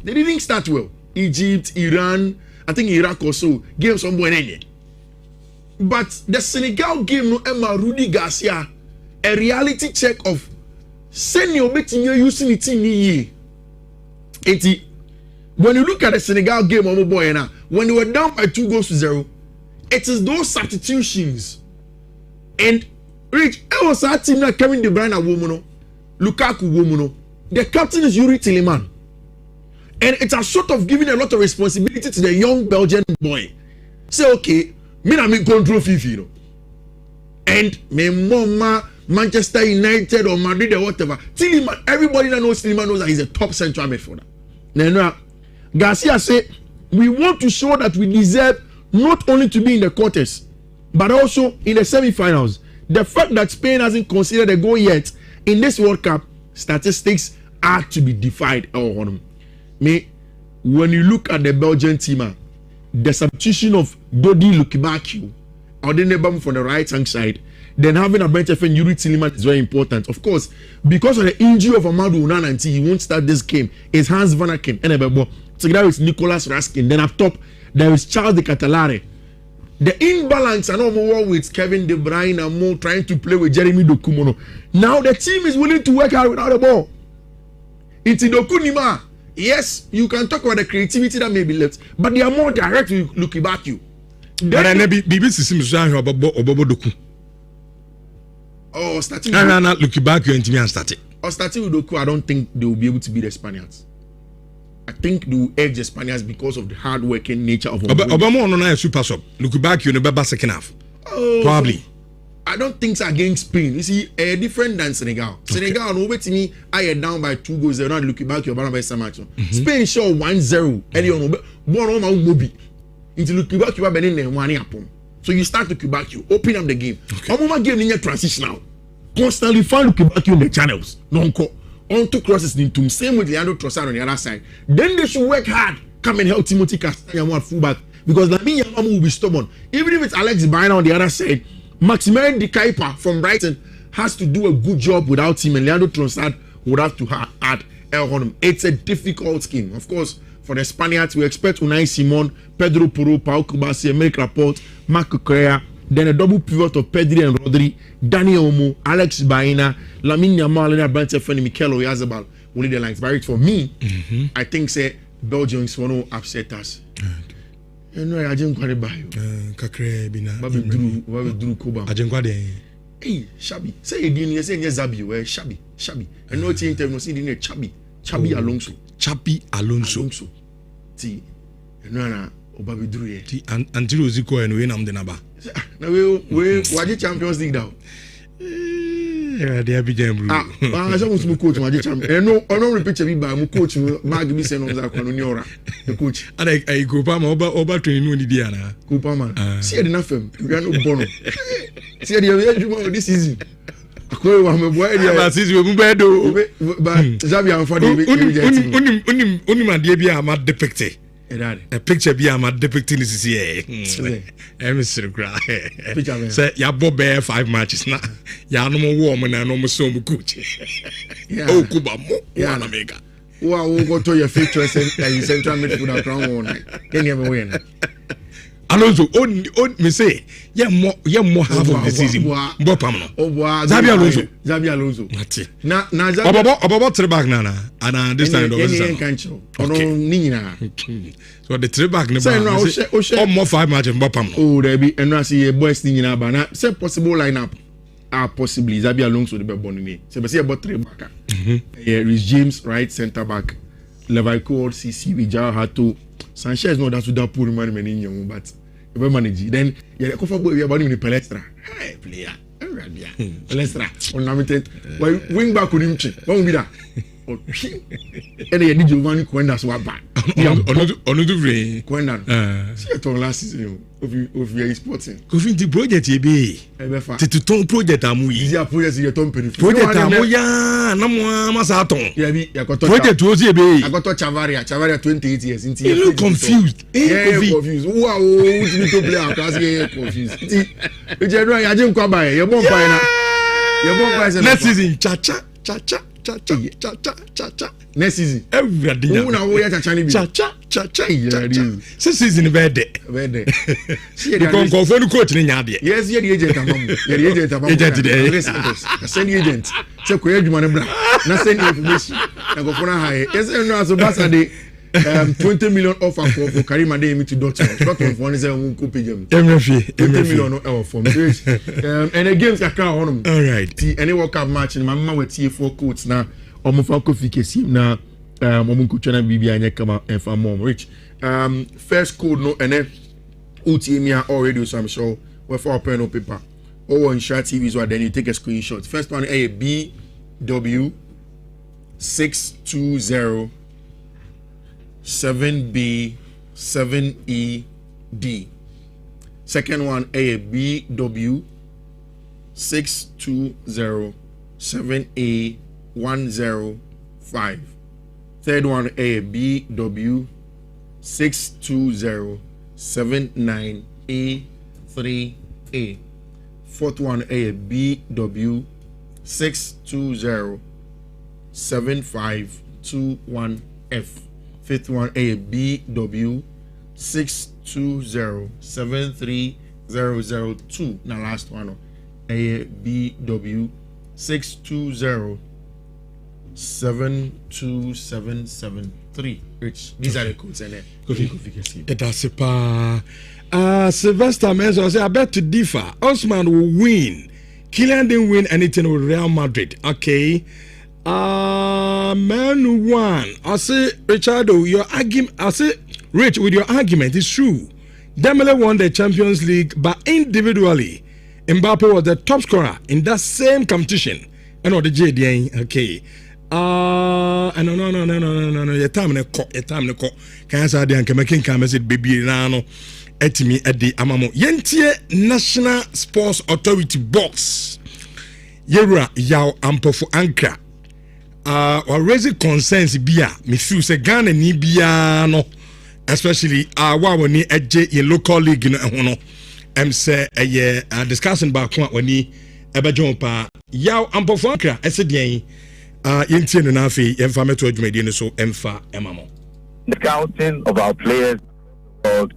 They didn't start well. Egypt, Iran, I think Iraq also gave someone any. But the Senegal game no Emma Rudy Garcia, a reality check of senior betting you using it in the when you look at the Senegal game on boy now, when they were down by 2-0, it is those substitutions. And Rich, it was our team that Kevin De Bruyne woman, Lukaku woman. The captain is Yuri Tillman. And it's a sort of giving a lot of responsibility to the young Belgian boy. Say, okay, me na me control FIFA, you know. And me mama, Manchester United or Madrid or whatever. Tillman, everybody that knows Tillman knows that he's a top central midfielder. Now, Garcia said, we want to show that we deserve not only to be in the quarters, but also in the semi-finals. The fact that Spain hasn't considered a goal yet in this World Cup, statistics are to be defied. Me, when you look at the Belgian team, the substitution of Dodi Lukibakiu or the neighbor from the right hand side, then having a bench and Yuri Tillman is very important. Of course, because of the injury of Amadou Onana, he won't start this game. It's Hans Van Aken and together with Nicolas Raskin. Then up top, there is Charles de Catalare. The imbalance and more with Kevin De Bruyne and more trying to play with Jeremy Dokumono. Now the team is willing to work hard without the ball. It's Dokunima. Yes, you can talk about the creativity that may be left, but they are more direct to look back you. But I never be seems about Doku. Oh, starting. No, look back you and me and started. Or starting with Doku, I don't think they will be able to beat the Spaniards. I think they will edge the Spaniards because of the hard-working nature of Obama on a super sub. Look back, you never second half. Probably. I don't think it's against Spain. You see, different than Senegal. Okay. Senegal, no wait me, I are down by 2 goals. They're not looking back. You're by some match. Spain show 1-0. And you know, one on my mobi. Into looking back, you are better than 1 upon. So you start to back, you open up the game. I'm going to give you a transition now. Constantly find looking back you in the channels. Donkor. On two crosses into him. Same with Leandro Trossard on the other side. Then they should work hard. Come and help Timothy Castagne at fullback. Because Lamine Yamal will be stubborn. Even if it's Alex Baena on the other side, Maximilian De Kuyper from Brighton has to do a good job without him, and Leandro Trossard would have to add El Honum. It's a difficult scheme. Of course, for the Spaniards, we expect Unai Simon, Pedro Porro, Pau Kubasi, Emerick Laporte, Marc Correa, then a double pivot of Pedri and Rodri, Dani Olmo, Alex Baena, Lamine Yamal, and Brent Feni, Mikel Oyarzabal will lead the lines. But for me, I think say Belgians want to upset us. No, I didn't quite buy you. Kakre bina. Babi Drew Koba. I didn't quite. Hey, Shabby. Say again, you say Zabi, where Shabby. And no team no see the Chabi Alonso. Chabi Alonso. See, no, Babi Drew. Until Ziko and Winam the Naba. Now we why the Champions League now? They have been I was coach my champion. No, I don't repeat me by my coach Mag me send on the coach. And I go over training with Diana. Kupama. See enough him. We are no bono. See the this season. Akwe wa me boy dia. Ba season we bedo. Ba Xavi am for the unim ade bia am depicted. A picture be am depicting this here. Mr. Gra. Say ya bobe 5 matches na. Ya no more warm na no more so coach. Oh Kuba mo. Ya na mega. Wa wo go to your feature central midfielder crown one. Any ever win. Alonso on me say yeah more half of the season. Bopam no. Xabi Alonso. Na Obobo three back na and this time so the three back ne more 5 matches Bopam no. Oh there be and I see a boys thing na ba na say possible lineup possibly Xabi Alonso the be born me. Say be say about 3 back. Yeah, Rhys James right center back. Levico CC Vijay Hato Sanchez no that would have poor man in young but if I manage then yeah comfortable we about him in Palestra. Hey player Palestra on limited wing back on him what will be that ɛna yɛde Giovanni Quenda so aba ɔno do vrɛ Quenda si yɛtɔn last season of your sporting kofi nti project ebe tete ton project amu yi ya project yɛtɔn mpanyinfo project amu ya na mo ama sa atɔn yɛkɔtɔ project o si ebe akɔtɔ Chavaria 28 years nti you look confused confused wow wotumi to play across yɛ confused nti ɛjɛ no yɛagye nkwa ba yɛbɔ mpa na yɛbɔ mpa sɛ next season cha next season everybody nya una wo ya cha ni bi cha this season be de because confo ni coach ni nya de yes ye the agent amamu ye the agent amamu send agent say ko adwuma ne bra na send information na go for na high yes no aso basa de 20 million offer for Karim Adeyemi to Dortmund for say won ko pejam 20 million no for and the games kakra honum all right ti any World Cup match ni mama wetie for coach na omofa kofi kesi na omunko chana bibia anya kama enfa mom rich first code no ene utimia already so I'm sure we for pen or paper or on Nhyira TV so then you take a screenshot. First one a BW 620 7B 7ED. Second one a BW 620 7A 105. Third one a BW 620 79A 3A. Fourth one a BW 620 7521F. Fifth one a BW 620 73002. Now last one a BW 620 72773. Rich, these are the codes in there. That's a Sylvester Menzo say I bet to differ. Osman will win. Kylian didn't win anything with Real Madrid. Okay. Man one. I say Richardo, your argument. I say Rich with your argument is true. Dembele won the Champions League, but individually, Mbappe was the top scorer in that same competition. I know the JD. Okay. No. Your time ne ko. Can I say the anke making can message baby na etimi edi amamo. Yentie National Sports Authority box. Yera yaw ampofo anka. Or raising concerns bia me feel say Ghana ni bia no, especially wa woni eje ye local league no ho no. Say a discussion about when ni ebejon pa yaw ampofo anka ese den yentie no na afi yemfa meto adwumadi no so emfa emamo. The scouting of our players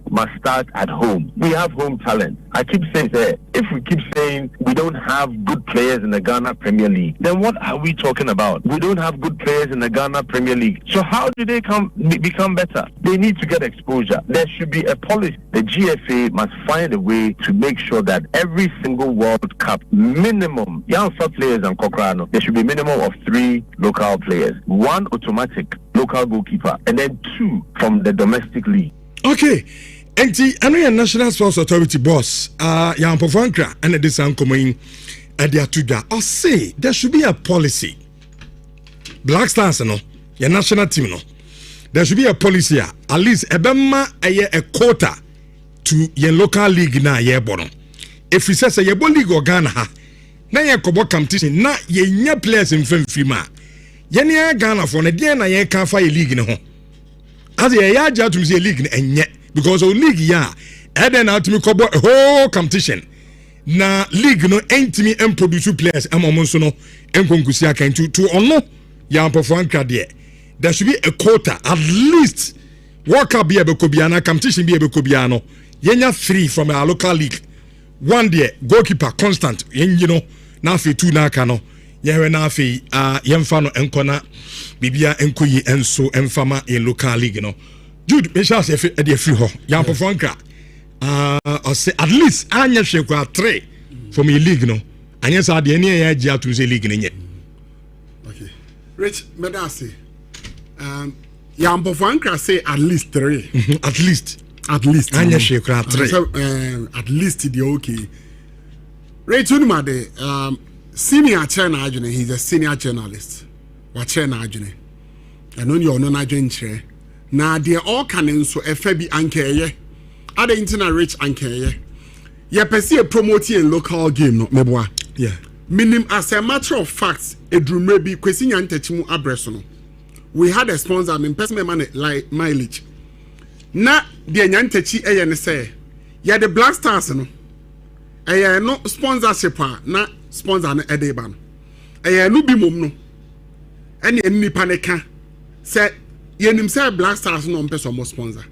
must start at home. We have home talent. I keep saying that if we keep saying we don't have good players in the Ghana Premier League, then what are we talking about? We don't have good players in the Ghana Premier League. So how do they become better? They need to get exposure. There should be a policy. The GFA must find a way to make sure that every single World Cup minimum, young players and Kokrano, there should be a minimum of 3 local players. 1 automatic local goalkeeper, and then 2 from the domestic league. Okay, enti ano ya National Sports Authority boss ya mpofo and this ankomoyin ade atuga I say there should be a policy. Black Stars no your national team no, there should be a policy at least ebema a quota to your local league na ye bono. If we say ye bo league Ghana ha na ye kobo competition na ye nya players in femfima ye ne Ghana for na dey na ye kan fa ye league ne ho. As a yaja to say league and yet because of league ya and then to me cover a whole competition na league no entimi and produce players amonso no enkonkusia kan to ono ya perform there should be a quota at least work up be bekobiana competition be bekobiano yenya 3 from our local league 1 there goalkeeper constant you know na fe 2 na aka no yewe na fe yemfa no enkona bibia enkoyi enso emfama in local league no Jude me sha say e dey free ho ya perform kra I say at least anya hwekwa 3 from a league no anya sa de ene ya gia to say league nye. Okay Rich medase ya perform kra say at least 3 at least anya hwekwa 3 at least the okay Rich unima de senior channel ajune, he's a senior journalist. Wachena ajune. and only on a gentre. Now, dear all canon so a fabi anke, other internet rich anke. Ya perceive promoting local game, no meboa. Yeah. Minim as a matter of fact, a drum may be question and techimu abresono. We had a sponsor, I mean, personal money like mileage. Na the Yantechi a say, ya the Black Stars no. A no sponsorship, na sponsor na edeban. A no be mum no. Any panica say, yenim say Black Stars no person more sponsor.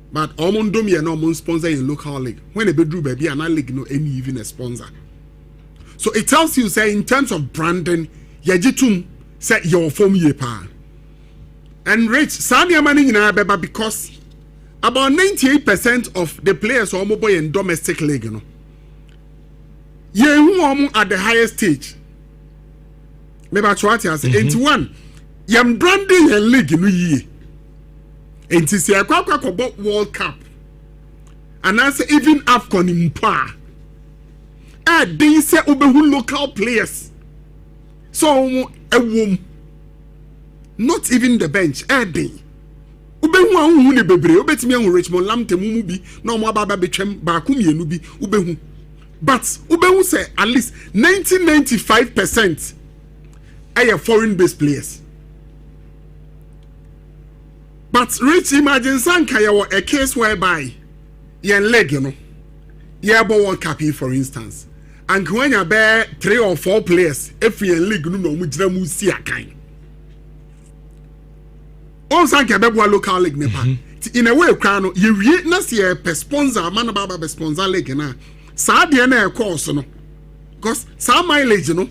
But almond do me a normal sponsor in local league. When a bedroom baby and I league no any even a sponsor. So it tells you say in terms of branding, yajitum say your form ye pa. And rich Sadia money in Abeba because about 98% of the players are mobile in domestic league, you know. Ye who at the highest stage. Maybe I try to say 81. Yam branding a league in ye. And to see a about World Cup. And I say even AFCON in pa. They say Ubehu local players. So a womb. Not even the bench. They Ubehu unu bebre. Ubetimi anu Richmond Lamte Mumubi. No more baba bechem bakumi enubi. Ubehu. But Ubehu say at least 95% are foreign based players. But Rich, imagine Sankaya a case whereby yen leg, you know, Yabo World Cup for instance. And when you bear 3 or 4 players, if you league no mujramu see a kind. All Sankaya local league nepa. In a way, crano, you read not see a sponsor, man about a sponsor league na. Sadia course, no. Because some mileage, you know,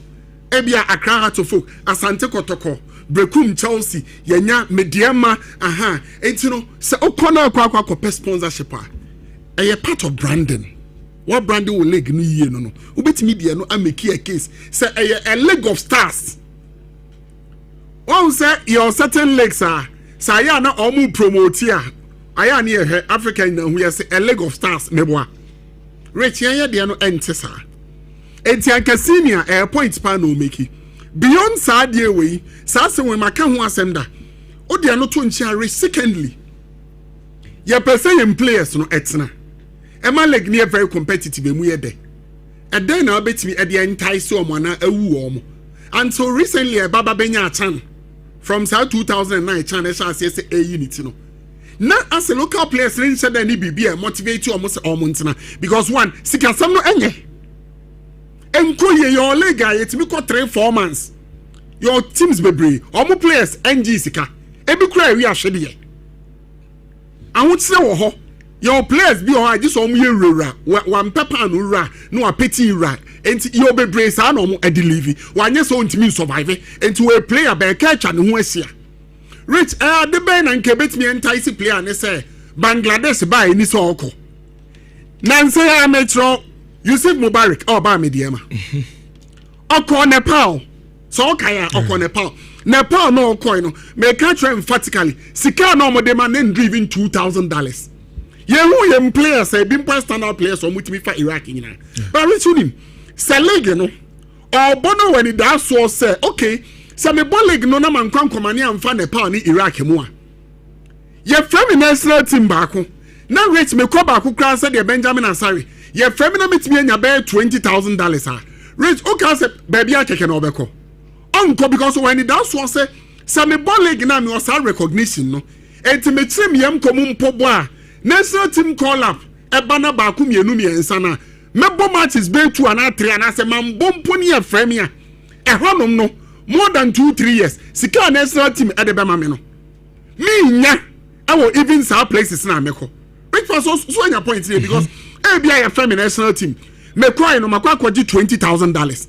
Ebia Accra to folk, Asante Kotoko. Brekum Chelsea, Yanya, Mediama, aha, and you know, so Okona Kwakwa sponsorship. A part of branding. What branding will leg new no. Ubet media no, I make a case. Say a leg of stars. One say your certain legs are Sayana Omu promoter. I am near African who has a leg of stars, Meboa. Rich Yaya Diano Entesa. Etianka senior a point span no make. Beyond Sadia way, Sasa when my can was sender. Oh, they are not to enchire. Secondly, your person players no etna. Emma leg near very competitive and we are there. And then I'll bet me at the entire someone a woo. And so recently, a Baba Benya Chan from South 2009 Chan says a unit, you know. Not as a local player, said any BB motivate you almost all months because one, Sika some no any. Enkoye your leg guy it me 3-4 months. Your teams bebre, omo players NG sika. Ebi kura we ahwede. Ahun tse wo ho. Your players bi ho just omo ye rura. Wan papa no rura, no apeti rura. Enti your bebre sa na omo edelive. Wanye so ntimi survive. Enti we player be catch and ho asia. Rich the ben and kebet me entice player ne say Bangladesh buy ni so oko. Nanse ya metro Yusuf Mubarak, oh, ba mediama. Oko Nepal. So kaya oko Nepal. Nepal no coin. Me catch emphatically. Sika no mo demand and driven $2,000. Ye who yem players say been standard players or much me for Iraq in here. But we should him. Say leg no. Or bono when it does so say okay. Say me ball leg no na man kwan komani amfa Nepal ni Iraq mu a. Ye frame national team baako. Na rate me ko baako kran say the Benjamin Ansari. Ye femina mitimi anya be $20,000 ah. Rich okay say baby akeke na obeko. Onko because when it does so say me ball leg na me was recognition no. Enti me trim yem komu mpobo a national team call up e bana ba ku mienu miensa na me bo matches be 2 and 3 and say man bompo ni e frame ya. E honom no more than 2-3 years. Sika national team e de be ma me no. Me nya I will even say places na meko. Which was so anya point here because ABI a national team. Me cry no makwa kwaji $20,000.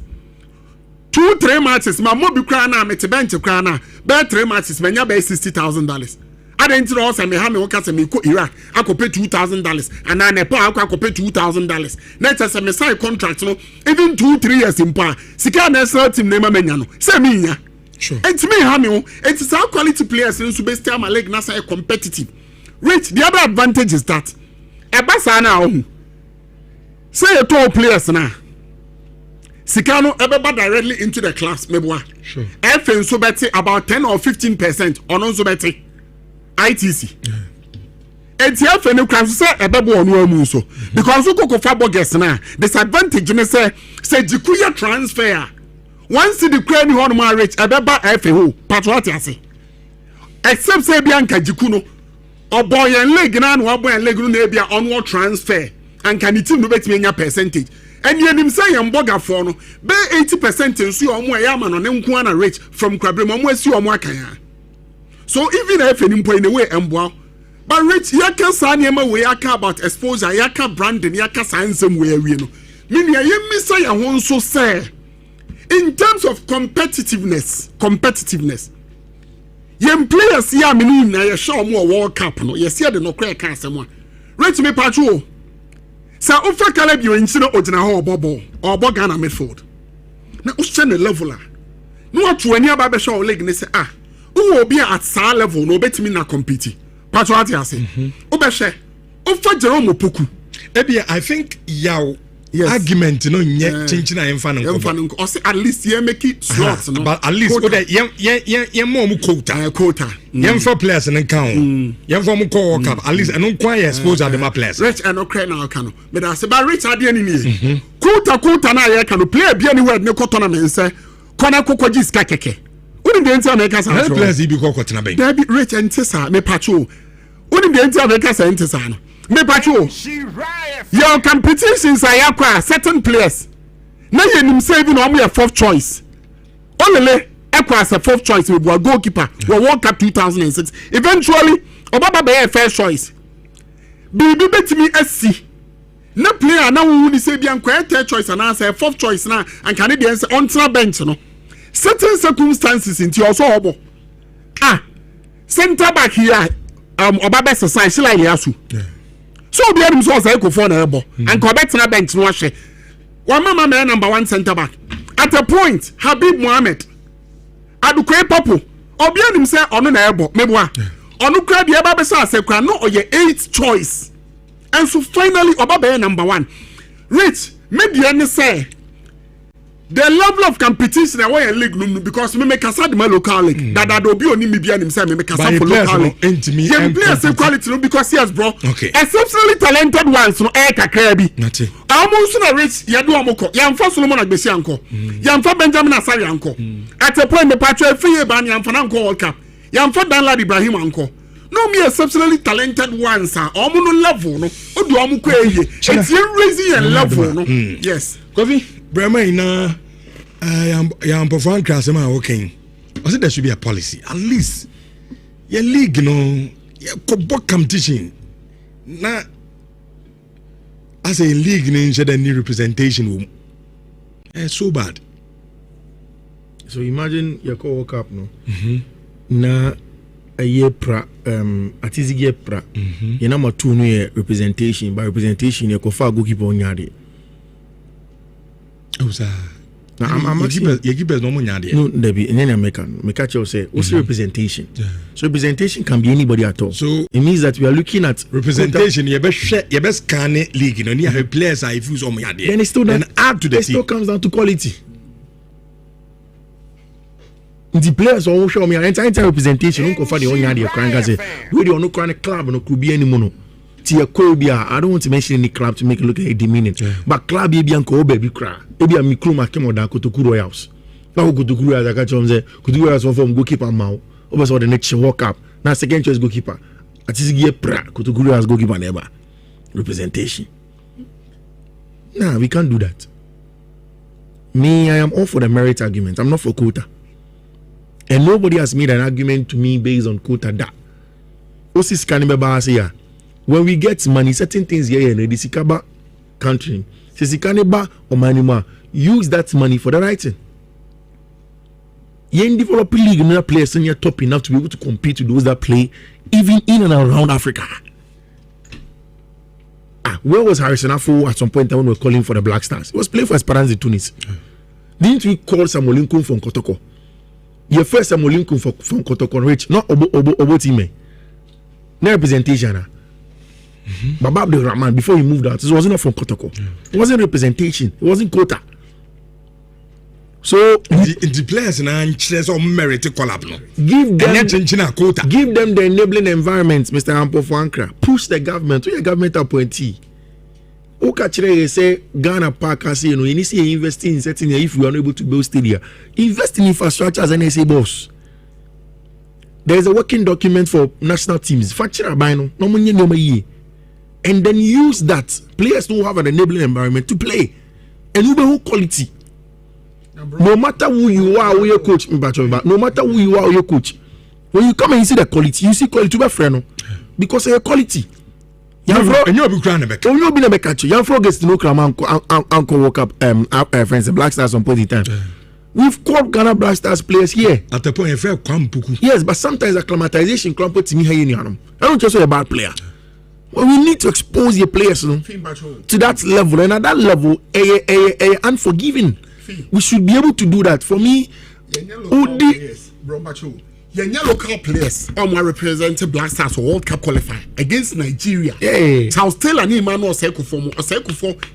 2-3 matches ma mo bi kra na me te bench kra na be 3 matches me nya be $60,000. I didn't know say me ha me waka say me ko Iraq akope $2,000 and na Nepal akope $2,000. Net say me sign contract no even 2-3 years in pa sika national team na ma menya no say me nya. Sure. And me ha me it's our quality players in be stay my leg na say competitive. Rich the other advantage is that e ba sa na say a top players na Sikano ebeba directly into the class meboa. Sure. FN so beti about 10 or 15% on so beti ITC. ETF no class say ebebo onu amu so because so koko fa bogus na disadvantage ne say jikuya transfer once the crane ho no rich ebeba FA ho patriotic ase except say bianca jiku no oboyen leg na no oboyen leg no na bia onwo transfer and can the team no betime nya percentage and yenim say yam boga for no be 80% nso omo e yama no ne nko na rich from Krabrem omo asi omo akan. So even if any point in the way emboa but rich yaka sanyema we yaka about exposure yaka branding yaka sansem we awie no meaning yem say ya ho so say in terms of competitiveness yem players ya me na ye show mo World Cup no ye see the no crack asem a rich me patcho sa ofa kala bi onchi no ogina ho obo Ghana midfield na o che ne level a no atu ani aba be show leg ne say who be at sa level no betimi na compete patriotic ase o be hwe o fa Jerome Opoku ebia I think yaw argument no nye chinchina yemfa no o say at least ye make it slots no but at least o dey ye mo quota yemfa players no count yemfa mo call cup at least eno kwa expose at the players rich eno cry na kan no me da say ba rich ade ani ni quota na ye kan no player bia ni word ne ko tournament say kona kokoji ska keke wouldn't the entire America say players be go kwatena ben there be rich and tisa me patrol wouldn't the entire America say tisa no me patrol your competitions are yakwa certain players na yenim say even omo your fourth choice only ekwa as a fourth choice we go goalkeeper we World Cup 2006 eventually obaba be first choice bibi betimi asi na player na wo ni say bia nkwa third choice na say fourth choice na and Canadians on tra bench no certain circumstances into also obo center back here obaba society shila iliasu so obi adum so say ko for na ebo and ko betina bench no hwe one mama man number 1 center back at a point Habib Mohammed adukwe popo obi adum say ono na ebo meboa ono kra de eba be say kra no oye 8th choice and so finally obaba number 1 rich media ne say the level of competition that way league no because me make kasa the local league that obi oni me bia nim say me make kasa for local league yeah players quality no because yes bro exceptionally talented ones no kakra bi almost na rich ya do amoko ya mfa Solomon Agbesi anko ya mfa Benjamin Asari anko at a point me patch free ban ya mfa na anko World Cup ya mfa Danlad Ibrahim anko no me exceptionally talented ones are omo no level no odu omo ko eye it's raising a level no yes Kofi Brahma ina ya mpofan krasema okay. I said there should be a policy. At least your league no ya kobo competition. Na as a league no should any representation. It's so bad. So imagine your World Cup no. Na a year pra atizi year pra. You number 2 no year representation by representation you kofa goalkeeper onyade. Oh, sir. Now, I'm actually you give us no money. No, there be in any American. Me catch you say, what's representation? So representation can be anybody at all. So it means that we are looking at representation. You best scan league. You know, you have players are if you so money. Then it still then add to the team. It still comes down to quality. The players all show me entire representation. Don't go for the only idea. Crying say, we don't know crying club no could be any mono. I don't want to mention any club to make it look like demeaning. But club baby and baby cry. Maybe a micro makemo da Kotokuro House. Now Kotokuro House, I got you say Kotokuro House from goalkeeper Mao. Over the next World Cup. Now second choice goalkeeper. At least get pra Kotokuro House goalkeeper never. Representation. Nah, we can't do that. Me, I am all for the merit argument. I'm not for quota. And nobody has made an argument to me based on quota that. Osis Kanibaba say ya. When we get money, certain things here in the Sikaba country, Sikaneba or Manima, use that money for the right thing. You develop a league, another players in your top enough to be able to compete with those that play even in and around Africa. Where was Harrison Afo at some point when we were calling for the Black Stars? He was playing for Esperance de Tunis. Didn't we call Samuel Lincoln from Kotoko? Your first Samuel Lincoln from Kotoko, Rich, not Obo team. No representation. Baba Abdul Rahman, before he moved out, it wasn't from Kotoko. It wasn't representation. It wasn't quota. So the players na nkyerɛ sɛ merit collab no. Give them the enabling environment, Mr. Ampofo Ankra. Push the government. To your government appointee. Okachire say Ghana Park as you know, you need to invest in certain if we are not able to build stadia. Invest in infrastructure as an SA boss. There is a working document for national teams. Facture abino, no money no money. And then use that. Players who have an enabling environment to play. And who quality. No matter who you are or your coach, no matter who you are or your coach. When you come and you see the quality, you see quality by friend. Because of your quality. You'll be crying about it. Young Frog gets to know Uncle woke up friends, the Black Stars on point in time. We've called Ghana Black Stars players here. At the point, yes, but sometimes acclimatization clump to me. I don't just say a bad player. Well, we need to expose your players to that level, and at that level, unforgiving. We should be able to do that. For me, your local players represented Black Stars for World Cup qualifying against Nigeria. Charles Taylor and Emmanuel Oseko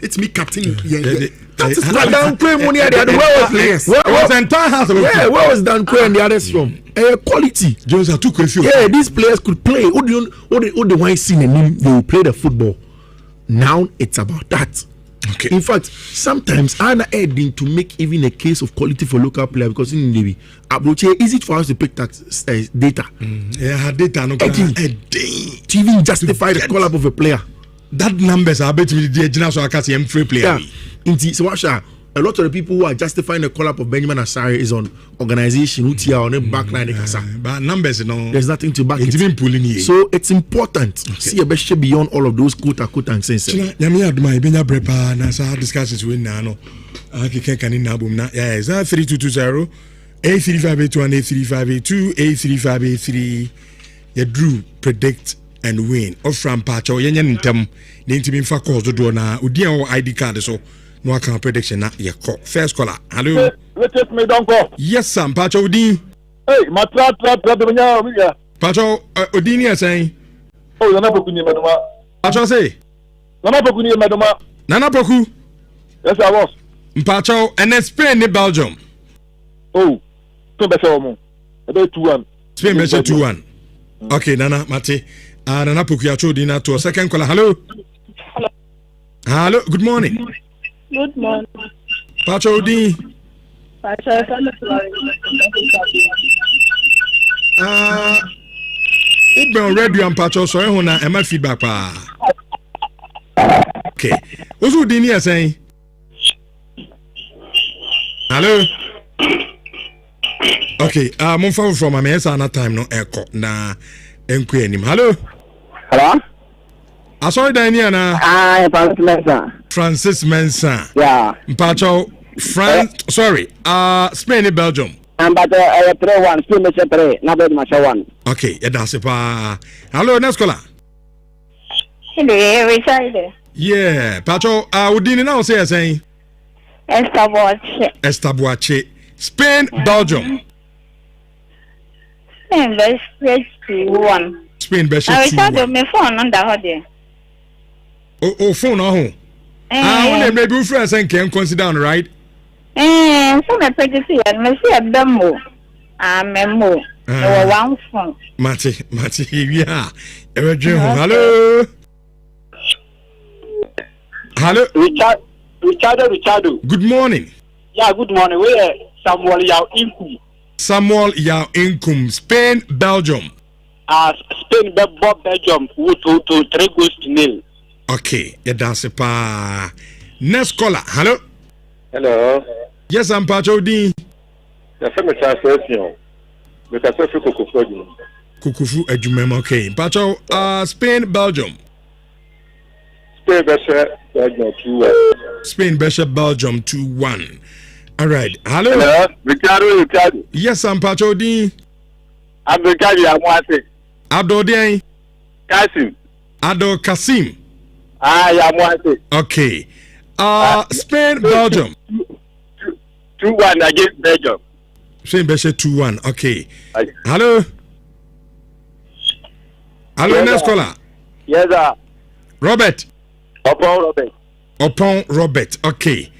it's me captain. That is where was the entire house? Where was Donkor and the others from? Quality. Jones are too confused. Yeah, these players could play. All the wine scene and they will play the football. Now it's about that. Okay. In fact, sometimes I'm adding to make even a case of quality for local player because in the approach is it for us to pick tax data? Yeah, data no to even justify the call up of a player. That numbers are bet me the general so I can see free player. Yeah. So a lot of the people who are justifying the call up of Benjamin Asare is on organization who are on the backline. But numbers, there's nothing to back it. Even pulling here. So it's important to see a best beyond all of those quote and sense. Yami aduma ibenya brepa na sa discussions we na no. Akike kan na bom na. Yeah, is that 3220 A3581 A3582 A3583. You drew, predict and win. Of from Pacho yenye ntem na ntimi mfa calls do na odi an ID card so. No account prediction na ye call. First caller. Hello. Let me Donkor. Yes, Sam. Pacho Odi. Hey, my trap menya. Pacho Odi ni saying. Oh, Nana Poku ni madoma. Pacho say. Nana Poku ni madoma. Nana Poku. Yes, I was. Pacho and Spain ni Belgium. Oh, to be sure mo. About 2-1. Spain be 2-1. Okay, Nana Mate. Nana Poku ya cho di na to second caller. Hello. Hello. Good morning. Good morning. Pacho Odi. Pacho, Ube on radio and Pacho so ehun na ema feedback pa. Okay. What's Odi ni saying? Hello. Okay, mon fa from my answer na time no eko na enku anim. Hello. Hello. Sorry, Diana. Francis Mensah. Francis Mensah. Yeah. Pacho, sorry. Spain and Belgium. But 3-1. Spain is 3. Not very much 1. Okay, that's it. Hello, next caller. Hello, Richard. Yeah, Pacho. Udini now saying. Estabuache. Spain, Belgium. Spain best 2-1. Spain best 2-1. I started my phone on the holiday. Oh, phone on. When maybe you friends and can consider right? So my pretty see and me see a demo. Memo. One phone. Mati, yeah. Hello. Hello. Richard. Good morning. Yeah, good morning. We are Samuel Yao Inkum. Samuel Yao Inkum, Spain, Belgium. Spain, Belgium, 3 goals to 0. Okay, yeah, that's it. Next caller. Hello. Hello. Yes, I'm Pacho D. Yes, I'm a translation. Because I feel Kukufu Ejumem. Okay, Pacho. Spain, Belgium. Spain, Belgium 2-1. Spain, Belgium 2-1. All right. Hello. Hello. Ricardo. Yes, I'm Pacho D. Abdul Abdul Kasim. Abdul Kasim. Okay. Spain, Belgium. 2-1 against Belgium. Spain, Belgium 2-1. Okay. Hello. Hello, yes, next caller. Yes, sir. Robert. Upon Robert. Okay.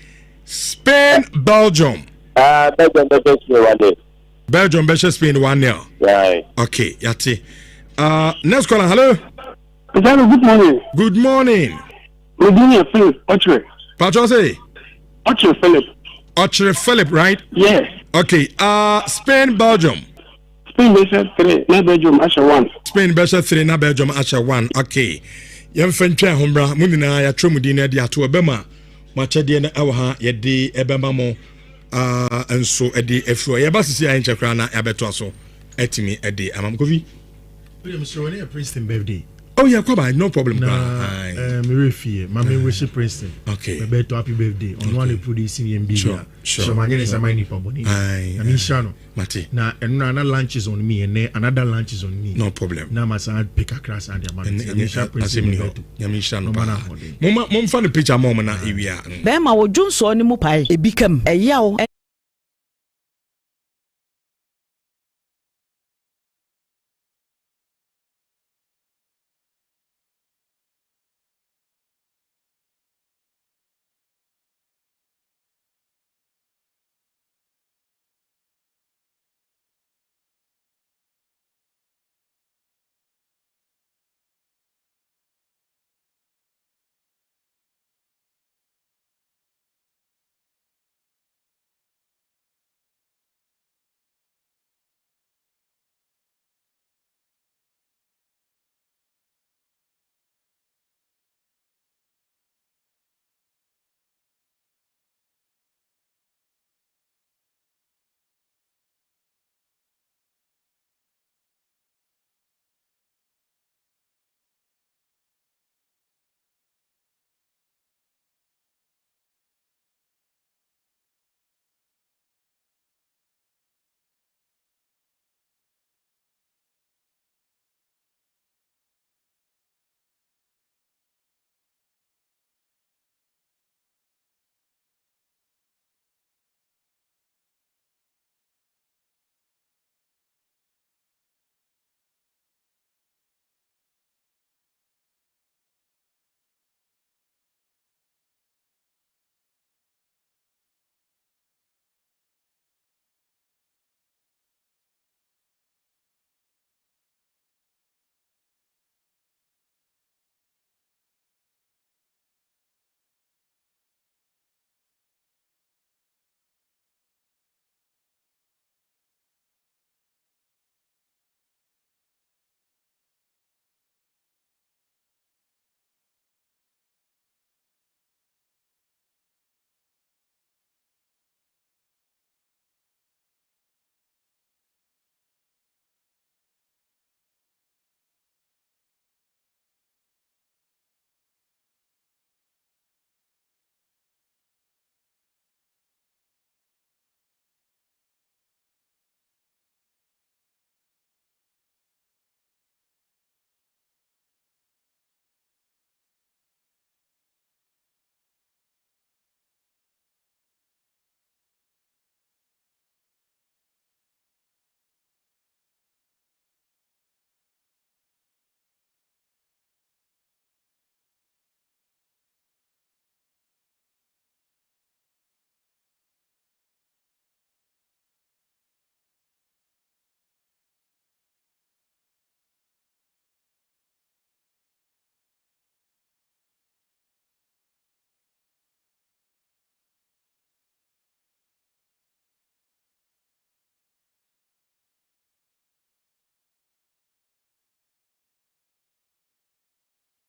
Spain, Belgium. Belgium better Spain 1-0. Belgium better Spain 1-0. Right. Okay, yati. Next caller, hello. Good morning. Good morning. Good morning, Philip. Ochre. Patron say? Ochre Philip. Ochre Philip, right? Yes. Okay. Spain, Belgium. Spain better 3, na Belgium Asha 1. Spain better 3, na Belgium Asha 1. Okay. Yam fentwa hombra munina ya tromudi na de ato obema machede na ewo ha ye de ebema mo enso ede efro ye basisi ya nchekra na abeto so etimi ede amam kofi Mr. One Princeton birthday. Oh yeah, come no problem. Me refie, mama wish Princeton. Okay. Me beto happy birthday. On one put this in MB. Sure. So my name is Amani Paboni. I mean Shano. Mate. Na another lunch is on me and another lunch is on me. No problem. Na masa pick a class and the man. Yamisha Princeton. Mom fan the picture mom na ewia. Be ma wo Johnson ni mu pai. Ebikam. Eyawo.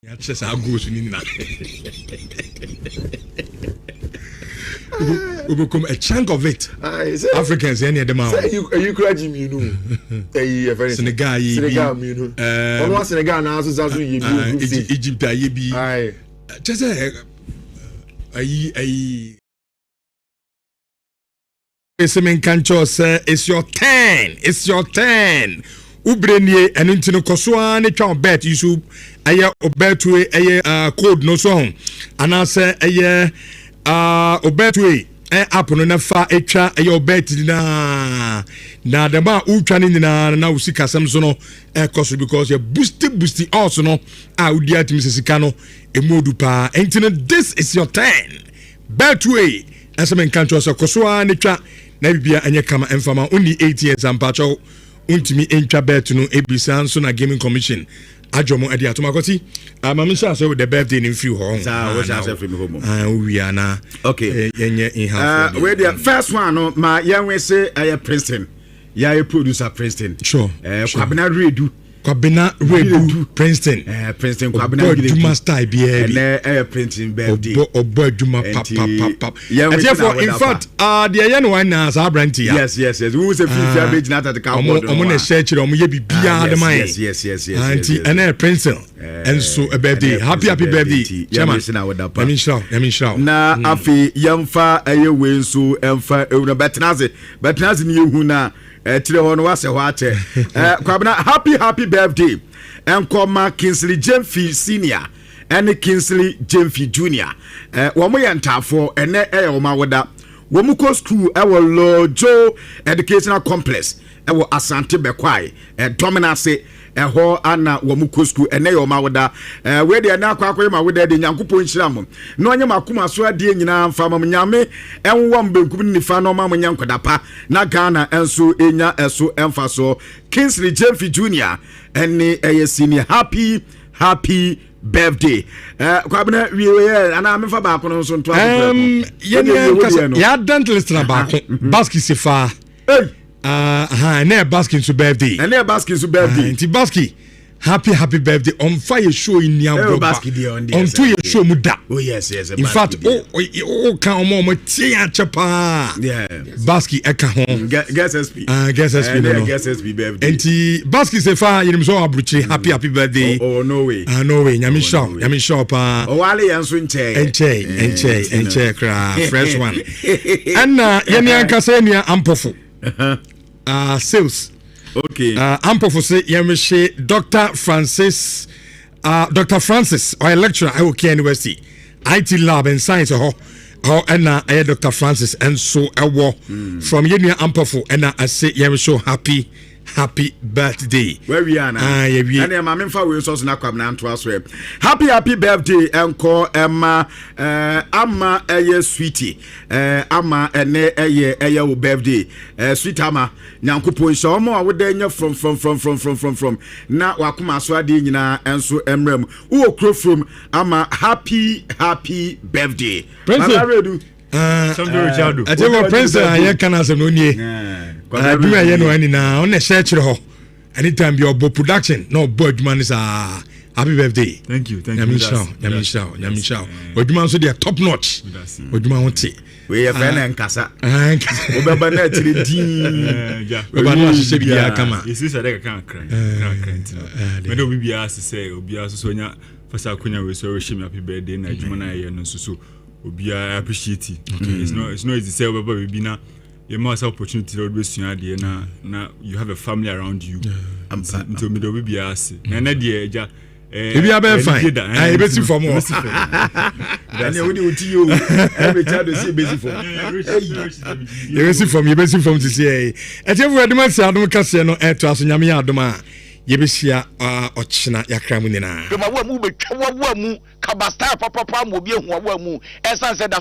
Ya chesa goes ni na. We become a chunk of it. Africans any the man. You cry Jimmy you know. Senegal you know. Ono Senegal na aso zazu ye bi. Egypt aye bi. Aye. Chesa aye. Esemen kancho say it's your turn. It's your turn. Ubrenie enu ntino kosoa ne twa bet yusu aye obetwe aye code no so ana se aye obetwe app no na fa etwa aye obet na the ba utwa ni na usika sam so no koso because you boost also no udi atimi sika no emodu pa ntino this is your turn betway esemen kancho say kosoa ne twa na bibia anya kama emfama only 8 years ampacho untimi entwa bet no ebisa nso na gaming commission ajomo ade atomakoti mama sha so with the birthday in few ho what shall say from home we are na okay yenye in house we the first one no ma yenwe say Princeton ya producer Princeton sure Kwabena Redu Princeton Princeton Kwabena Redu master bia na Princeton birthday obo adwuma pap therefore in fact the yen one na za brandy yes we say feel page na at the car omo na share chiro omo ye bibia the man yes anti and Princeton and so a birthday happy birthday chairman let me shout na afi yamfa we nso emfa ewuna betnaze ni yehu na tire hono wase ho ate Kwabena happy birthday enkoma Kingsley Jemfi senior and Kingsley Jemfi junior wo mo yentafo ene wo ma woda wo mu ko school e wo Lojo Educational Complex e wo Asante Bekwai dominance eho ana wo mu ko school ene yo ma woda we de na akwa ma woda de Nyankopon nhira mo na onye makuma so ade nyina mfa ma nyame enwo mbenkum ni fa no ma mo nyankoda pa na Ghana enso enya eso emfa so Kingsley Jemfi junior ene senior happy birthday Kwabena we ana mefa ba ko no so nto ya dental listen ba ko Baski sefa na Baski so birthday nti Baski happy birthday on fire show in Niambo on to your show muda oh yes in fact oh kan mo tia chapa Baski eka ho guess SP guess SP birthday nti Baski sefa yinim so abruchi happy birthday oh no way nyami show pa o wale yanso enche kra fresh one and yemi ankasa nua ampofo sales okay ampofo say yemhye Dr. Francis or a lecturer at OK University IT lab and science and Dr. Francis and so from yenia ampofo and I say yemhye happy birthday where we are now and my memfa we so na Kwabena anto aso happy birthday enko ama sweetie ama ene wo birthday sweet ama Nyankopon sha omo awoda nya from na wakoma so ade nyina enso emrem wo kro from ama happy birthday I tell you Prince I can as no nie do I no any na on share chiro anytime your production no board man is happy birthday thank you Yamisha oduma so they top notch oduma wonte we your friend and kasa obeba na tire din obeba na hye bia kama isi se dey kan kran me do bibia se obia so nya fasa kunya we so shim happy birthday na adwuma na ye no so obia appreciate it it's not easy say obeba we bi na you must have opportunity to be seen there na you have a family around you until me do be ase na dey eja if you are fine I be see for more and you dey uti you every time they see busy for you be see from to say e tell we dem say adom kase no e to aso nyame ya adom a ye be hia ochina yakra mu nina do ma wa mu betwa wa mu kabasta papa mo bi ehu wa mu esan se da